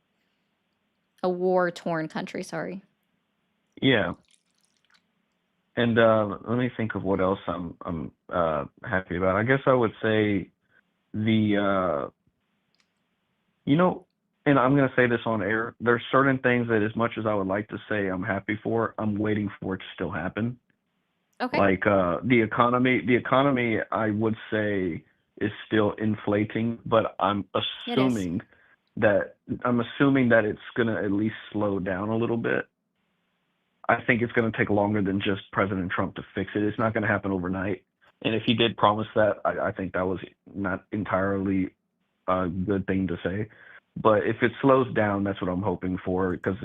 A war-torn country, sorry. Yeah. And let me think of what else I'm happy about. I guess I would say the you know, and I'm gonna say this on air. There's certain things that, as much as I would like to say I'm happy for, I'm waiting for it to still happen. Okay. Like the economy. The economy, I would say, is still inflating, but I'm It is. assuming that it's gonna at least slow down a little bit. I think it's going to take longer than just President Trump to fix it. It's not going to happen overnight. And if he did promise that, I think that was not entirely a good thing to say. But if it slows down, that's what I'm hoping for, because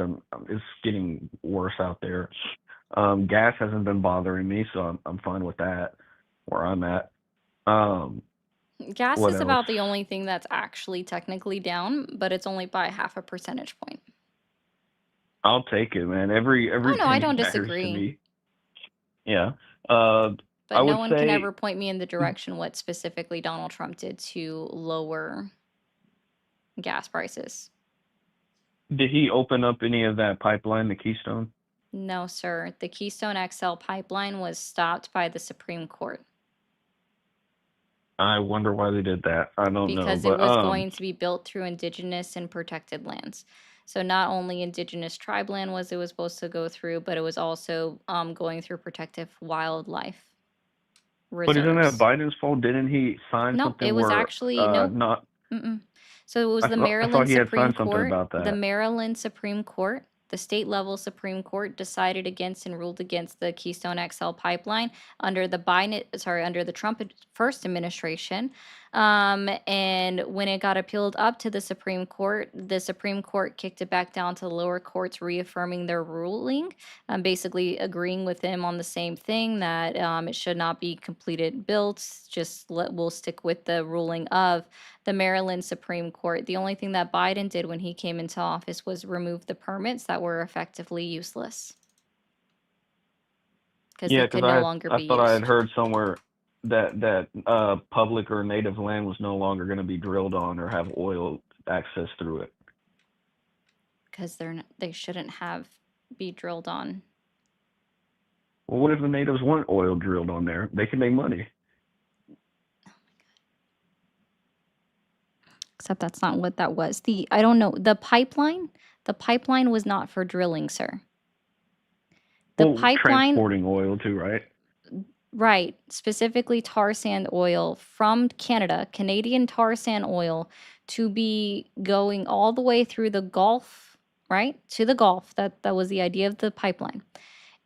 it's getting worse out there. Gas hasn't been bothering me, so I'm fine with that, where I'm at. Gas What is else? about the only thing that's actually technically down, but it's only by 0.5 percentage point. I'll take it, man. Every Oh no, I penny don't matters to disagree. me. Yeah. I But no would one can ever say, point me in the direction what specifically Donald Trump did to lower gas prices. did he open up any of that pipeline, the Keystone? No, sir. The Keystone XL pipeline was stopped by the Supreme Court I wonder why they did that. I don't know, because it but was going to be built through indigenous and protected lands. So not only indigenous tribe land was supposed to go through, but it was also going through protective wildlife but isn't that reserves. Biden's fault? Didn't he sign No, something it was where actually nope. not? So it was I the thought Maryland he had Supreme signed something Court. about The that. Maryland Supreme Court, the state level Supreme Court decided against and ruled against the Keystone XL pipeline under the Trump first administration. And when it got appealed up to the Supreme Court kicked it back down to the lower courts, reaffirming their ruling, basically agreeing with him on the same thing that it should not be completed built. We'll stick with the ruling of the Maryland Supreme Court. The only thing that Biden did when he came into office was remove the permits that were effectively useless because Yeah, they because could no longer I be thought I had used heard somewhere that public or native land was no longer going to be drilled on or have oil access through it. because they shouldn't be drilled on. Well, what if the natives want oil drilled on there? They can make money. Except that's not what that was. I don't know. The pipeline was not for drilling, sir. The Well, pipeline, transporting oil too, right? right, specifically tar sand oil from Canada, Canadian tar sand oil, to be going all the way through the Gulf, right? To the Gulf. That was the idea of the pipeline.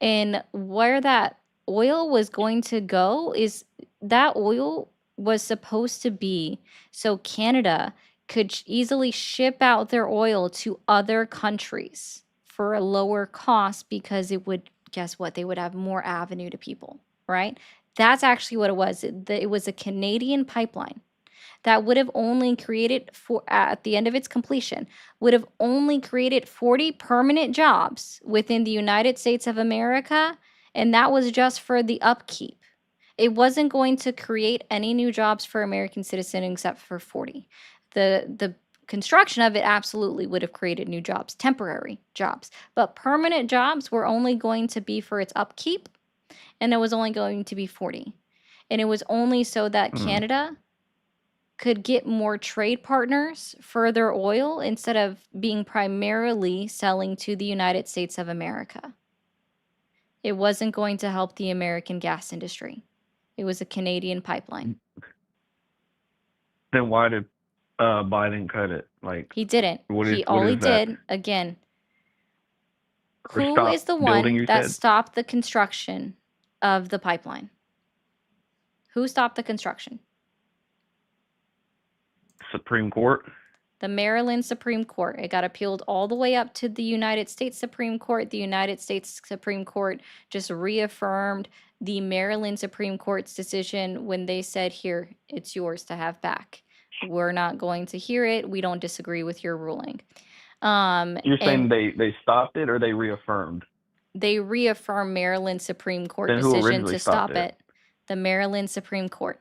And where that oil was going to go is that oil was supposed to be so Canada could easily ship out their oil to other countries for a lower cost because it would, guess what? They would have more avenue to people, right? That's actually what it was. It was a Canadian pipeline that would have only created at the end of its completion would have only created 40 permanent jobs within the United States of America, and that was just for the upkeep. It wasn't going to create any new jobs for American citizens except for 40. The construction of it absolutely would have created new jobs, temporary jobs, but permanent jobs were only going to be for its upkeep, and it was only going to be 40. And it was only so that Canada could get more trade partners for their oil instead of being primarily selling to the United States of America. It wasn't going to help the American gas industry. It was a Canadian pipeline. Then why did Biden cut it? Like He didn't. What is All he that? did, again, Or who stop is the building, one you that said? stopped the construction of the pipeline? Who stopped the construction? Supreme Court. The Maryland Supreme Court. It got appealed all the way up to the United States Supreme Court. The United States Supreme Court just reaffirmed the Maryland Supreme Court's decision when they said, here, it's yours to have back. We're not going to hear it. We don't disagree with your ruling. You're saying they stopped it or they reaffirmed? They reaffirmed Maryland Supreme Court Then who decision originally to stopped stop it. The Maryland Supreme Court.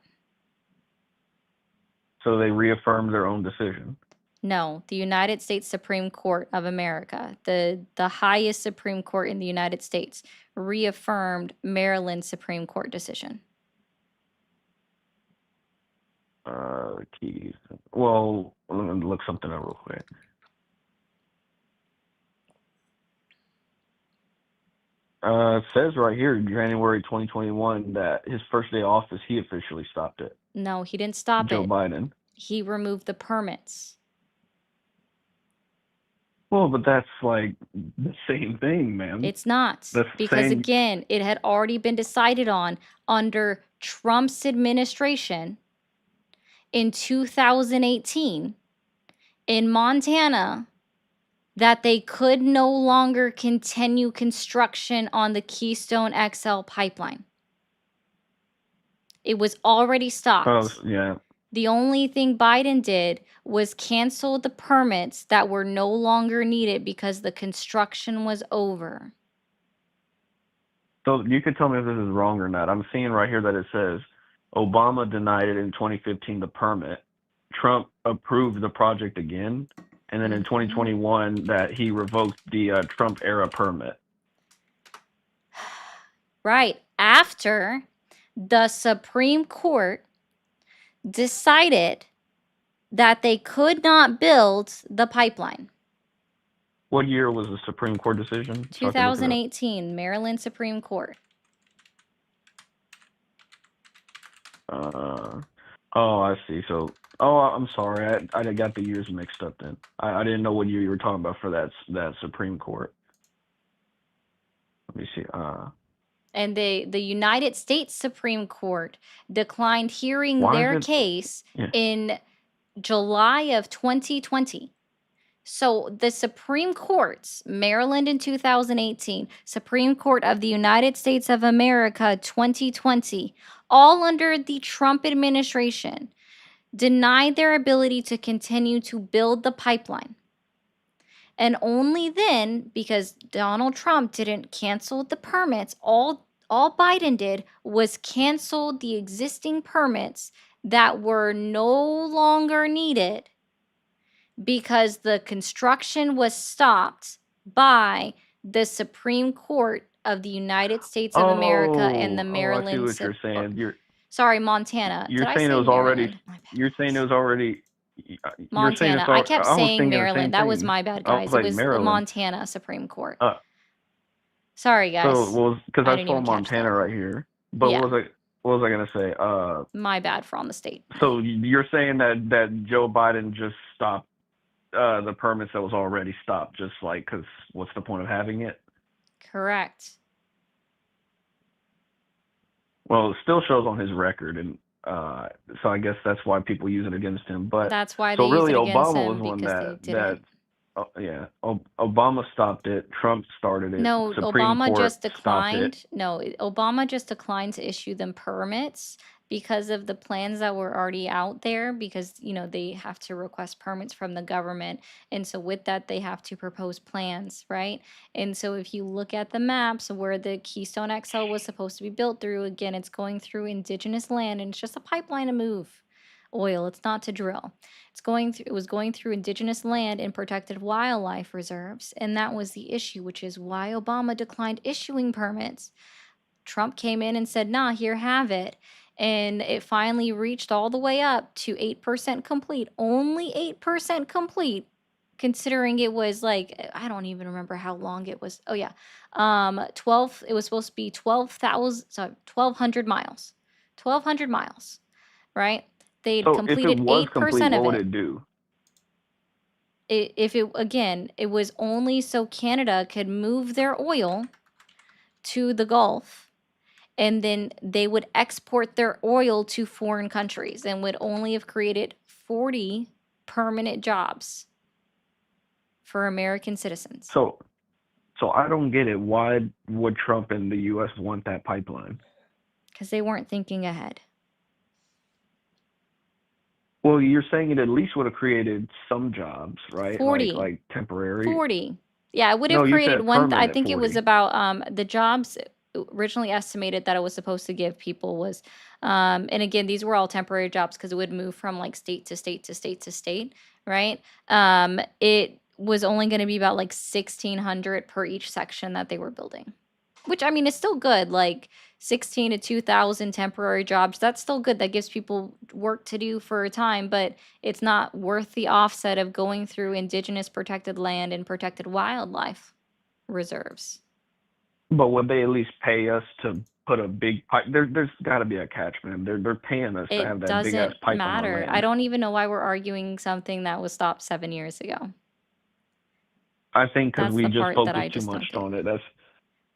So they reaffirmed their own decision. No, the United States Supreme Court of America, the highest Supreme Court in the United States, reaffirmed Maryland Supreme Court decision. Keys. Well, let me look something up real quick. It says right here, January 2021, that his first day off office, he officially stopped it. No, he didn't stop Joe it. Biden. He removed the permits. Well, but that's like the same thing, man. It's not. That's Because saying, again, it had already been decided on under Trump's administration in 2018 in Montana that they could no longer continue construction on the Keystone XL pipeline. It was already stopped. yeah. The only thing Biden did was cancel the permits that were no longer needed because the construction was over. So you can tell me if this is wrong or not. I'm seeing right here that it says Obama denied it in 2015 the permit. Trump approved the project again, and then in 2021 that he revoked the Trump era permit. Right after the Supreme Court decided that they could not build the pipeline. What year was the Supreme Court decision? So I can look it up. 2018, Maryland Supreme Court. Oh, I see. So, I'm sorry. I got the years mixed up then. I didn't know what year you were talking about for that Supreme Court. Let me see. And the United States Supreme Court declined hearing Why is their it? case Yeah. in July of 2020. So the Supreme Courts, Maryland in 2018, Supreme Court of the United States of America 2020, all under the Trump administration, denied their ability to continue to build the pipeline. And only then, because Donald Trump didn't cancel the permits, all Biden did was cancel the existing permits that were no longer needed because the construction was stopped by the Supreme Court of the United States of America and the I see Maryland. what you're saying. Sorry, Montana. You're Did I saying it say was already. Maryland? You're saying it was already. You're saying Montana. it's. I kept I was saying thinking the same Maryland. That was thing. my bad, I was guys. It like was the Maryland. Montana Supreme Court. Uh, Sorry, so guys. well, because I I didn't saw even catch Montana that. right here. But Yeah, what was I gonna say? my bad for on the state. So you're saying that Joe Biden just stopped the permits that was already stopped, just like because what's the point of having it? Correct. Well, it still shows on his record, and so I guess that's why people use it against him. But That's why so they use really, it against Obama was him one because they that didn't. yeah, Obama stopped it. Trump started it. No, Supreme Obama Court just stopped it. declined. No, Obama just declined to issue them permits because of the plans that were already out there because, they have to request permits from the government. And so with that, they have to propose plans, right? And so if you look at the maps where the Keystone XL was supposed to be built through, again, it's going through indigenous land and it's just a pipeline to move oil. It's not to drill. It was going through indigenous land and protected wildlife reserves, and that was the issue, which is why Obama declined issuing permits. Trump came in and said, "Nah, here, have it." And it finally reached all the way up to 8% complete. Only 8% complete, considering it was like, I don't even remember how long it was. Oh yeah. 12 it was supposed to be 1200 miles. 1200 miles, right? They'd So if it completed was complete, 8% what of would it. it do? If it, again, it was only so Canada could move their oil to the Gulf, and then they would export their oil to foreign countries and would only have created 40 permanent jobs for American citizens. So I don't get it. Why would Trump and the U.S. want that pipeline? Because they weren't thinking ahead. Well, you're saying it at least would have created some jobs, right? 40. Like temporary. 40. Yeah, it would No, have you created said one. I permanent think it was 40. about the jobs originally estimated that it was supposed to give people was, and again, these were all temporary jobs because it would move from like state to state to state to state, right? It was only going to be about like 1,600 per each section that they were building, which I mean is still good. Like 16 to 2,000 temporary jobs, that's still good. That gives people work to do for a time, but it's not worth the offset of going through indigenous protected land and protected wildlife reserves. But would they at least pay us to put a big pipe? There's got to be a catch, man. They're paying us to have It that big ass doesn't pipe on our matter. I land. don't even know why we're arguing something that was stopped 7 years ago. I think because That's we the just part that I focused too just much don't get. on it. That's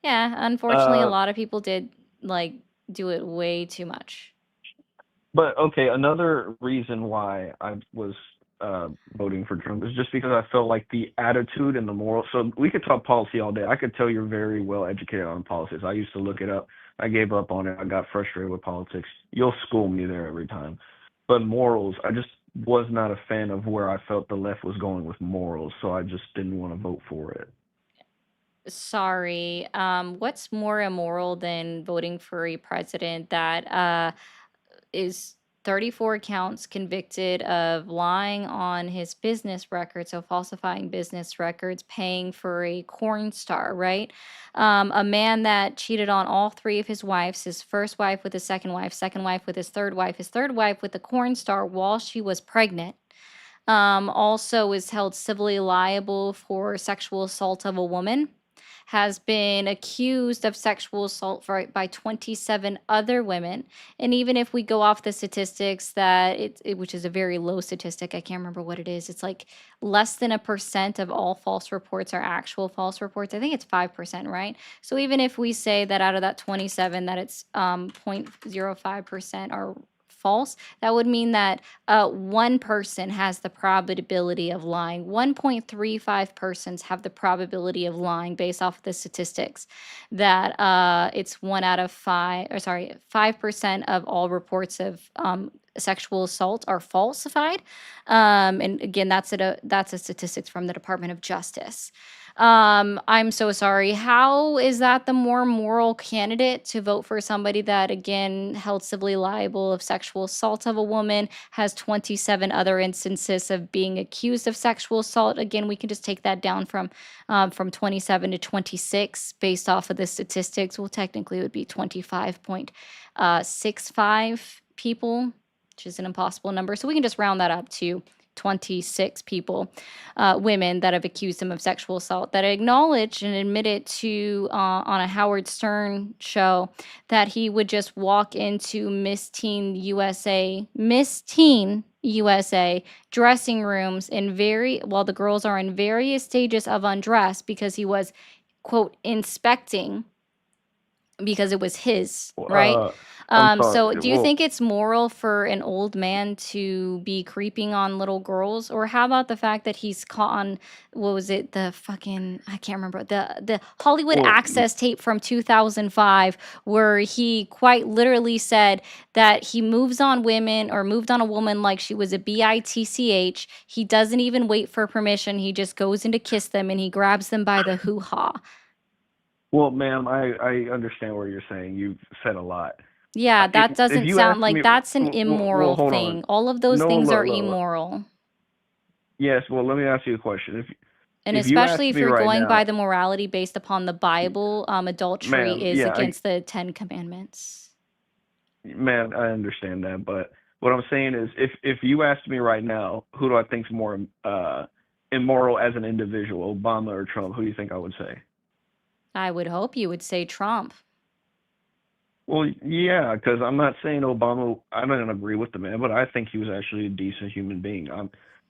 Yeah, unfortunately, a uh. lot of people did like do it way too much. But okay, another reason why I was voting for Trump is just because I felt like the attitude and the moral. So we could talk policy all day. I could tell you're very well educated on politics. I used to look it up. I gave up on it. I got frustrated with politics. You'll school me there every time. But morals, I just was not a fan of where I felt the left was going with morals. So I just didn't want to vote for it. Sorry. What's more immoral than voting for a president that is 34 counts convicted of lying on his business record, so falsifying business records, paying for a corn star, right? A man that cheated on all three of his wives, his first wife with his second wife with his third wife with a corn star while she was pregnant. Also is held civilly liable for sexual assault of a woman, has been accused of sexual assault by 27 other women. And even if we go off the statistics that which is a very low statistic, I can't remember what it is. It's like less than a percent of all false reports are actual false reports. I think it's 5%, right? So even if we say that out of that 27 that it's 0.05% are false, that would mean that one person has the probability of lying. 1.35 persons have the probability of lying based off of the statistics. That it's 5% of all reports of sexual assault are falsified. And again, that's a statistics from the Department of Justice. I'm so sorry. How is that the more moral candidate to vote for somebody that, again, held civilly liable of sexual assault of a woman, has 27 other instances of being accused of sexual assault? Again, we can just take that down from 27 to 26 based off of the statistics. Well, technically, it would be 25.65 people, which is an impossible number. So we can just round that up to 26 people, women that have accused him of sexual assault, that acknowledged and admitted to on a Howard Stern show that he would just walk into Miss Teen USA dressing rooms while the girls are in various stages of undress because he was, quote, inspecting because it was his, right? I'm sorry. So do you Well, think it's moral for an old man to be creeping on little girls? Or how about the fact that he's caught on, what was it, the fucking, I can't remember, the Hollywood well, Access tape from 2005, where he quite literally said that he moves on women or moved on a woman like she was a bitch. He doesn't even wait for permission. He just goes in to kiss them and he grabs them by the hoo-ha. well, ma'am, I understand what you're saying. You've said a lot. Yeah, that If doesn't you sound asked like me, that's an well, immoral hold on. thing. All of those No, things look, are look, look. immoral. Yes, well, let me ask you a question. And If you especially asked if me you're right going by now, the morality based upon the Bible, adultery ma'am, is yeah, against the 10 Commandments. ma'am, I understand that, but what I'm saying is, if you asked me right now, who do I think's more immoral as an individual, Obama or Trump? Who do you think I would say? I would hope you would say Trump. Well, yeah, because I'm not saying Obama. I don't agree with the man, but I think he was actually a decent human being.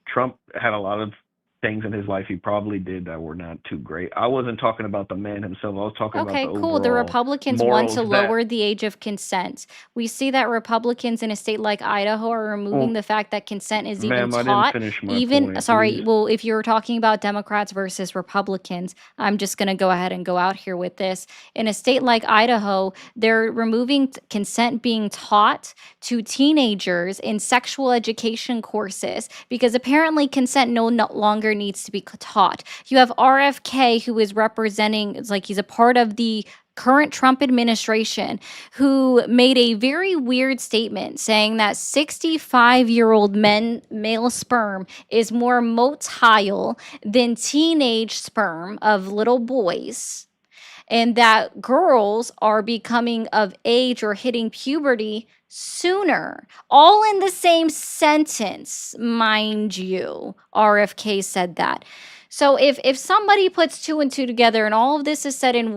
Trump had a lot of things in his life he probably did that were not too great. I wasn't talking about the man himself. I was talking about the Okay, cool. The overall Republicans want morals to that. lower the age of consent. We see that Republicans in a state like Idaho are removing Well, the fact that consent is even ma'am, I didn't taught. finish my Even, point, please. sorry, well, if you're talking about Democrats versus Republicans, I'm just going to go ahead and go out here with this. In a state like Idaho, they're removing consent being taught to teenagers in sexual education courses because apparently consent no longer needs to be taught. You have RFK, who is representing, it's like he's a part of the current Trump administration, who made a very weird statement saying that 65-year-old male sperm is more motile than teenage sperm of little boys, and that girls are becoming of age or hitting puberty sooner. All in the same sentence, mind you. RFK said that. So if somebody puts two and two together and all of this is said in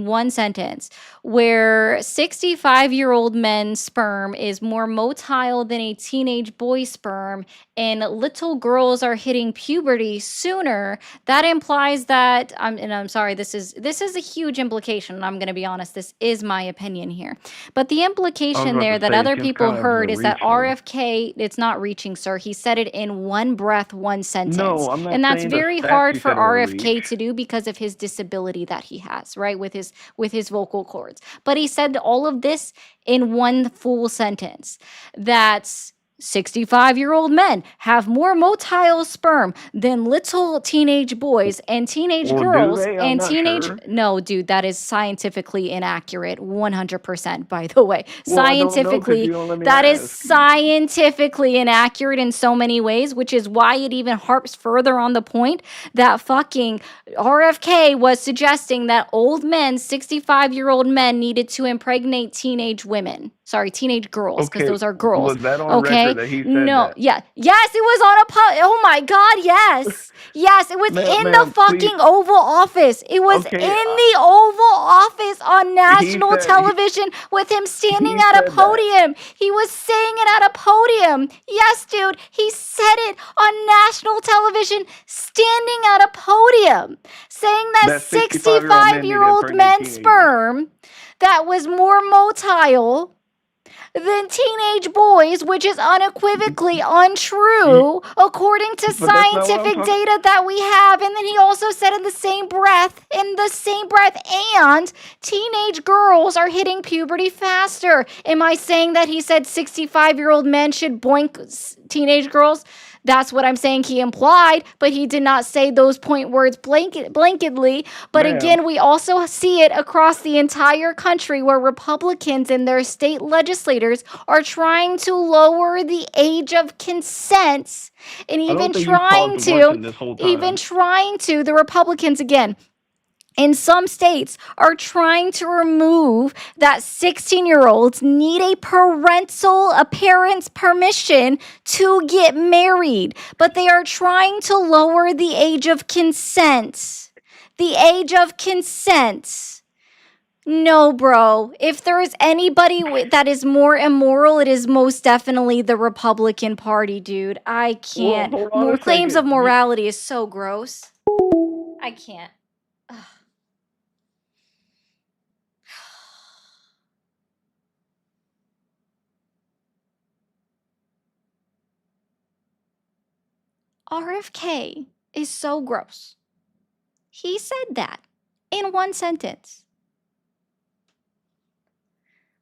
one sentence, where 65-year-old men's sperm is more motile than a teenage boy's sperm and little girls are hitting puberty sooner, that implies that I'm sorry, this is a huge implication, and I'm going to be honest, this is my opinion here. But the I was implication about there to that say it other seems people kind of a heard is reach, that though. RFK, it's not reaching, sir. He said it in one breath, one sentence. No, I'm not And that's saying the very stats hard you for said are a reach. RFK to do because of his disability that he has, right? With his vocal cords. But he said all of this in one full sentence. That's 65-year-old men have more motile sperm than little teenage boys and teenage Well, do girls they? I'm and not teenage. sure. No, dude, that is scientifically inaccurate. 100%, by the way. Well, I don't know because you Scientifically, don't let me that is ask. scientifically inaccurate in so many ways, which is why it even harps further on the point that fucking RFK was suggesting that old men, 65-year-old men, needed to impregnate teenage women. Sorry, teenage girls, because Okay, those are girls. was that on Okay? record that he said No, that? yeah. Yes, it was on oh my God, yes. Yes, it was in the Ma'am, please. fucking Oval Office. It was in Okay, the Oval Office on national said television with him standing he at a said that. podium. He was saying it at a podium. Yes, dude, he said it on national television standing at a podium saying that That 65-year-old men need to 65-year-old impregnate men's teenagers. sperm that was more motile than teenage boys, which is unequivocally untrue according to But that's not what I'm scientific talking. data that we have. And then he also said in the same breath, and teenage girls are hitting puberty faster. Am I saying that he said 65-year-old men should boink teenage girls? That's what I'm saying he implied, but he did not say those point words blanketly. But Ma'am. again, we also see it across the entire country where Republicans and their state legislators are trying to lower the age of consent and I don't even think you've paused watching this whole time. the Republicans again in some states are trying to remove that 16-year-olds need a parent's permission to get married, but they are trying to lower the age of consent. The age of consent. No, bro. If there is anybody that is more immoral, it is most definitely the Republican Party, dude. I can't. Well, hold on More a claims of second. morality is so gross. I can't. RFK is so gross. He said that in one sentence.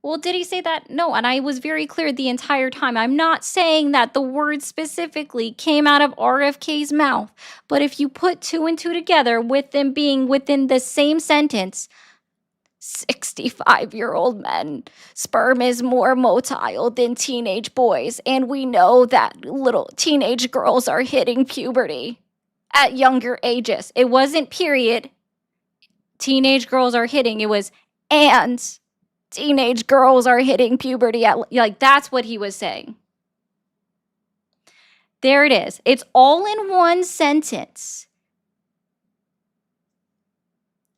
Well, did he say that? No, and I was very clear the entire time. I'm not saying that the word specifically came out of RFK's mouth, but if you put two and two together with them being within the same sentence, 65-year-old men, sperm is more motile than teenage boys, and we know that little teenage girls are hitting puberty at younger ages. It wasn't period. Teenage girls are hitting. It was and teenage girls are hitting puberty at, like, that's what he was saying. There it is. It's all in one sentence.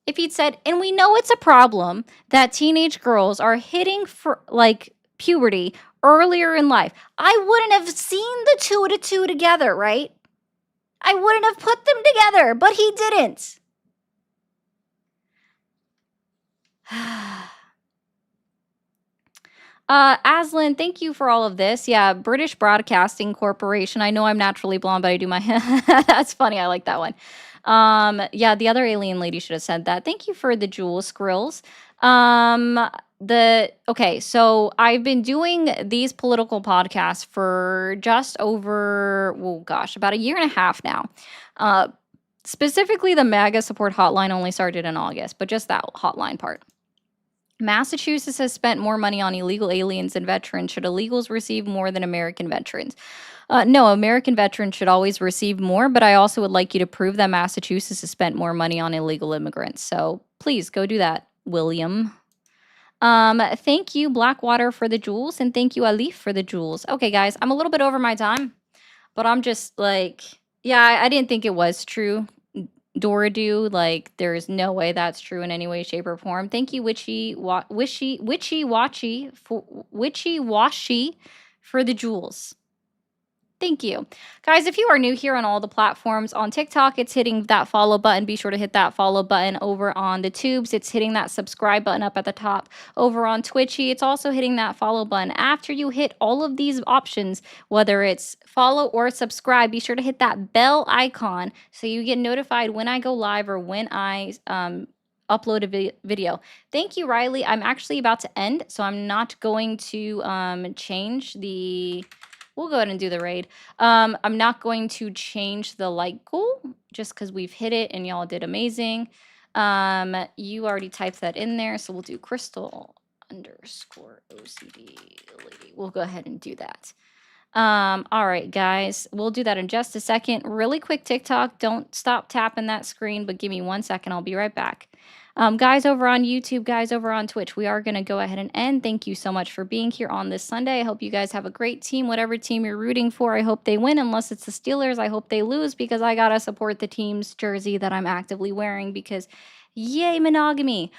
If he'd said, and we know it's a problem that teenage girls are hitting for like puberty earlier in life, I wouldn't have seen the two to two together, right? I wouldn't have put them together, but he didn't. Aslan, thank you for all of this. Yeah, British Broadcasting Corporation. I know I'm naturally blonde, but I do my that's funny. I like that one. Yeah, the other alien lady should have said that. Thank you for the jewel skrills. Okay, so I've been doing these political podcasts for just over, oh gosh, about a year and a half now. Specifically, the MAGA support hotline only started in August, but just that hotline part. Massachusetts has spent more money on illegal aliens than veterans. Should illegals receive more than American veterans? No, American veterans should always receive more, but I also would like you to prove that Massachusetts has spent more money on illegal immigrants. So please go do that, William. Thank you, Blackwater, for the jewels, and thank you, Alif, for the jewels. Okay, guys, I'm a little bit over my time, but I'm just like, yeah, I didn't think it was true. Doradu, like, there's no way that's true in any way, shape, or form. Thank you, Witchy Washy for the jewels. Thank you. Guys, if you are new here on all the platforms, on TikTok, it's hitting that follow button. Be sure to hit that follow button. Over on the tubes, it's hitting that subscribe button up at the top. Over on Twitchy, it's also hitting that follow button. After you hit all of these options, whether it's follow or subscribe, be sure to hit that bell icon so you get notified when I go live or when I upload a video. Thank you, Riley. I'm actually about to end, so I'm not going to change the we'll go ahead and do the raid. I'm not going to change the like goal just because we've hit it and y'all did amazing. You already typed that in there, so we'll do Crystal _ OCD lady. We'll go ahead and do that. All right, guys, we'll do that in just a second. Really quick TikTok. Don't stop tapping that screen, but give me 1 second. I'll be right back. Guys over on YouTube, guys over on Twitch, we are going to go ahead and end. Thank you so much for being here on this Sunday. I hope you guys have a great team. Whatever team you're rooting for, I hope they win. Unless it's the Steelers, I hope they lose because I got to support the team's jersey that I'm actively wearing because yay, monogamy.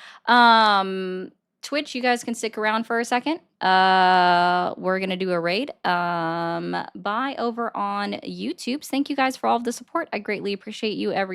Twitch, you guys can stick around for a second. We're gonna do a raid. Bye over on YouTube. Thank you guys for all of the support. I greatly appreciate you every